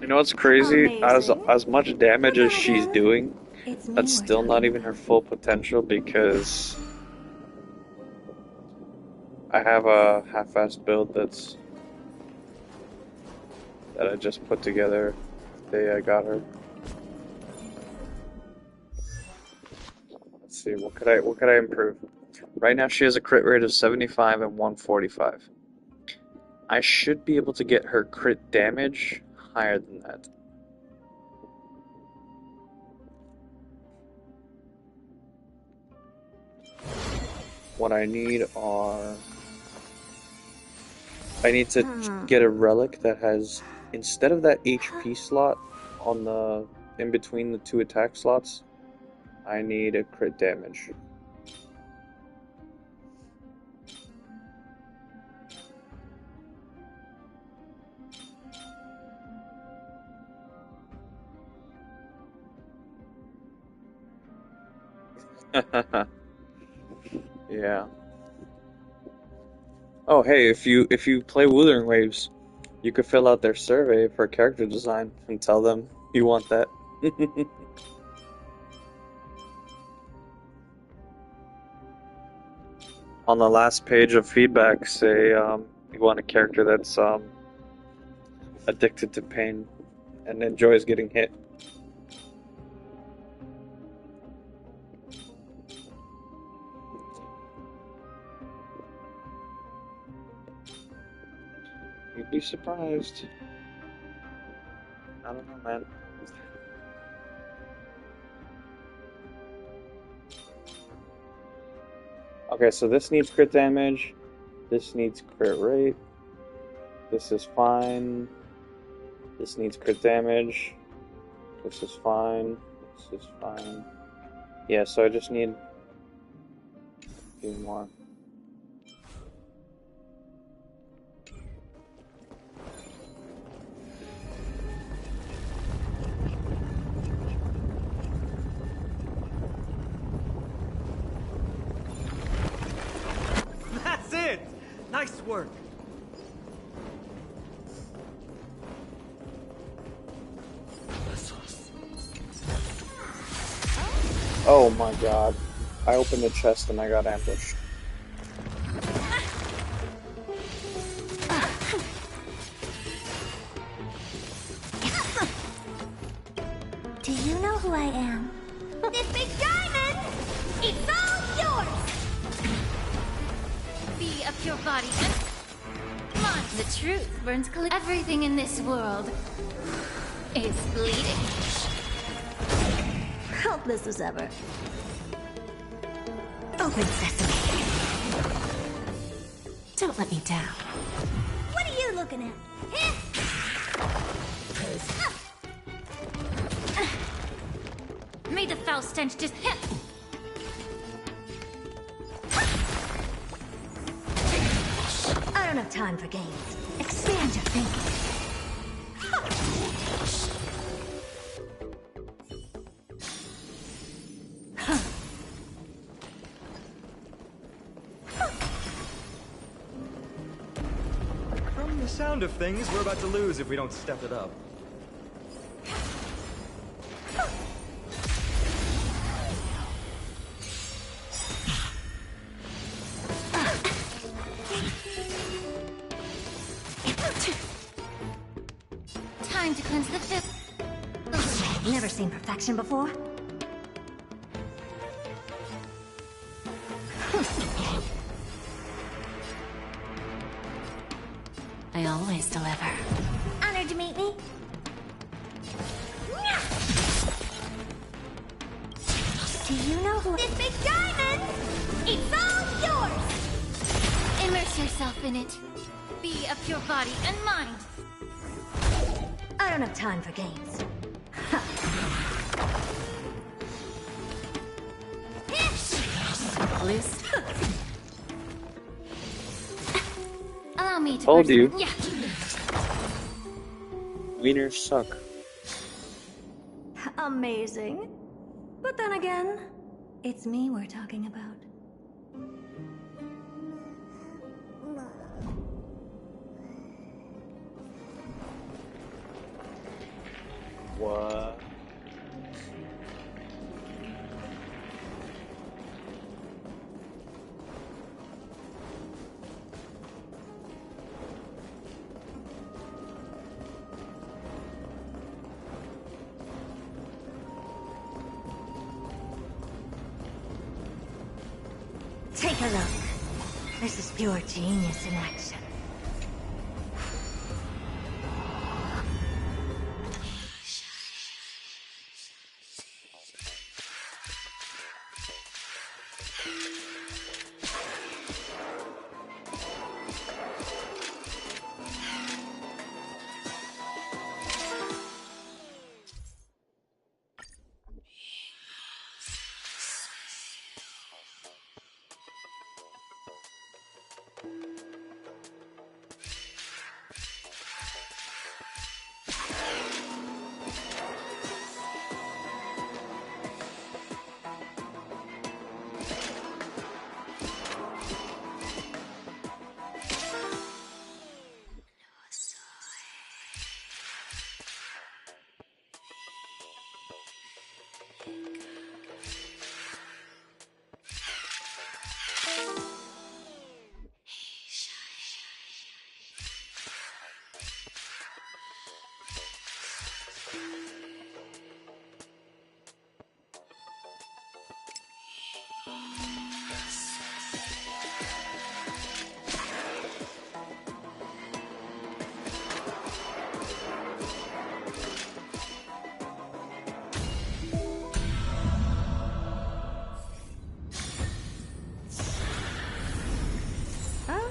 You know what's crazy? As much damage as she's doing, that's still not even her full potential because I have a half-assed build that I just put together the day I got her. Let's see, what could I improve? Right now she has a crit rate of 75 and 145. I should be able to get her crit damage higher than that. What I need are... I need to get a relic that has, instead of that HP slot on the in between the two attack slots, I need a crit damage. Yeah. Oh, hey, if you play Wuthering Waves, you could fill out their survey for character design and tell them you want that. On the last page of feedback, say you want a character that's addicted to pain and enjoys getting hit. You'd be surprised. I don't know, man. Okay, so this needs crit damage. This needs crit rate. This is fine. This needs crit damage. This is fine. This is fine. Yeah, so I just need a few more. That's it! Nice work! Oh my god. I opened the chest and I got ambushed. Do you know who I am? This big diamond! It's all yours! Be a pure body and mind. The truth burns clear. Everything in this world is bleeding. Helpless as ever. Open sesame. Don't let me down. What are you looking at? May the foul stench just hit. I don't have time for games. Expand your thinking. From the sound of things, we're about to lose if we don't step it up. Time to cleanse the fifth. Never seen perfection before. I always deliver. Honored to meet me. Do you know who this big diamond? It's all yours! Immerse yourself in it. Be a pure body and mind. I don't have time for games. Loose. Allow me to Told you. Yeah. Wieners suck. Amazing. But then again, it's me we're talking about. What? Take a look. This is pure genius in action.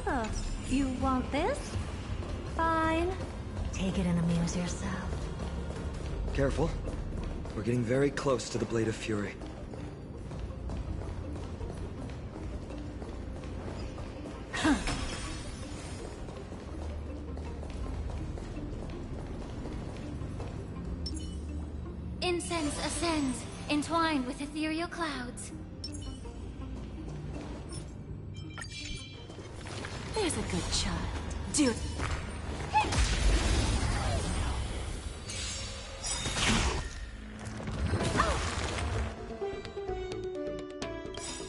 Oh, you want this? Fine. Take it and amuse yourself. Careful. We're getting very close to the Blade of Fury. Incense ascends, entwined with ethereal clouds. There's a good child. Do it.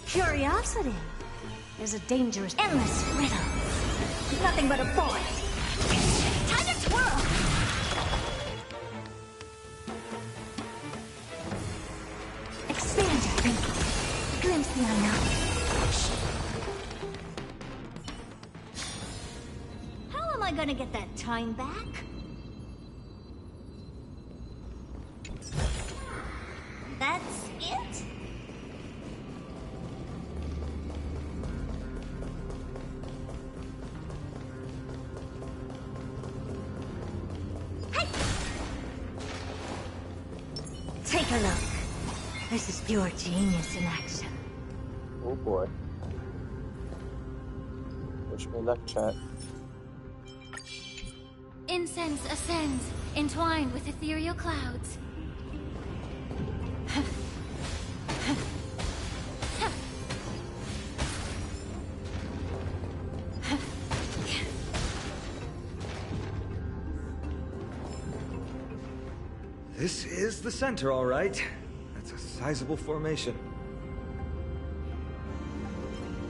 Curiosity is a dangerous, endless riddle. Nothing but a force. Time to twirl! Expand your thinking. Glimpse the unknown. How am I gonna get that time back? That's it? Take a look. This is pure genius in action. Oh boy. Wish me luck, chat. Incense ascends, entwined with ethereal clouds. This is the center, all right. That's a sizable formation.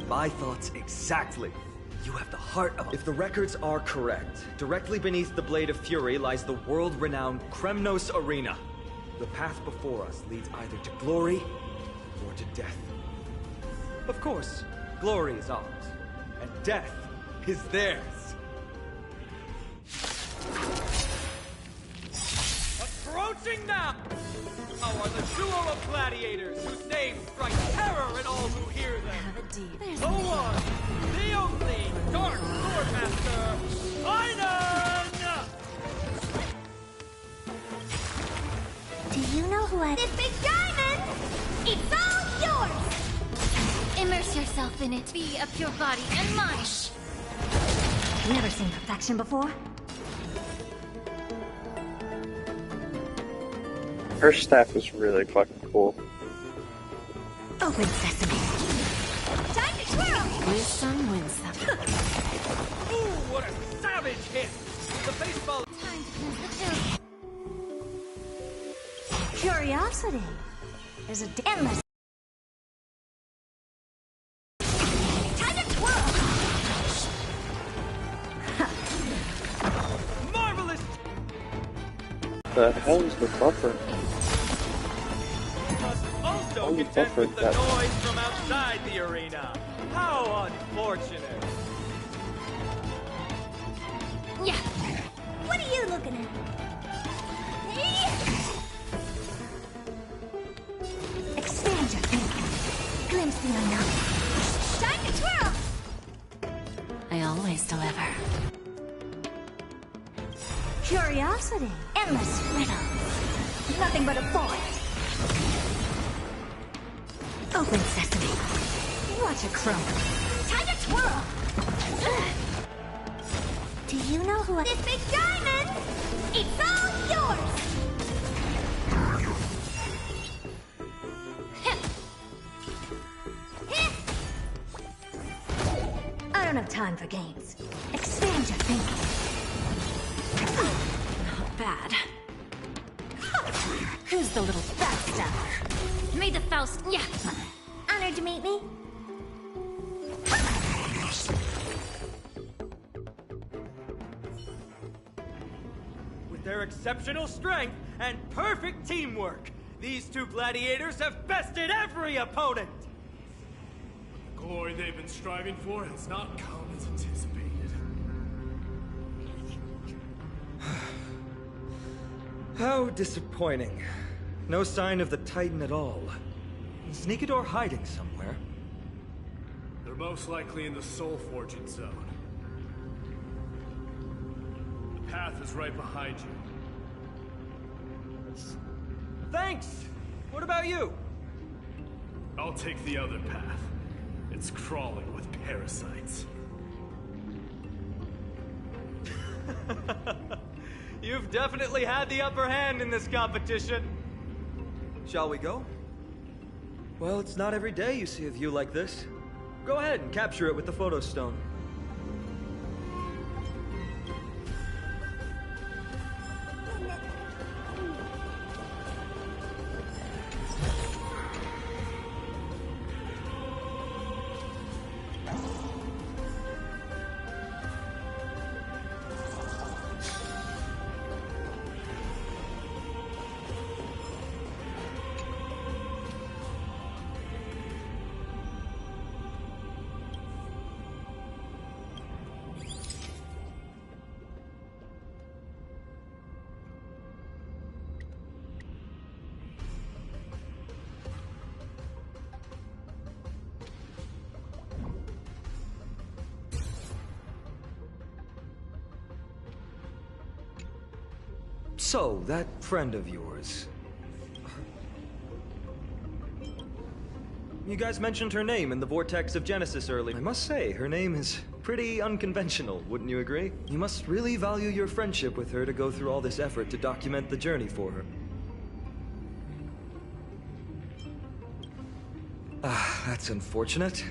My thoughts exactly. You have the heart of... If the records are correct, directly beneath the Blade of Fury lies the world-renowned Kremnos Arena. The path before us leads either to glory or to death. Of course, glory is ours, and death is theirs. Approaching now! How are the duo of gladiators whose names strike terror in all who hear them? The one, the only, Dark Swordmaster, Einan! Do you know who this big diamond? It's all yours! Immerse yourself in it. Be a pure body and mind. Never seen perfection before? Her staff is really fucking cool. Open sesame. Time to twirl! Lose some, win some. Ooh, what a savage hit! The baseball... Time to close the film. Curiosity is a endless. Time to twirl! Marvelous! The hell is the buffer? Also contend with the noise from outside the arena. How unfortunate. Yeah. What are you looking at? Expand your thinking. Glimpse the unknown. Time to twirl! I always deliver. Curiosity. Endless riddles. Nothing but a void. Open sesame. Watch a crumble. Time to twirl! Do you know who this big diamond? It's all yours! I don't have time for games. Expand your thinking. Not bad. Who's the little backstabber? Made the Faust. Yeah. Honored to meet me. With their exceptional strength and perfect teamwork, these two gladiators have bested every opponent! The glory they've been striving for has not come as anticipated. How disappointing. No sign of the Titan at all. Is Sneakador hiding somewhere? They're most likely in the soul forging zone. The path is right behind you. Thanks! What about you? I'll take the other path. It's crawling with parasites. You've definitely had the upper hand in this competition. Shall we go? Well, it's not every day you see a view like this. Go ahead and capture it with the photo stone. So, that friend of yours... You guys mentioned her name in the Vortex of Genesis earlier. I must say, her name is pretty unconventional, wouldn't you agree? You must really value your friendship with her to go through all this effort to document the journey for her. Ah, that's unfortunate.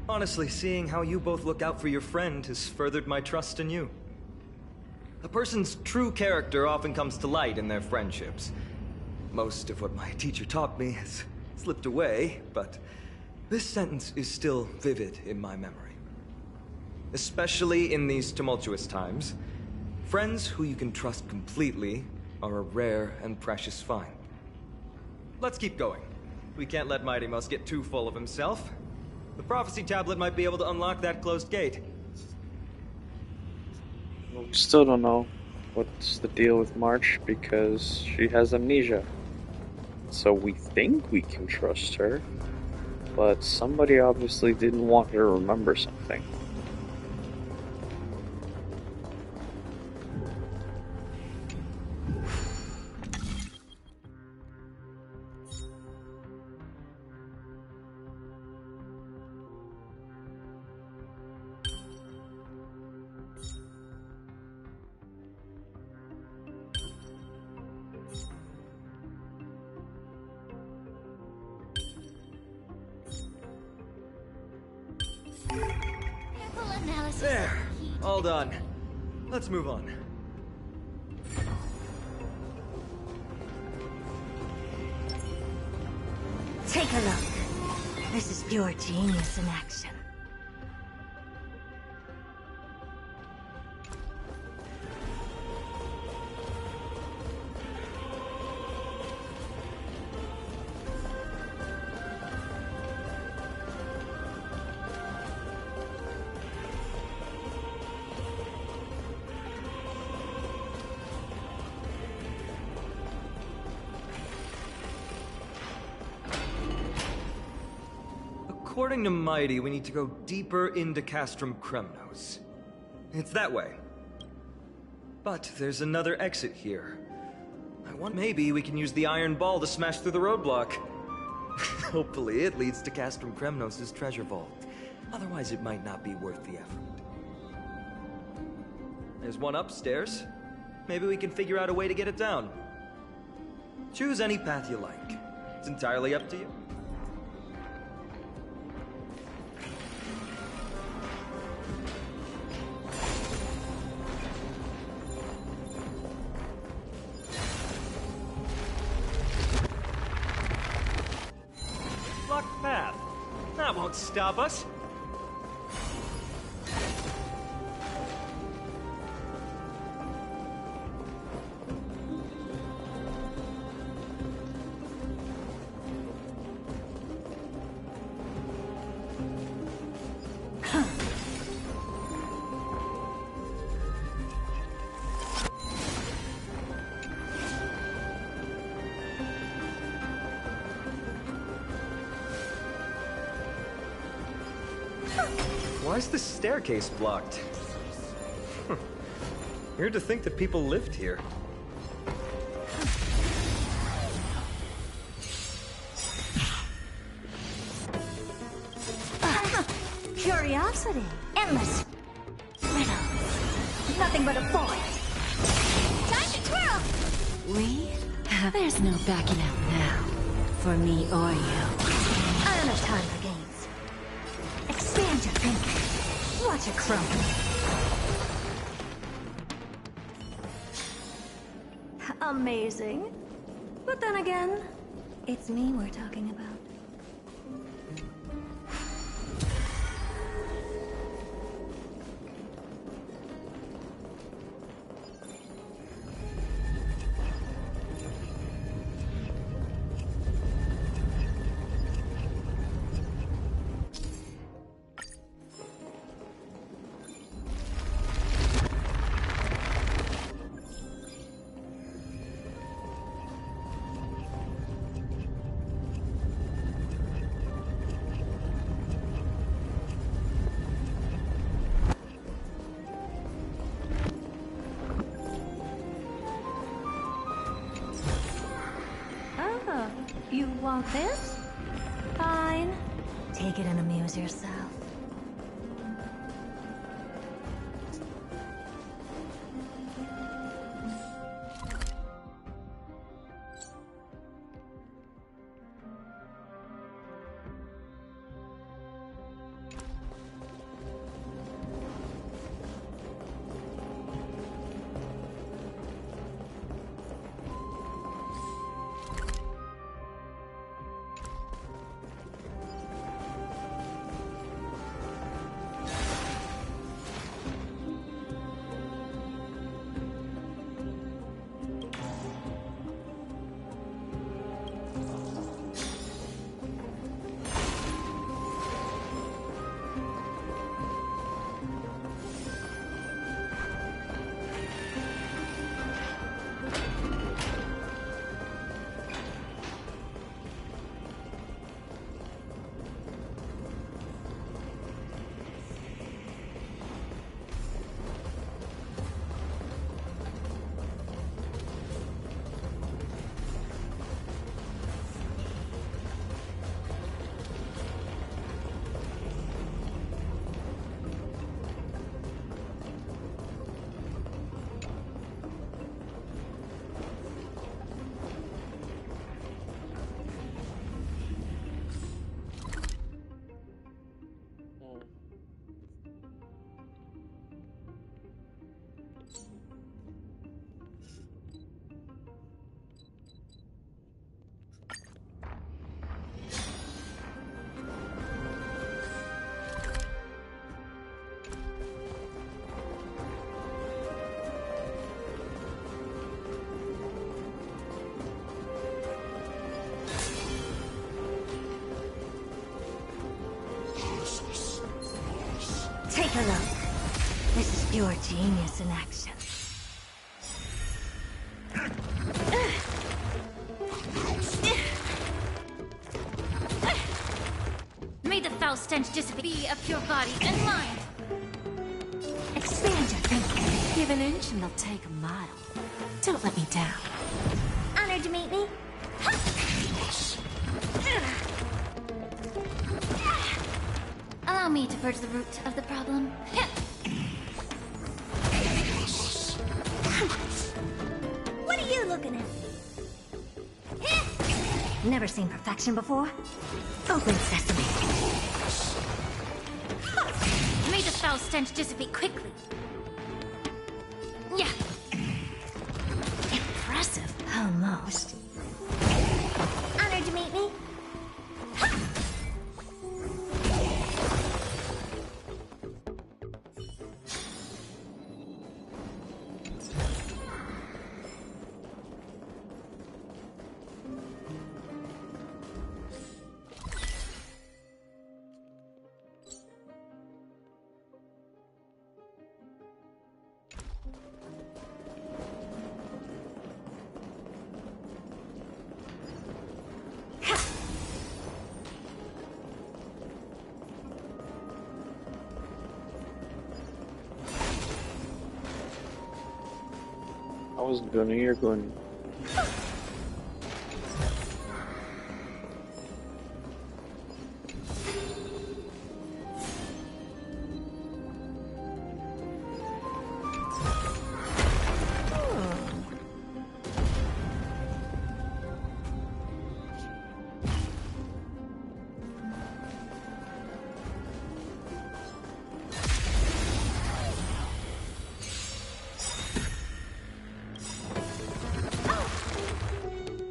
Honestly, seeing how you both look out for your friend has furthered my trust in you. A person's true character often comes to light in their friendships. Most of what my teacher taught me has slipped away, but this sentence is still vivid in my memory. Especially in these tumultuous times, friends who you can trust completely are a rare and precious find. Let's keep going. We can't let Mighty Mouse get too full of himself. The prophecy tablet might be able to unlock that closed gate. We still don't know what's the deal with March because she has amnesia. So we think we can trust her, but somebody obviously didn't want her to remember something. analysis. There. All done. Let's move on. Take a look. This is pure genius in action. According to Mighty, we need to go deeper into Castrum Kremnos. It's that way. But there's another exit here. I want maybe we can use the iron ball to smash through the roadblock. Hopefully it leads to Castrum Kremnos' treasure vault. Otherwise it might not be worth the effort. There's one upstairs. Maybe we can figure out a way to get it down. Choose any path you like. It's entirely up to you. Locked path. That won't stop us. Why is the staircase blocked? Weird to think that people lived here. Curiosity. Endless. Riddles. Nothing but a void. Time to twirl! We? There's no backing out now. For me or you. I don't have time for games. Expand your thinking. Watch it crumble. Amazing. But then again, it's me we're talking about. You want this? Fine. Take it and amuse yourself. Take a look. This is pure genius in action. May the foul stench dissipate. Be of your body and mind. Expand your thinking. Give an inch and they'll take a mile. Don't let me down. Honored to meet me. Allow me to purge the root of the problem. What are you looking at? Never seen perfection before? Open sesame. May the foul stench dissipate quickly. Yeah. Impressive. Almost. Honored to meet me. I wasn't going to, you're going.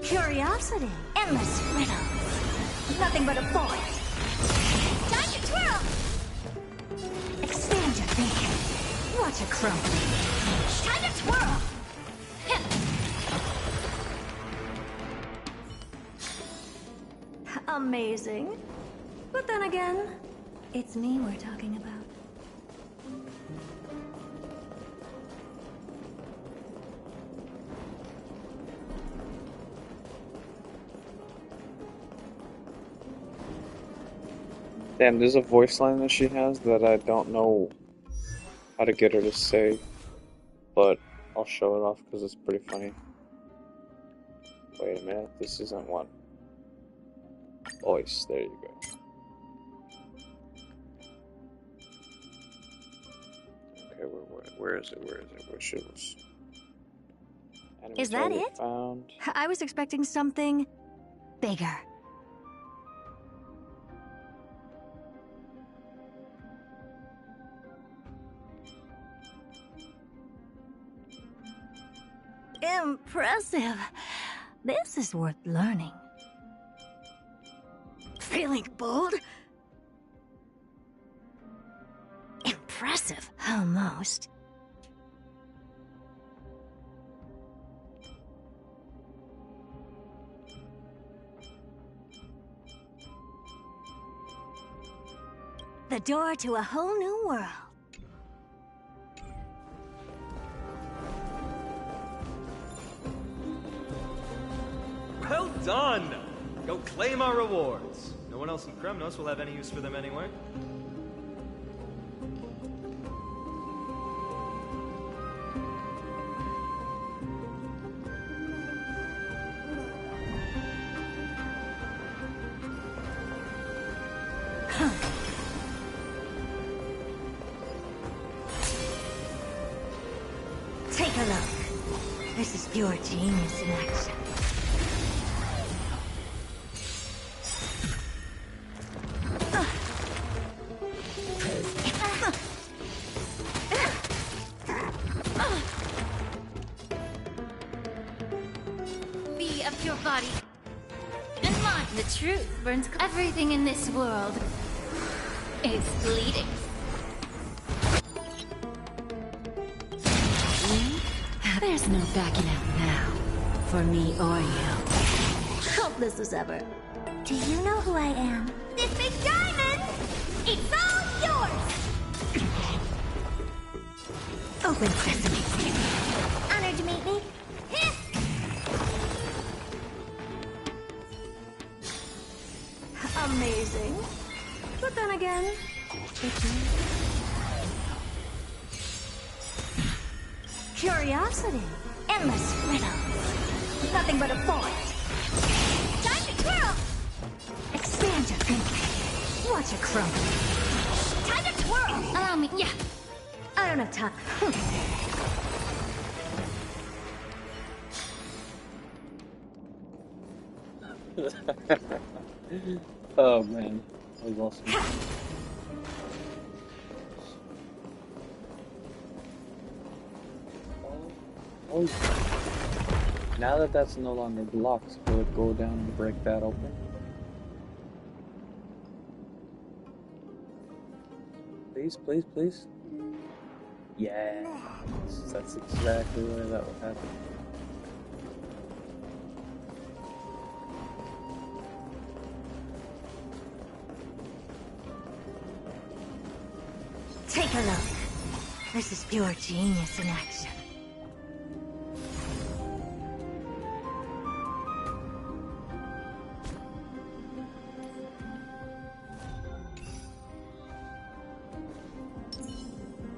Curiosity. Endless riddles. Nothing but a void. Time to twirl! Expand your thinking. Watch it crumble. Time to twirl! Amazing. But then again, it's me we're talking about. Damn, there's a voice line that she has that I don't know how to get her to say, but I'll show it off because it's pretty funny. Wait a minute, this isn't one. Voice, there you go. Okay, where is it? Where should it? Is that it? Found. I was expecting something bigger. Impressive. This is worth learning. Feeling bold? Impressive. Almost. The door to a whole new world. Well done! Go claim our rewards. No one else in Kremnos will have any use for them anyway. Take a look. This is pure genius in action. Be of your body and mind. The truth burns. Everything in this world is bleeding. There's no backing out now, for me or you. Hopeless as ever. Do you know who I am? This big diamond! It's all yours! Open sesame. Honored to meet me. Amazing. But then again, it's me. Curiosity. Endless riddles. Nothing but a void. Time to twirl! Expand your thinking. Watch it crumble. Time to twirl! Allow me, yeah. I don't have time. Oh man, that was awesome. Oh, now that that's no longer blocked, will it go down and break that open? Please, please, please. Yeah, that's exactly where that would happen. Take a look. This is pure genius in action.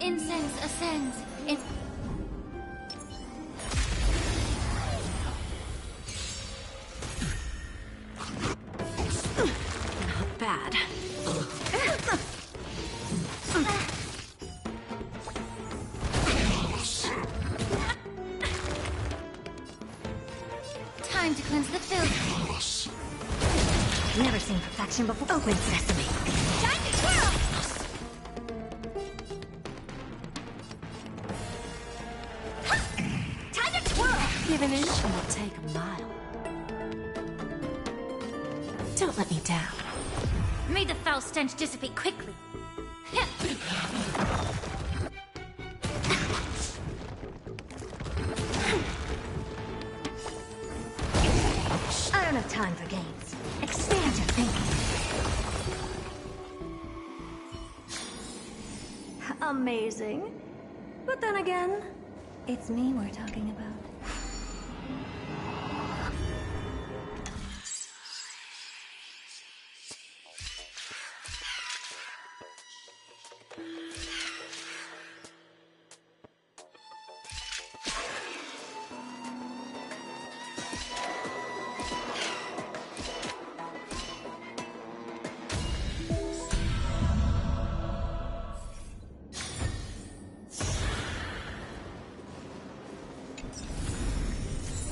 Incense ascends. Not bad. Time to cleanse the filth. Never seen perfection before. Open sesame. Time to twirl! Time to twirl! Give an inch and we'll take a mile. Don't let me down. May the foul stench dissipate quickly. I don't have time for games. Expand your thinking. Amazing. But then again, it's me we're talking about.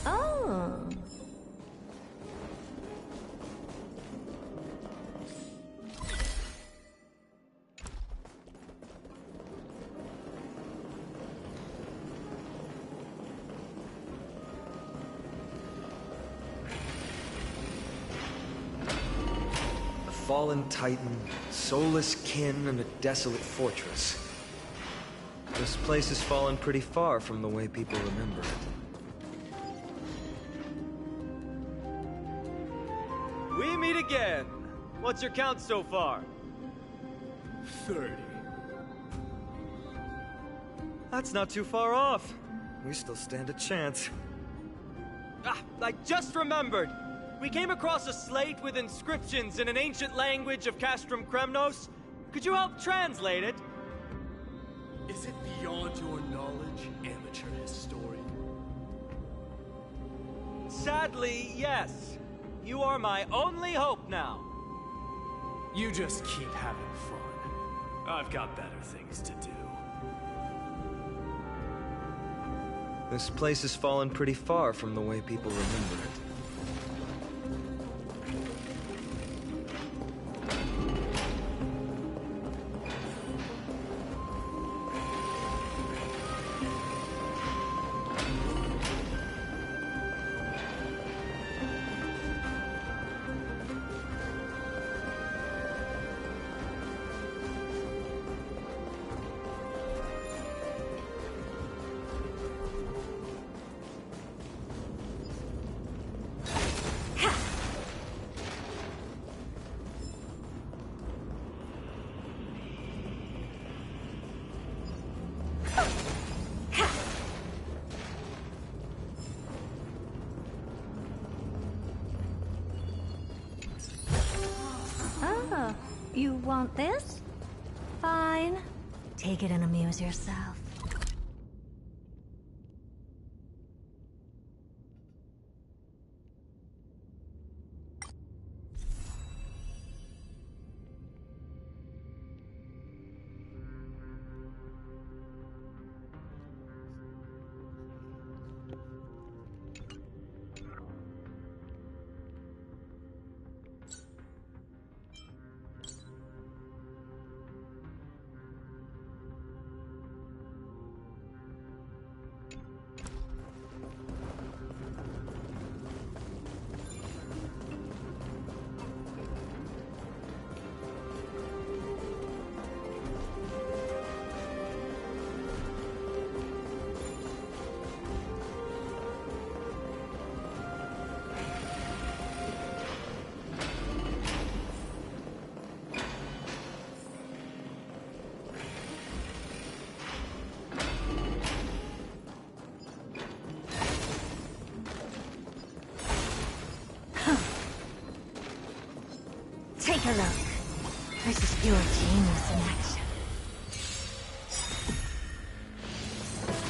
Oh. A fallen titan, soulless kin, and a desolate fortress. This place has fallen pretty far from the way people remember it. We meet again. What's your count so far? 30. That's not too far off. We still stand a chance. Ah, I just remembered. We came across a slate with inscriptions in an ancient language of Castrum Kremnos. Could you help translate it? Is it beyond your knowledge, amateur historian? Sadly, yes. You are my only hope now. You just keep having fun. I've got better things to do. This place has fallen pretty far from the way people remember it. want this? Fine. Take it and amuse yourself. Take a look. This is pure genius in action.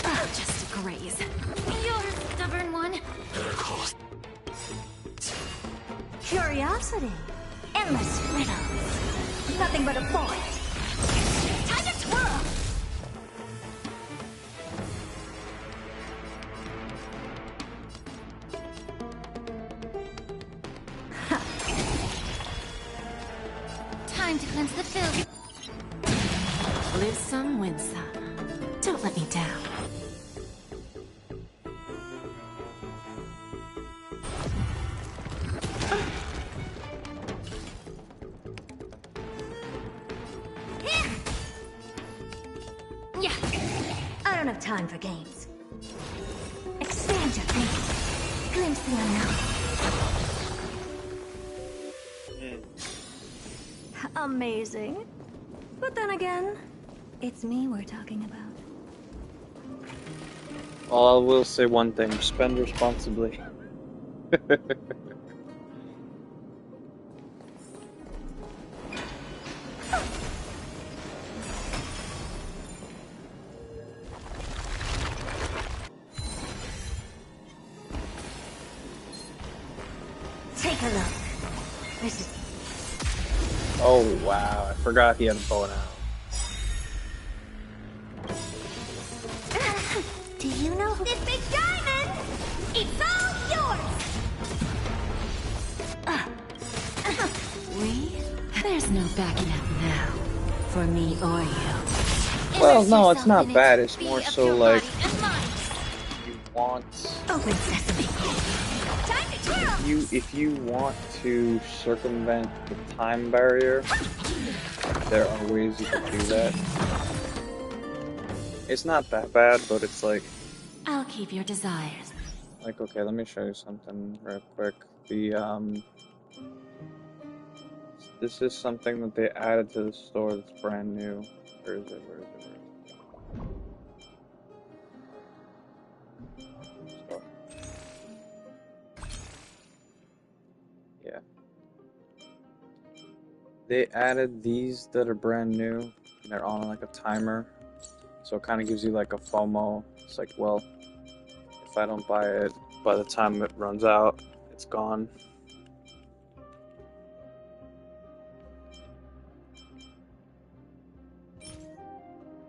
Oh, just a graze. You're a stubborn one. Curiosity. Endless riddles. Nothing but a void. Time to twirl! Time to cleanse the filth. Live some, win some. Don't let me down. Yeah. I don't have time for games. Expand your thinking. Glimpse the unknown. Amazing. But then again, it's me we're talking about. Well, I will say one thing. Spend responsibly. Take a look. This is... Oh wow, I forgot he had a bow and arrow. Do you know who... This big diamond? It's all yours! We? There's no backing out now. For me or you. Well, no, it's not bad. It's more so like you want. Open sesame. Time to twirl! If you want to circumvent the time barrier, there are ways you can do that. It's not that bad, but it's like... I'll keep your desires. Like, okay, let me show you something real quick. This is something that they added to the store that's brand new. Where is it? Store. Yeah. They added these that are brand new, and they're on like a timer. So it kind of gives you like a FOMO. It's like, well, if I don't buy it, by the time it runs out, it's gone.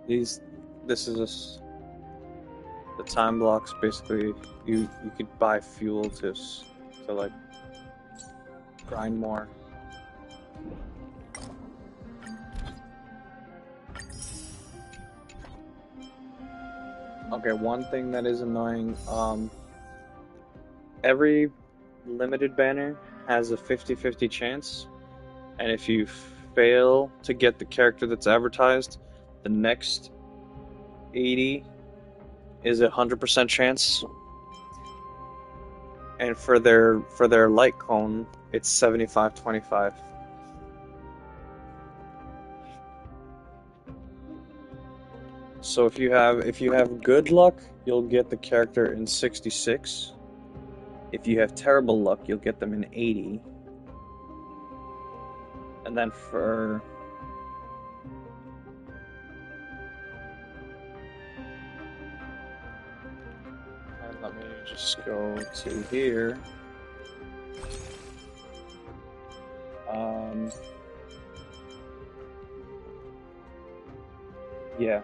This is the time blocks. Basically, you could buy fuel to like grind more. Okay, one thing that is annoying, every limited banner has a 50-50 chance, and if you fail to get the character that's advertised, the next 80 is a 100% chance, and for their light cone, it's 75-25. So if you have good luck, you'll get the character in 66. If you have terrible luck, you'll get them in 80. And then for let me just go to here. Yeah.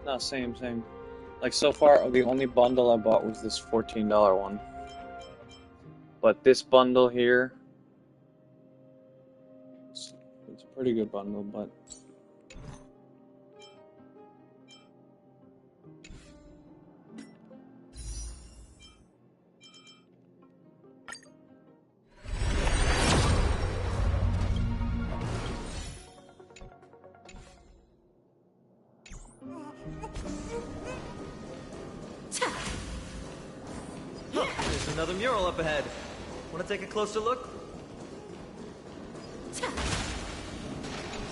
No, same. Like, so far, the only bundle I bought was this $14 one. But this bundle here, it's a pretty good bundle, but... There's another mural up ahead. Want to take a closer look?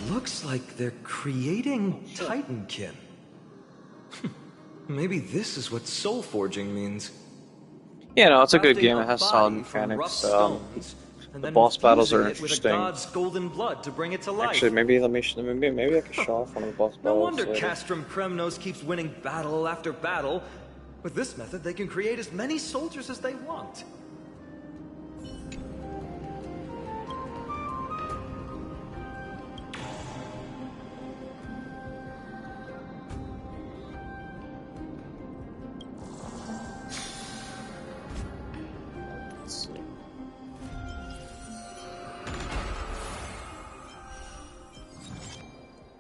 Looks like they're creating Titankin. Maybe this is what soul forging means. Yeah, no, it's a good Crafting game. a It has solid body from rough mechanics. stones, and The then boss battles fusing are it with a interesting. god's golden blood to bring it to life. Actually, maybe I could show off one of the boss No battles. wonder later. Castrum Kremnos keeps winning battle after battle. With this method, they can create as many soldiers as they want. Let's see.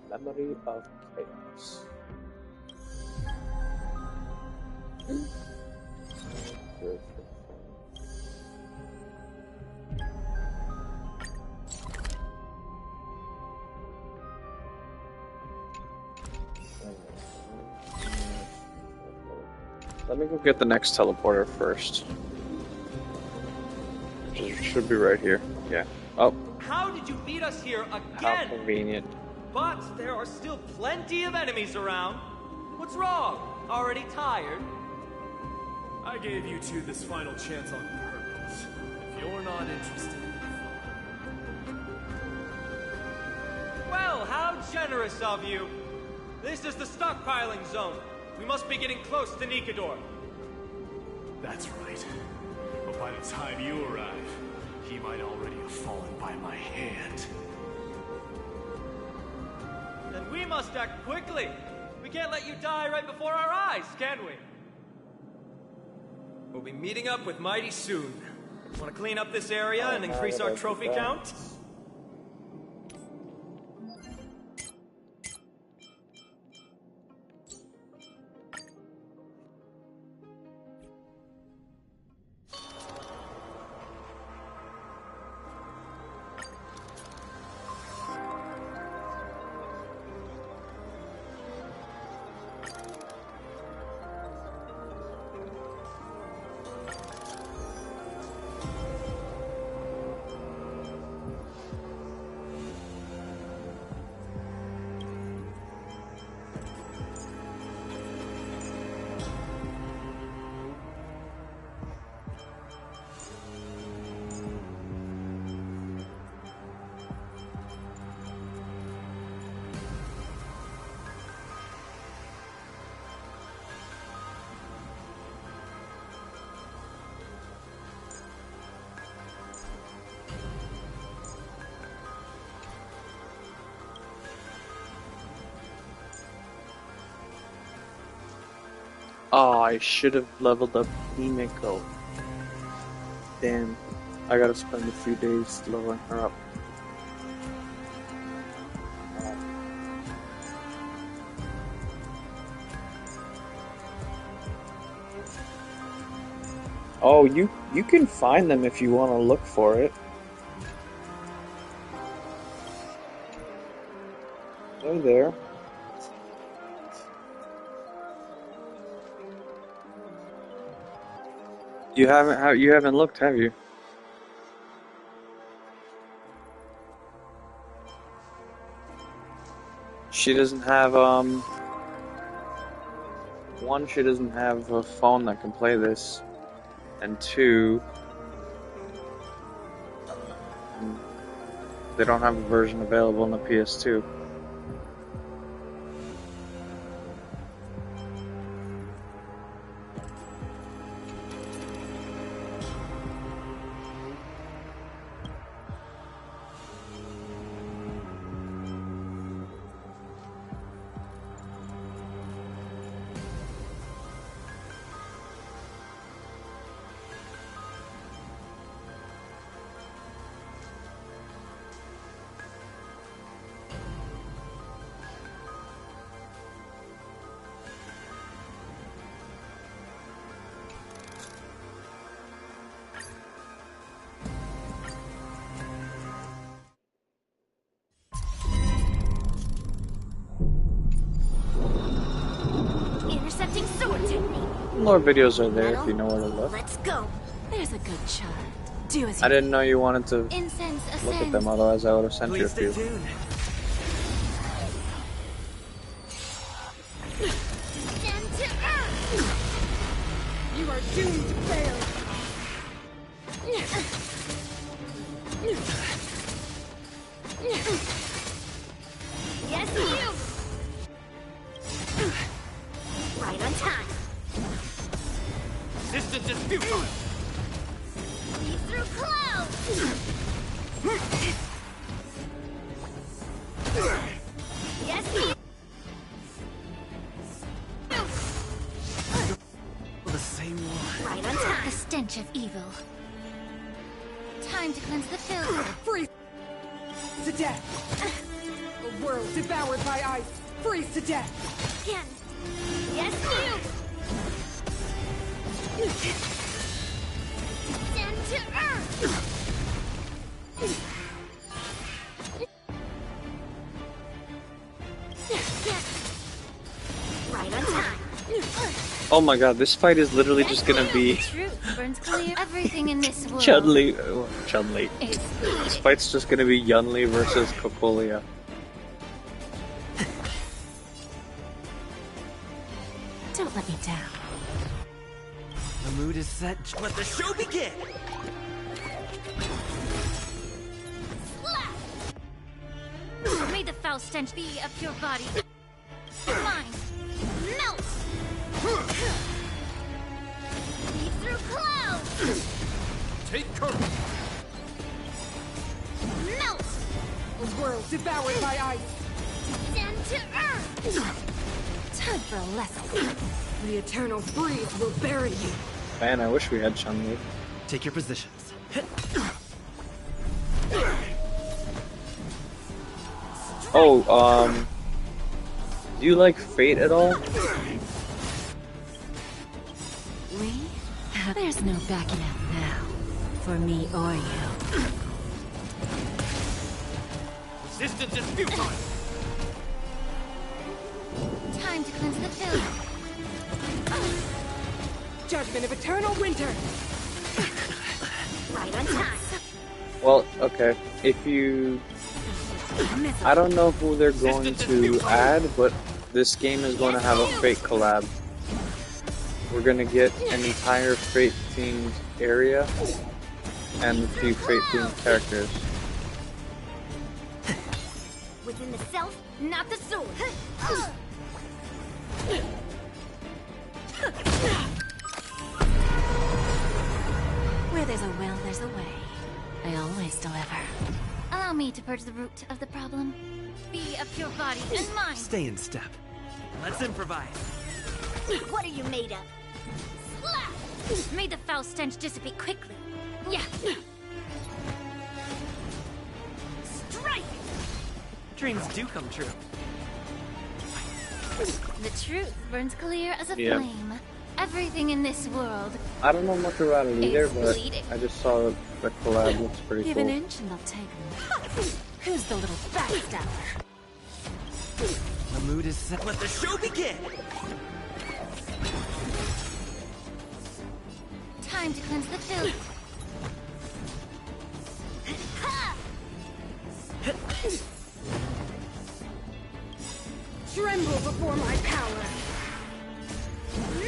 Memory of Chaos. Let me go get the next teleporter first. Which should be right here. Yeah. Oh, How did you beat us here how again? convenient. But there are still plenty of enemies around. What's wrong? Already tired? I gave you two this final chance on purpose. If you're not interested... Well, how generous of you. This is the stockpiling zone. We must be getting close to Nikador. That's right. But by the time you arrive, he might already have fallen by my hand. Then we must act quickly. We can't let you die right before our eyes, can we? We'll be meeting up with Mighty soon. Want to clean up this area and increase our trophy count? Oh, I should have leveled up Himeko. Damn. I gotta spend a few days leveling her up. Oh, you can find them if you want to look for it. They're there. You haven't looked, have you? She doesn't have one, she doesn't have a phone that can play this, and two, they don't have a version available on the PS2. sword technique. More videos are there if you know where to look. Let's go. There's a good charm. Do as I didn't know you wanted to Incense look at ascends. them, otherwise I would have sent you a Please stay few. tuned. Descend to earth! You are doomed to fail. Yes, you! Right on time. Resistance is futile. Leap through clouds! Yes, you! The same one. Right on time. The stench of evil. Time to cleanse the filth. Freeze to death. A world devoured by ice. Freeze to death. Again. Yes, you! Descend to earth! Right on time. Oh my god, this fight is literally just gonna be Truth burns clear. Everything in this world Chun-Li. Chun-Li. is This fight's just gonna be Yun-Li versus Cocolia. Don't let me down. The mood is set. Let the show begin. May the foul stench be of your body and mine. Melt! Leap through clouds! Take courage. Melt! A world devoured by ice. Descend to earth! Time for a lesson. The eternal freeze will bury you. Man, I wish we had Chun-Li. Take your positions. Oh, do you like Fate at all? We? There's no backing out now. For me or you. Resistance is futile. Time to cleanse the filth. Judgment of eternal winter. Right on time. Well, okay. If you... I don't know who they're going to add, but this game is going to have a Fate collab. We're going to get an entire Fate-themed area and a few Fate-themed characters. Within the self, not the sword. Where there's a will, there's a way. I always deliver. Allow me to purge the root of the problem. Be a pure body and mind. Stay in step. Let's improvise. What are you made of? Slap! May the foul stench dissipate quickly. Yeah. Strike! Dreams do come true. The truth burns clear as a Yeah. flame. Everything in this world. I don't know much about it either, It's but bleeding. I just saw the collab looks pretty Give cool. an inch and they'll take one. Who's the little backstabber? The mood is set. Let the show begin. Time to cleanse the filth. Tremble before my power.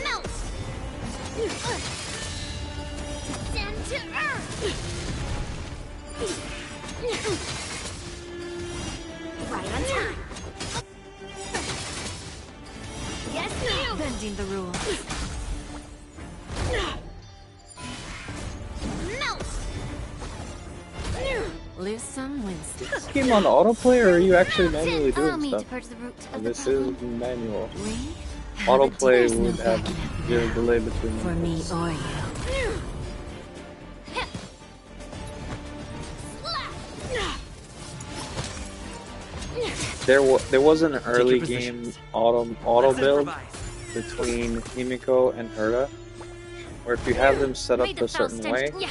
Melt! Descend to earth! Right on time. Yes, you! Bending the rules. Melt! Lose some, win some. Is this game on autoplay, or are you actually manually Allow doing me to stuff? purge the root Oh, of the this problem. is manual. We? Autoplay There's no would have backing out zero now. delay between For them. me or you. There was an early your game positions. auto Let's build improvise. between Himiko and Herta, where if you have them set up May the a foul certain stench. way, Yeah.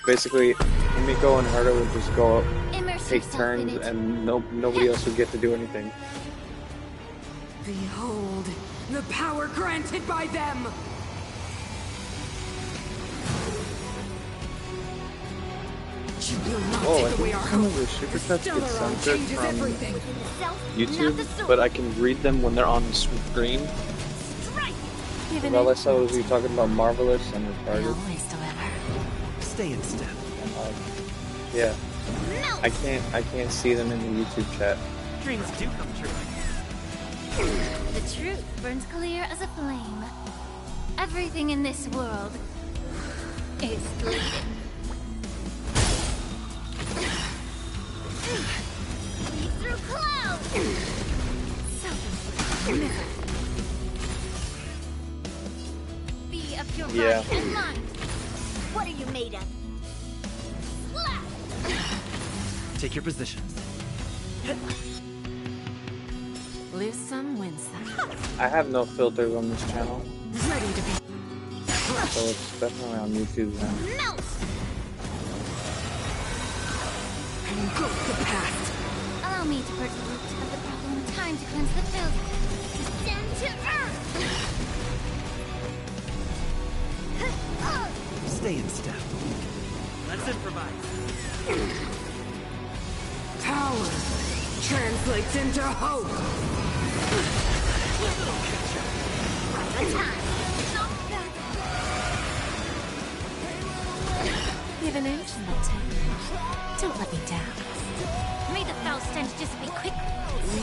basically Himiko and Herta would just go Immerse take yourself turns, in it. and nobody else would get to do anything. Behold, The power granted by them! You will not Oh, I take away think our some hope. of the super The chats get Stellaron censored changes from everything. YouTube, but I can read them when they're on the screen. All I saw was you talking about Marvelous and Retarded. Stay in step. And yeah. I can't see them in the YouTube chat. Dreams do come true. The truth burns clear as a flame. Everything in this world is bleeding. Lead through clouds! Be of your Yeah. body and mind. What are you made of? Take your positions. Lose some, win some. I have no filters on this channel, Ready to be. so it's definitely on YouTube now. Melt! Engulf the past. Allow me to purge the root of the problem. Time to cleanse the filth. Descend to earth! Stay in step. Let's improvise. Power translates into hope. Give an inch and I'll take. Don't let me down. May the foul stench dissipate quickly. We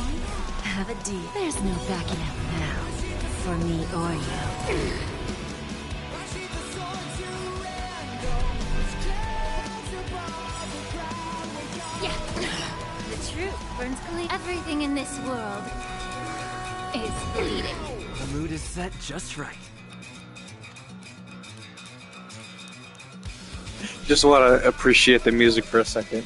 have a deal. There's no backing out now. For me or you. Yeah. The truth burns clear. Everything in this world is bleeding. The mood is set just right. Just want to appreciate the music for a second.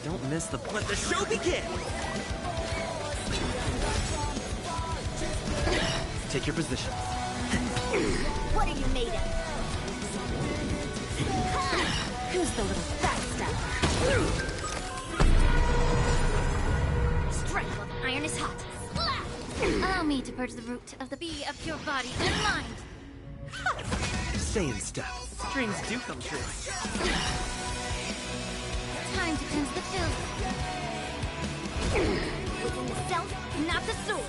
Don't miss the... Let the show begin! Take your positions. What are you made of? Who's the little fat stuff? Strength of iron is hot. Allow me to purge the root of the bee of your body and mind. Stay in step. Dreams do come true. Time to cleanse the filth. Within the self, not the soul.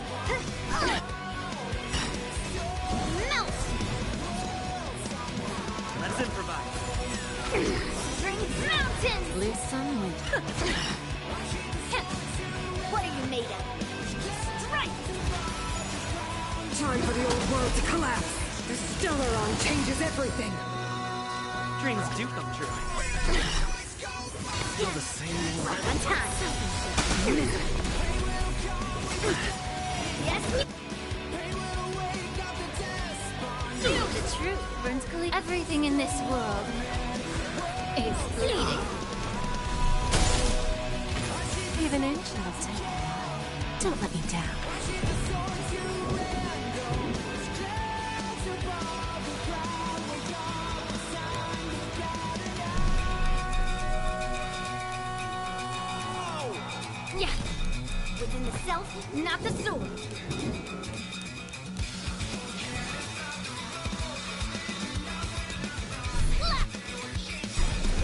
Melt! Let's improvise. Strength mountain! Lose some, win. What are you made of? Strike! Time for the old world to collapse. The Stellaron changes everything. Dreams do come true. Still the same old... Right on time. Yes, The truth burns clear. Everything in this world is bleeding. Give an inch and I'll take. Don't let me down. yeah. Within the self, not the soul.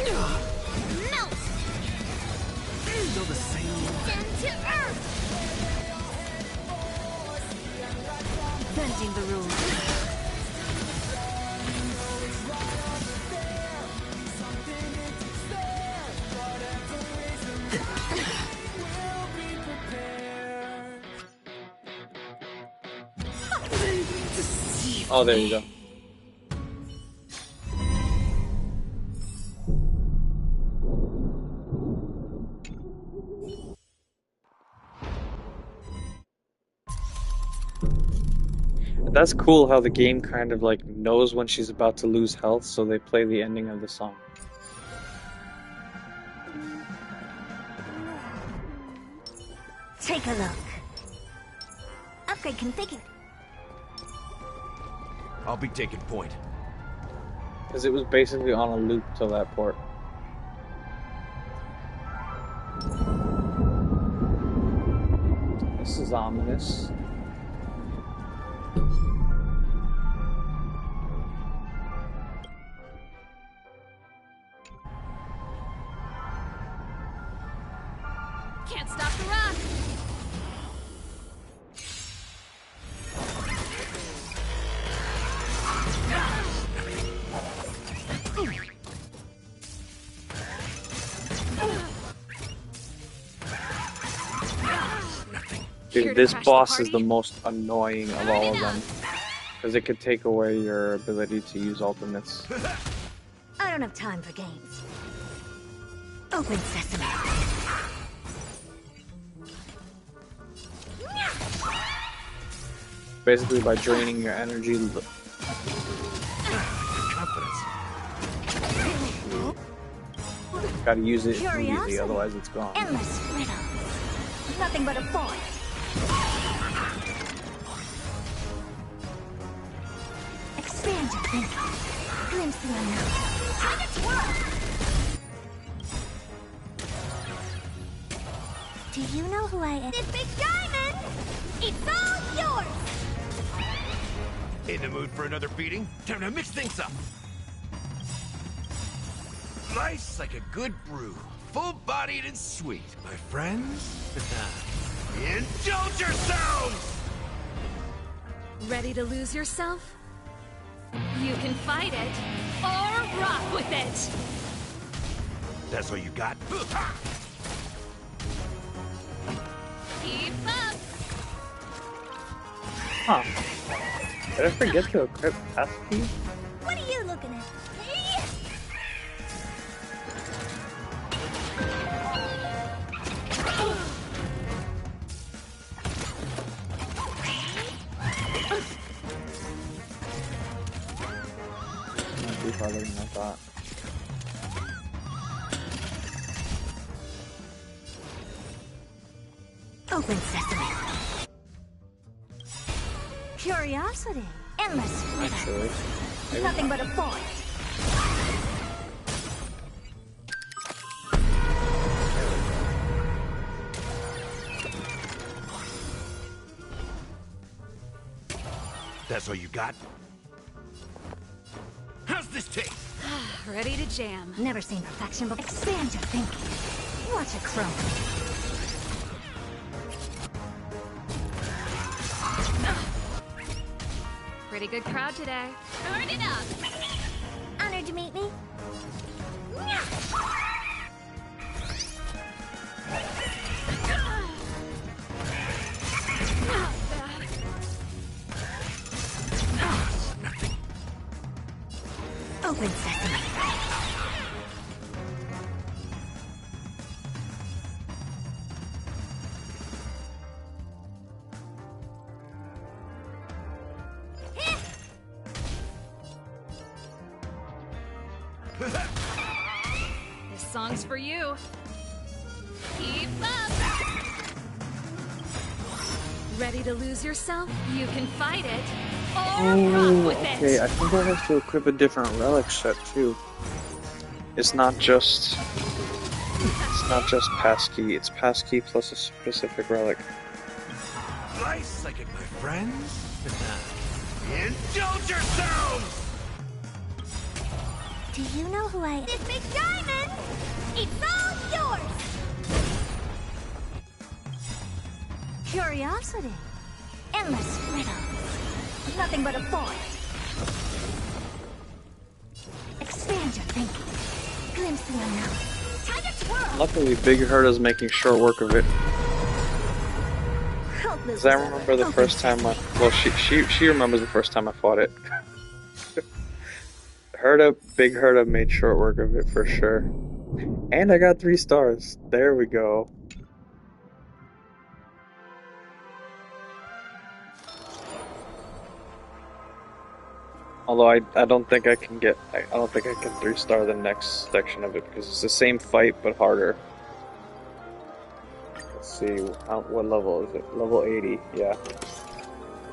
Melt! Still the same. Descend to earth! Bending the rules. Oh, there you go. That's cool how the game kind of like knows when she's about to lose health, so they play the ending of the song. Take a look. Upgrade configured. I'll be taking point. Because it was basically on a loop till that port. is ominous. Can't stop the run! Dude, this boss is the most annoying of all of them. Because it could take away your ability to use ultimates. I don't have time for games. Open sesame. Basically by draining your energy. Gotta use it immediately, otherwise it's gone. Endless riddle. Nothing but a void. Expand your thinking. Glimpse the unknown. Time to twirl. Do you know who I am? This big diamond! It's all yours! In the mood for another beating? Time to mix things up. Nice like a good brew. Full-bodied and sweet, my friends. Indulge yourselves! Ready to lose yourself? You can fight it, or rock with it! That's all you got? Keep up! Huh. Did I forget to equip Pesky? What are you looking at? Not too farther than I thought. Open sesame. Curiosity. Endless riddle. Actually, maybe Nothing not. but a void. That's all you got? How's this taste? Ready to jam. Never seen perfection, but expand your thinking. Watch it crumble. Pretty good crowd today. Turn it up! Honored to meet me. Open sesame. This song's for you. Keep up! Ready to lose yourself? You can fight it, or rock with it! Okay, I think I have to equip a different relic set too. It's not just Passkey, it's Passkey plus a specific relic. Nice like it, my friends. Indulge yourselves! Do you know who I am? This big diamond! It's all yours! Curiosity. Endless riddle. Nothing but a void. Expand your thinking. Glimpse the unknown. Time to twirl! Luckily, Big Herda's making short work of it. Helpless. Because I remember the first time she remembers the first time I fought it. Big Herda made short work of it for sure. And I got 3 stars. There we go. Although I don't think I can 3-star the next section of it because it's the same fight but harder. Let's see, what level is it? Level 80, yeah.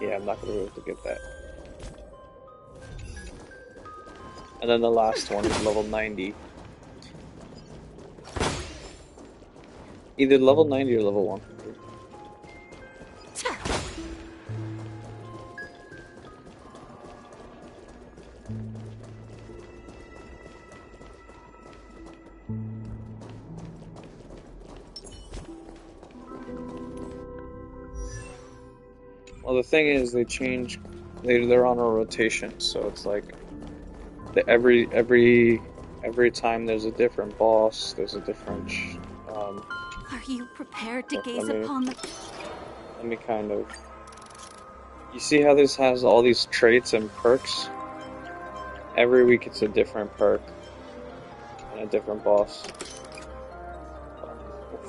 Yeah, I'm not gonna be able to get that. And then the last one is level 90. Either level 90 or level 100. Well, the thing is, they change. They're on a rotation, so it's like every time there's a different boss, there's a different. Are you prepared to gaze let me- upon the... Let me kind of. You see how this has all these traits and perks? Every week it's a different perk and a different boss.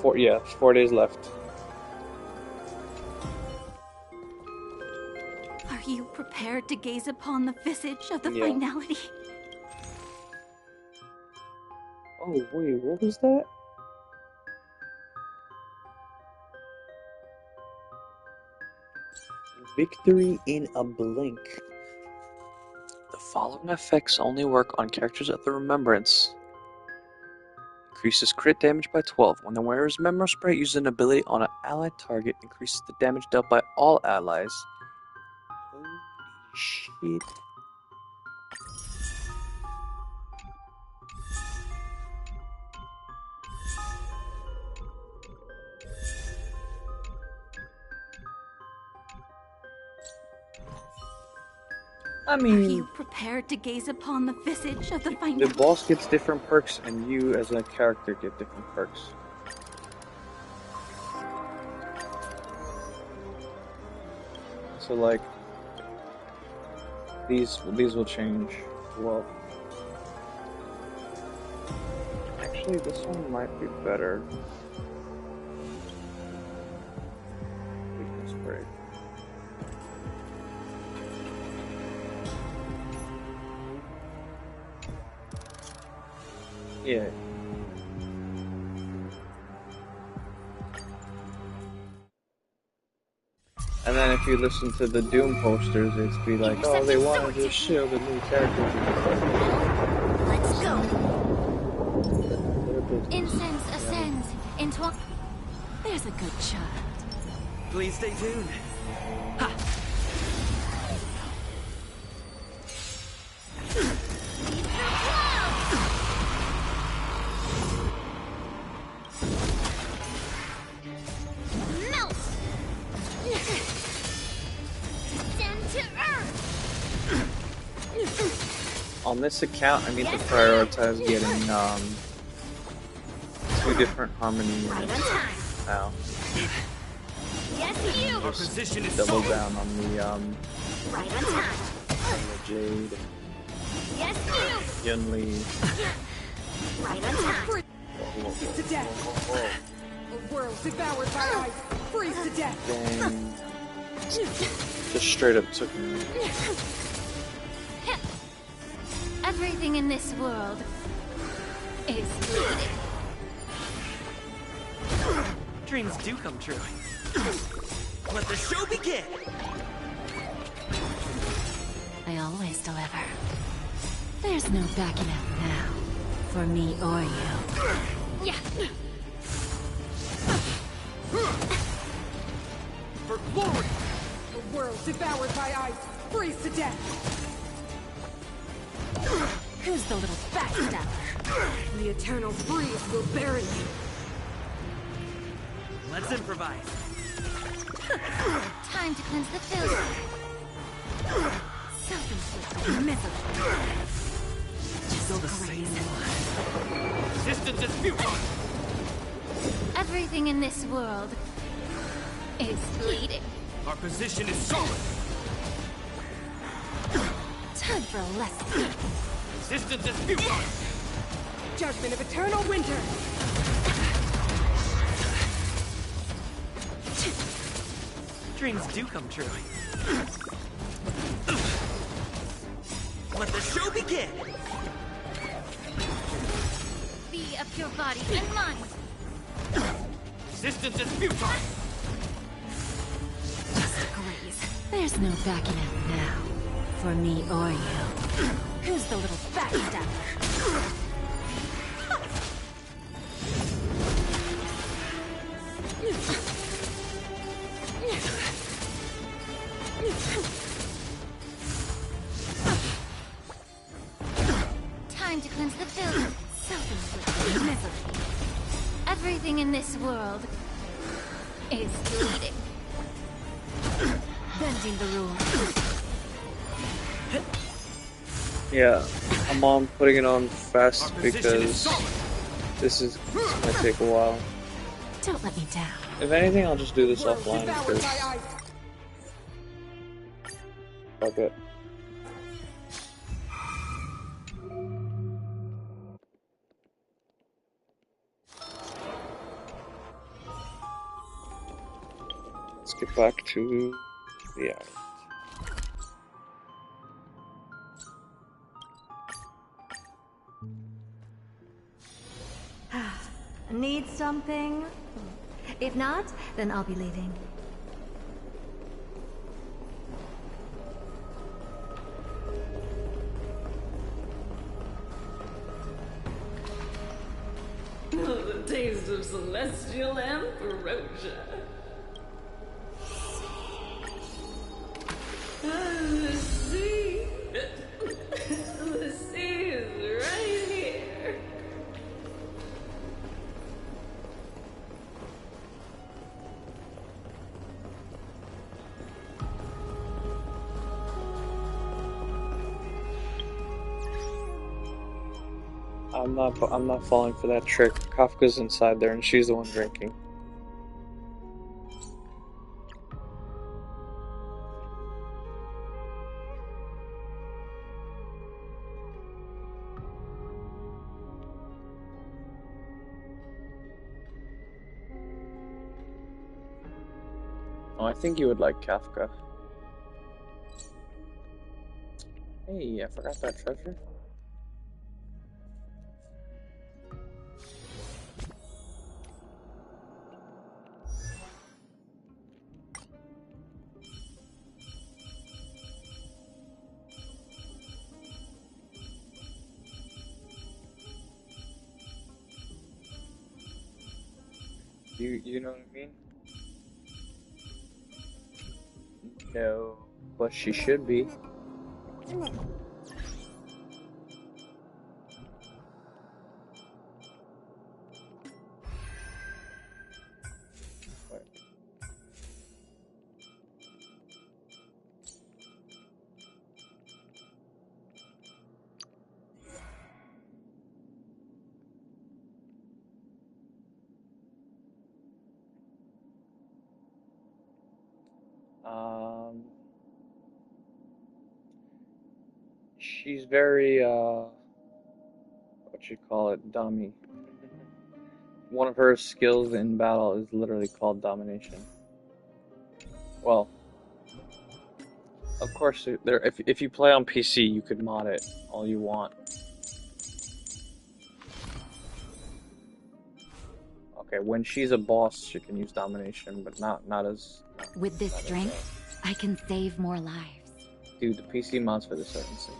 4 days left. Are you prepared to gaze upon the visage of the Yeah. finality? Oh wait, what was that? Victory in a blink. The following effects only work on characters of the Remembrance. Increases crit damage by 12. When the wearer's Memo Spray uses an ability on an allied target, increases the damage dealt by all allies. Holy shit. I mean, Are you prepared to gaze upon the visage of the the finality? boss gets different perks, and you as a character get different perks. So like, these will change. Well, actually, this one might be better. Weakness break. Yeah. And then if you listen to the Doom posters, it'd be like, oh, they wanted to show the new characters. Let's go. Incense ascends into... There's a good child. Please stay tuned. Ha! Melt! Stand to earth! On this account, I need to prioritize getting 2 different harmony units now. Yes, you! Our position is Double solid. down on the Right on time. Jade, Yes, you! Yunli. Right on time. Freeze to death. A world devoured by ice. Freeze to death. Dang. Just straight up took me. Everything in this world is bleeding. Dreams do come true. Let the show begin! I always deliver. There's no backing out now, for me or you. Yeah. For glory. A world devoured by ice. Freeze to death. Who's the little backstabber? The eternal freeze will bury you. Let's improvise. Time to cleanse the filth. Self-inflicted misery. Still the same one. Resistance is futile! Everything in this world is bleeding. Our position is solid. Time for a lesson. Resistance is futile! Judgment of eternal winter. Dreams do come true. Let the show begin! Be of your body and mind. Resistance is futile! Just a graze. There's no backing out now, for me or you. Who's the little backstabber? Time to cleanse the filth. Self-inflicted misery. Everything in this world is bleeding. Bending the rules. Yeah, I'm on putting it on fast because this is gonna take a while. Don't let me down. If anything, I'll just do this offline because fuck it. Let's get back to the island. Need something? If not, then I'll be leaving. The taste of celestial ambrosia. The sea. The sea is right here. I'm not falling for that trick. Kafka's inside there and she's the one drinking. Oh, I think you would like Kafka. Hey, I forgot that treasure. You know what I mean? No, but she should be. She's very, what you call it, dummy. One of her skills in battle is literally called domination. Well, of course, if you play on PC, you could mod it all you want. Okay, when she's a boss, she can use domination, but not as. With this strength, I can save more lives. Dude, the PC mods for this are insane.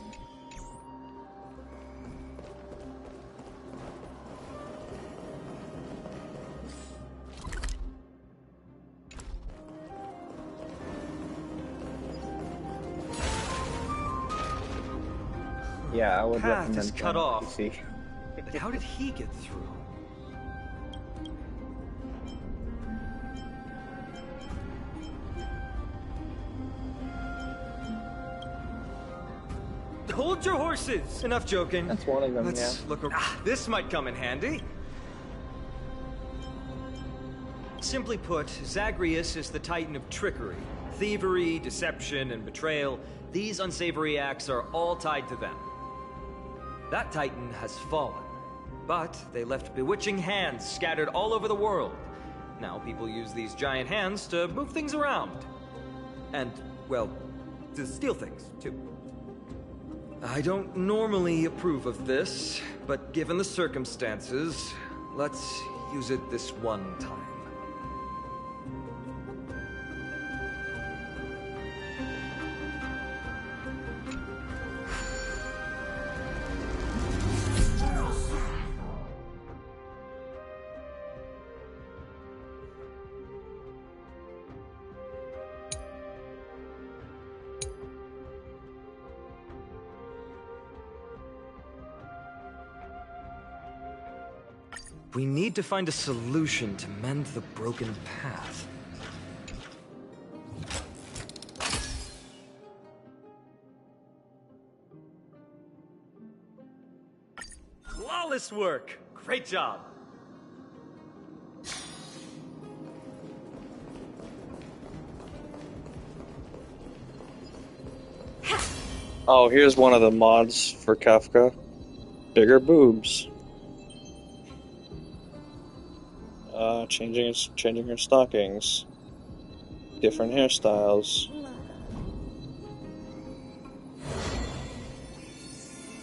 Yeah, I would recommend is cut off. PC. How did he get through? Hold your horses! Enough joking. That's one of them, Let's look around. This might come in handy. Simply put, Zagreus is the titan of trickery. Thievery, deception, and betrayal. These unsavory acts are all tied to them. That titan has fallen, but they left bewitching hands scattered all over the world. Now people use these giant hands to move things around. And, well, to steal things, too. I don't normally approve of this, but given the circumstances, let's use it this one time. We need to find a solution to mend the broken path. Flawless work! Great job! Oh, here's one of the mods for Kafka. Bigger boobs. Changing her stockings. Different hairstyles.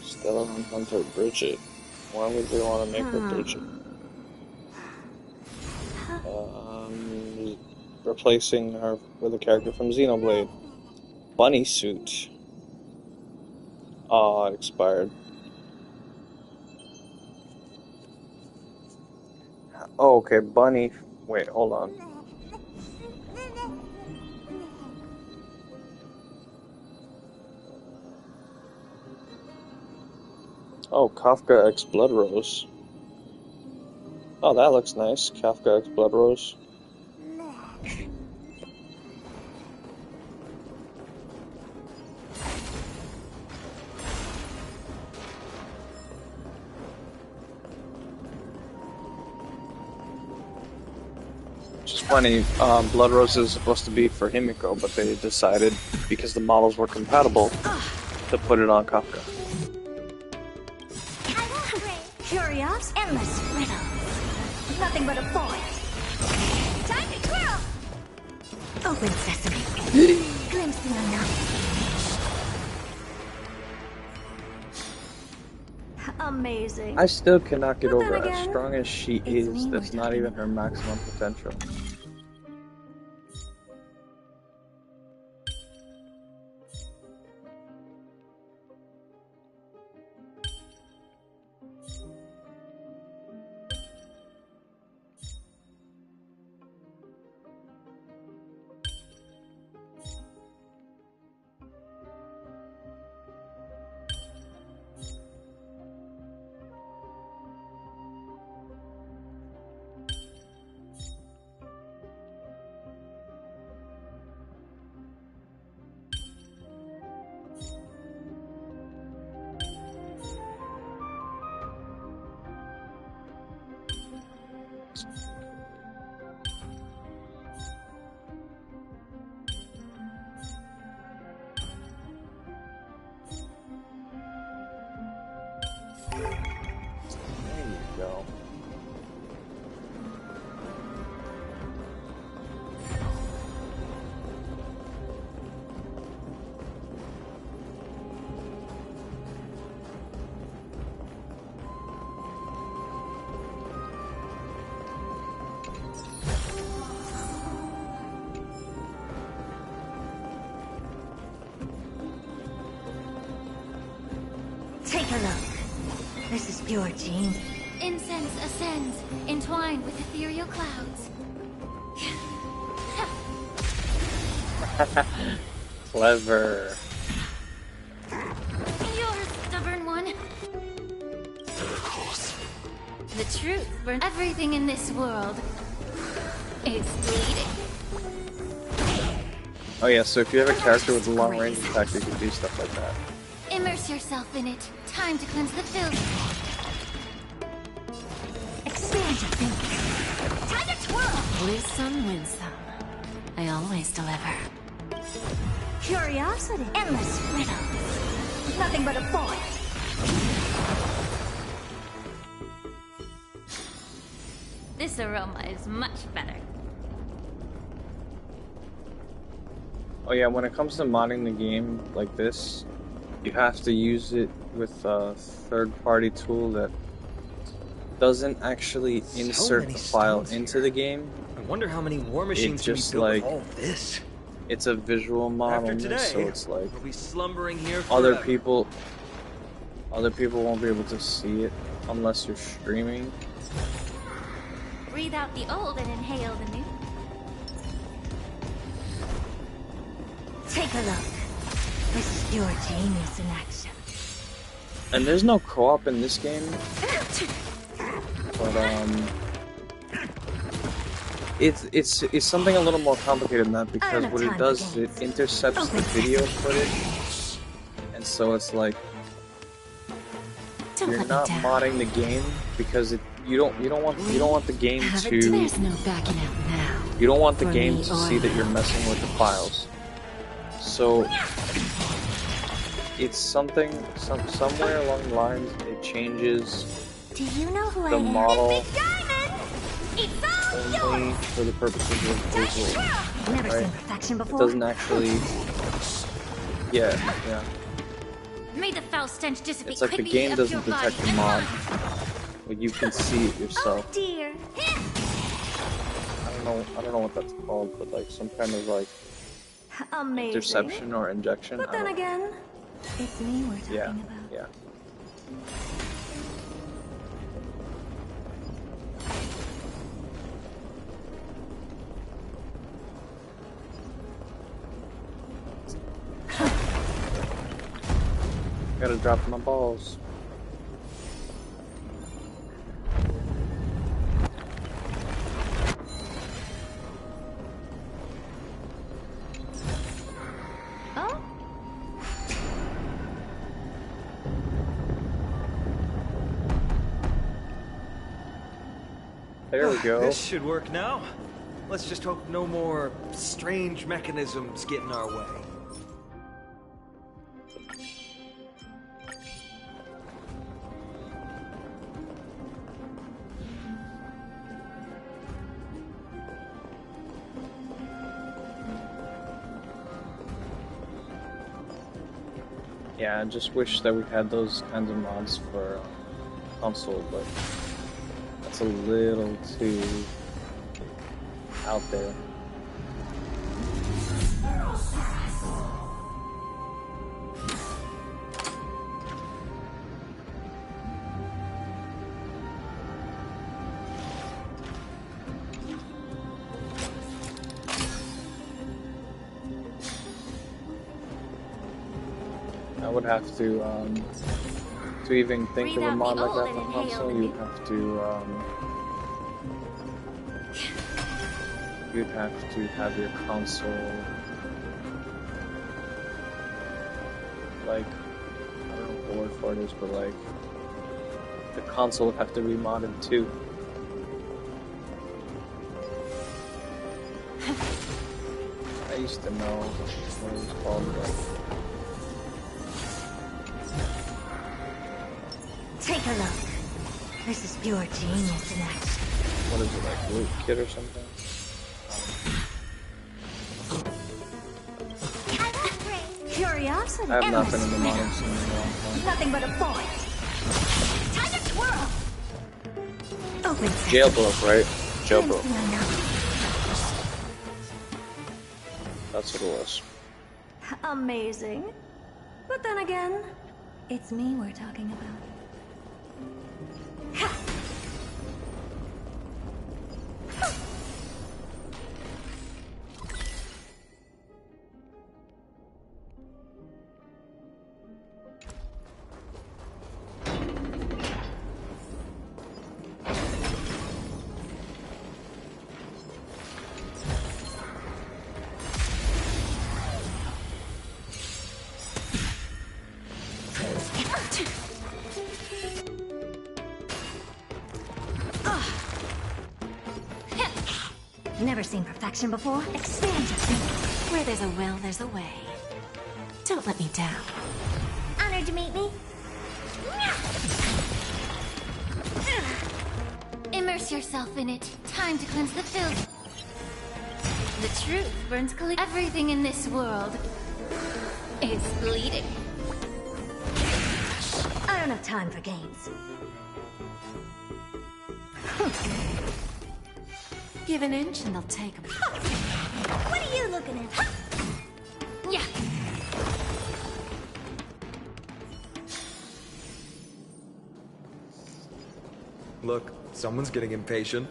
Stella and Hunter Bridget. Why would they want to make her Bridget? Replacing her with a character from Xenoblade. Bunny suit. Oh, it expired. Oh, okay, Bunny. Wait, hold on. Oh, Kafka X Blood Rose. Oh, that looks nice. Kafka X Blood Rose. Just funny, Blood Rose is supposed to be for Himiko, but they decided, because the models were compatible, to put it on Kafka. Curious, endless riddles. Nothing but a void. Time to twirl! Open sesame. Glimpse the unknown. Amazing. I still cannot get But then over again, as strong as she it's is, me that's we're not even her maximum potential. There you go. Take a look. This is pure genius. Incense ascends, entwined with ethereal clouds. Clever. You're a stubborn one. The truth burns. Everything in this world is bleeding. Oh yeah, so if you have a character with a long range attack, you can do stuff like that. Immerse yourself in it. Time to cleanse the filth. Expand your thinking. Time to twirl! Lose some, win some. I always deliver. Curiosity, endless riddles. Nothing but a void. This aroma is much better. Oh yeah, when it comes to modding the game like this, you have to use it with a third-party tool that doesn't actually insert the file into the game. I wonder how many war machines can be just built like with all this. it's a visual model, After today, so it's like we'll be slumbering here other forever. people won't be able to see it unless you're streaming. Breathe out the old and inhale the new. Take a look. This is pure genius in action. And there's no co-op in this game, but it's something a little more complicated than that, because what it does is it intercepts the video footage, and so it's like you're let me not down. modding the game because you don't want the game to. There's no backing out now. You don't want the For game me to or see that you're them. messing with the files. So it's somewhere along the lines it changes Do you know who the I am? model Big Diamond! It's all only yours! for the purposes of visual. Never right? seen perfection before. It doesn't actually. Yeah. May the foul stench dissipate It's like the quickly game up doesn't your detect body the and mod, mind. but you can see it yourself. Dear. I don't know what that's called, but like some kind of like Amazing. interception or injection. But I then don't know. again, it's me we're talking Yeah, about. yeah. Gotta drop my balls. Oh? There we go. This should work now. Let's just hope no more strange mechanisms get in our way. Yeah, I just wish that we had those kinds of mods for console, but that's a little too out there. I would have to even think of a mod like that for console, you'd have to have your console, like, I don't know what the word for it is, but like, the console would have to be modded too. I used to know what it was called, but Take a look. This is pure genius in action. what is it, like Loot Kit or something? Curiosity. I have not been in the endless modding scene in a long time. Nothing but a void. Time to twirl. Open. Jailbroke, right? Jailbroke. I know. That's what it was. Amazing. But then again, it's me we're talking about. Ha! Never seen perfection before. Expand your thinking. Where there's a will, there's a way. Don't let me down. Honored to meet me. Immerse yourself in it. Time to cleanse the filth. The truth burns clean. Everything in this world is bleeding. I don't have time for games. Give an inch and they'll take 'em. What are you looking at? Yeah. Look, someone's getting impatient.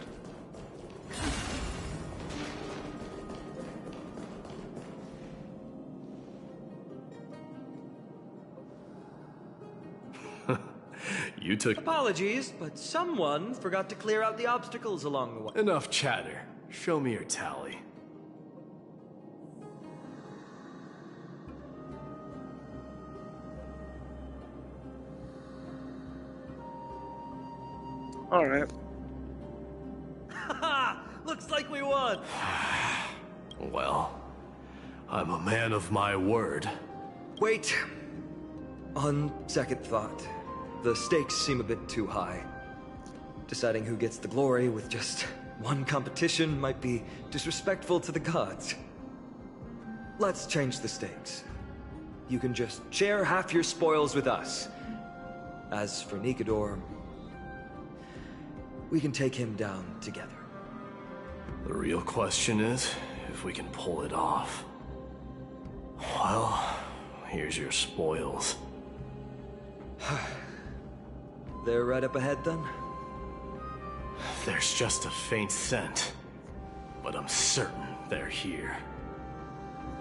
You took... Apologies, but someone forgot to clear out the obstacles along the way. Enough chatter. Show me your tally. Alright. Haha! Looks like we won! Well, I'm a man of my word. Wait. On second thought, the stakes seem a bit too high. Deciding who gets the glory with just one competition might be disrespectful to the gods. Let's change the stakes. You can just share half your spoils with us. As for Nikador, we can take him down together. The real question is if we can pull it off. Well, here's your spoils. They're right up ahead then? There's just a faint scent, but I'm certain they're here.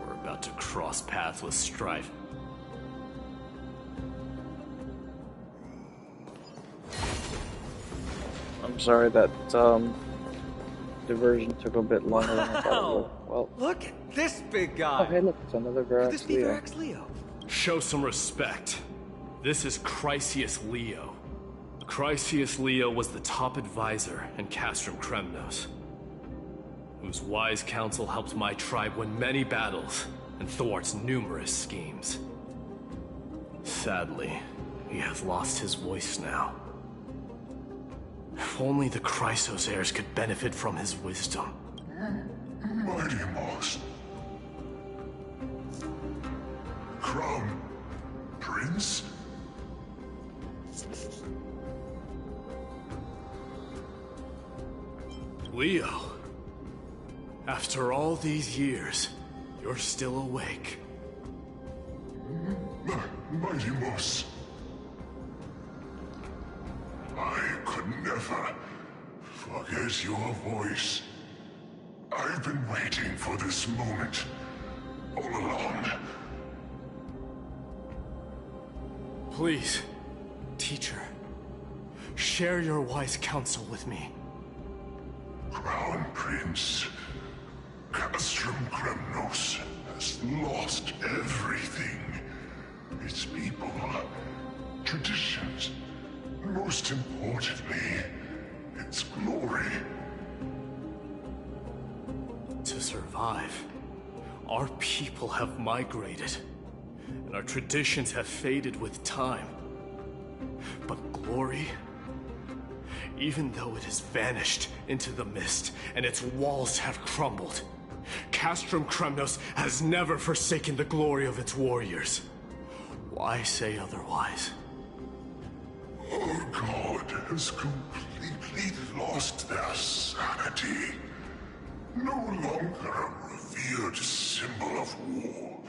We're about to cross paths with strife. I'm sorry that diversion took a bit longer than I thought it would. Well, look at this big guy! Oh, hey, look, it's another Verax Could this be Leo. Verax Leo? Show some respect. This is Chrysius Leo. Chrysius Leo was the top advisor in Castrum Kremnos, whose wise counsel helped my tribe win many battles and thwarts numerous schemes. Sadly, he has lost his voice now. If only the Chrysos heirs could benefit from his wisdom. Mighty Moss. Crown Prince? Leo, after all these years, you're still awake. Mighty Moss. I could never forget your voice. I've been waiting for this moment all along. Please, teacher, share your wise counsel with me. Crown Prince Castrum Kremnos has lost everything. Its people, traditions, and most importantly, its glory. To survive, our people have migrated, and our traditions have faded with time. But glory, even though it has vanished into the mist and its walls have crumbled, Castrum Kremnos has never forsaken the glory of its warriors. Why say otherwise? Our god has completely lost their sanity. No longer a revered symbol of war.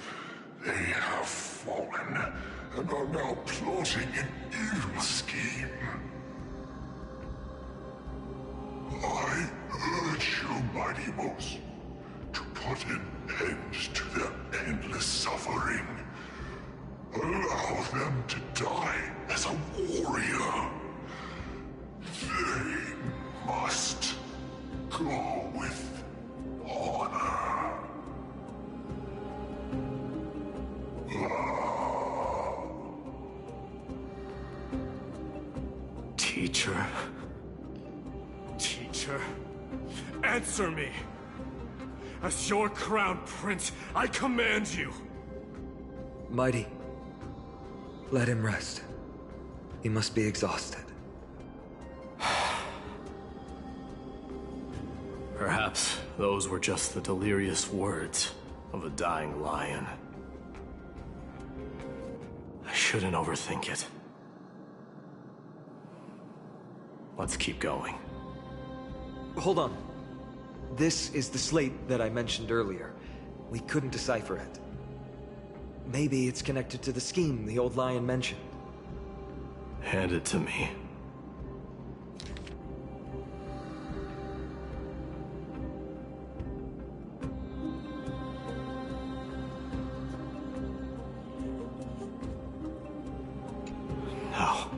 They have fallen and are now plotting an evil scheme. I urge you, Mighty Mos, to put an end to their endless suffering. Allow them to die as a warrior. They must go with honor. Teacher. Teacher, answer me. As your crown prince, I command you. Mighty, let him rest. He must be exhausted. Perhaps those were just the delirious words of a dying lion. I shouldn't overthink it. Let's keep going. Hold on. This is the slate that I mentioned earlier. We couldn't decipher it. Maybe it's connected to the scheme the old lion mentioned. Hand it to me. No.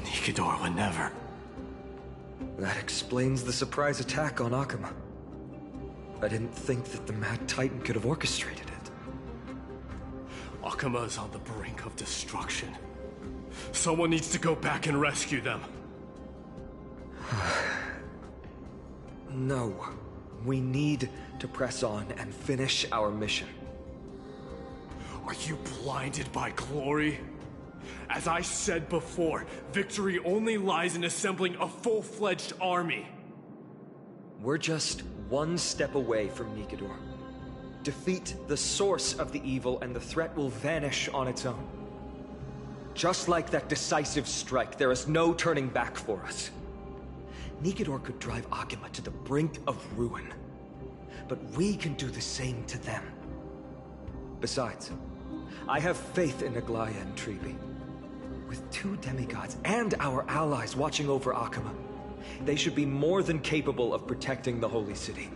Nikador would never. That explains the surprise attack on Akuma. I didn't think that the Mad Titan could have orchestrated it. Akuma is on the brink of destruction. Someone needs to go back and rescue them. No. We need to press on and finish our mission. Are you blinded by glory? As I said before, victory only lies in assembling a full-fledged army. We're just one step away from Nikedor. Defeat the source of the evil and the threat will vanish on its own. Just like that decisive strike, there is no turning back for us. Nikedor could drive Akima to the brink of ruin. But we can do the same to them. Besides, I have faith in Aglaya and Tribi. With 2 demigods and our allies watching over Akima, they should be more than capable of protecting the Holy City.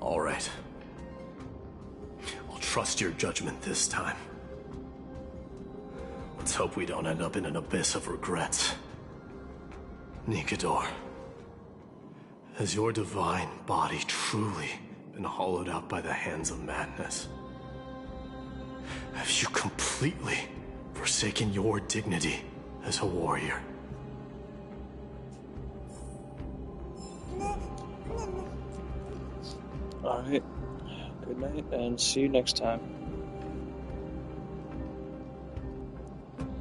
All right. I'll trust your judgment this time. Let's hope we don't end up in an abyss of regrets. Nikedor, has your divine body truly been hollowed out by the hands of madness? Have you completely forsaken your dignity as a warrior? Alright, good night, and see you next time.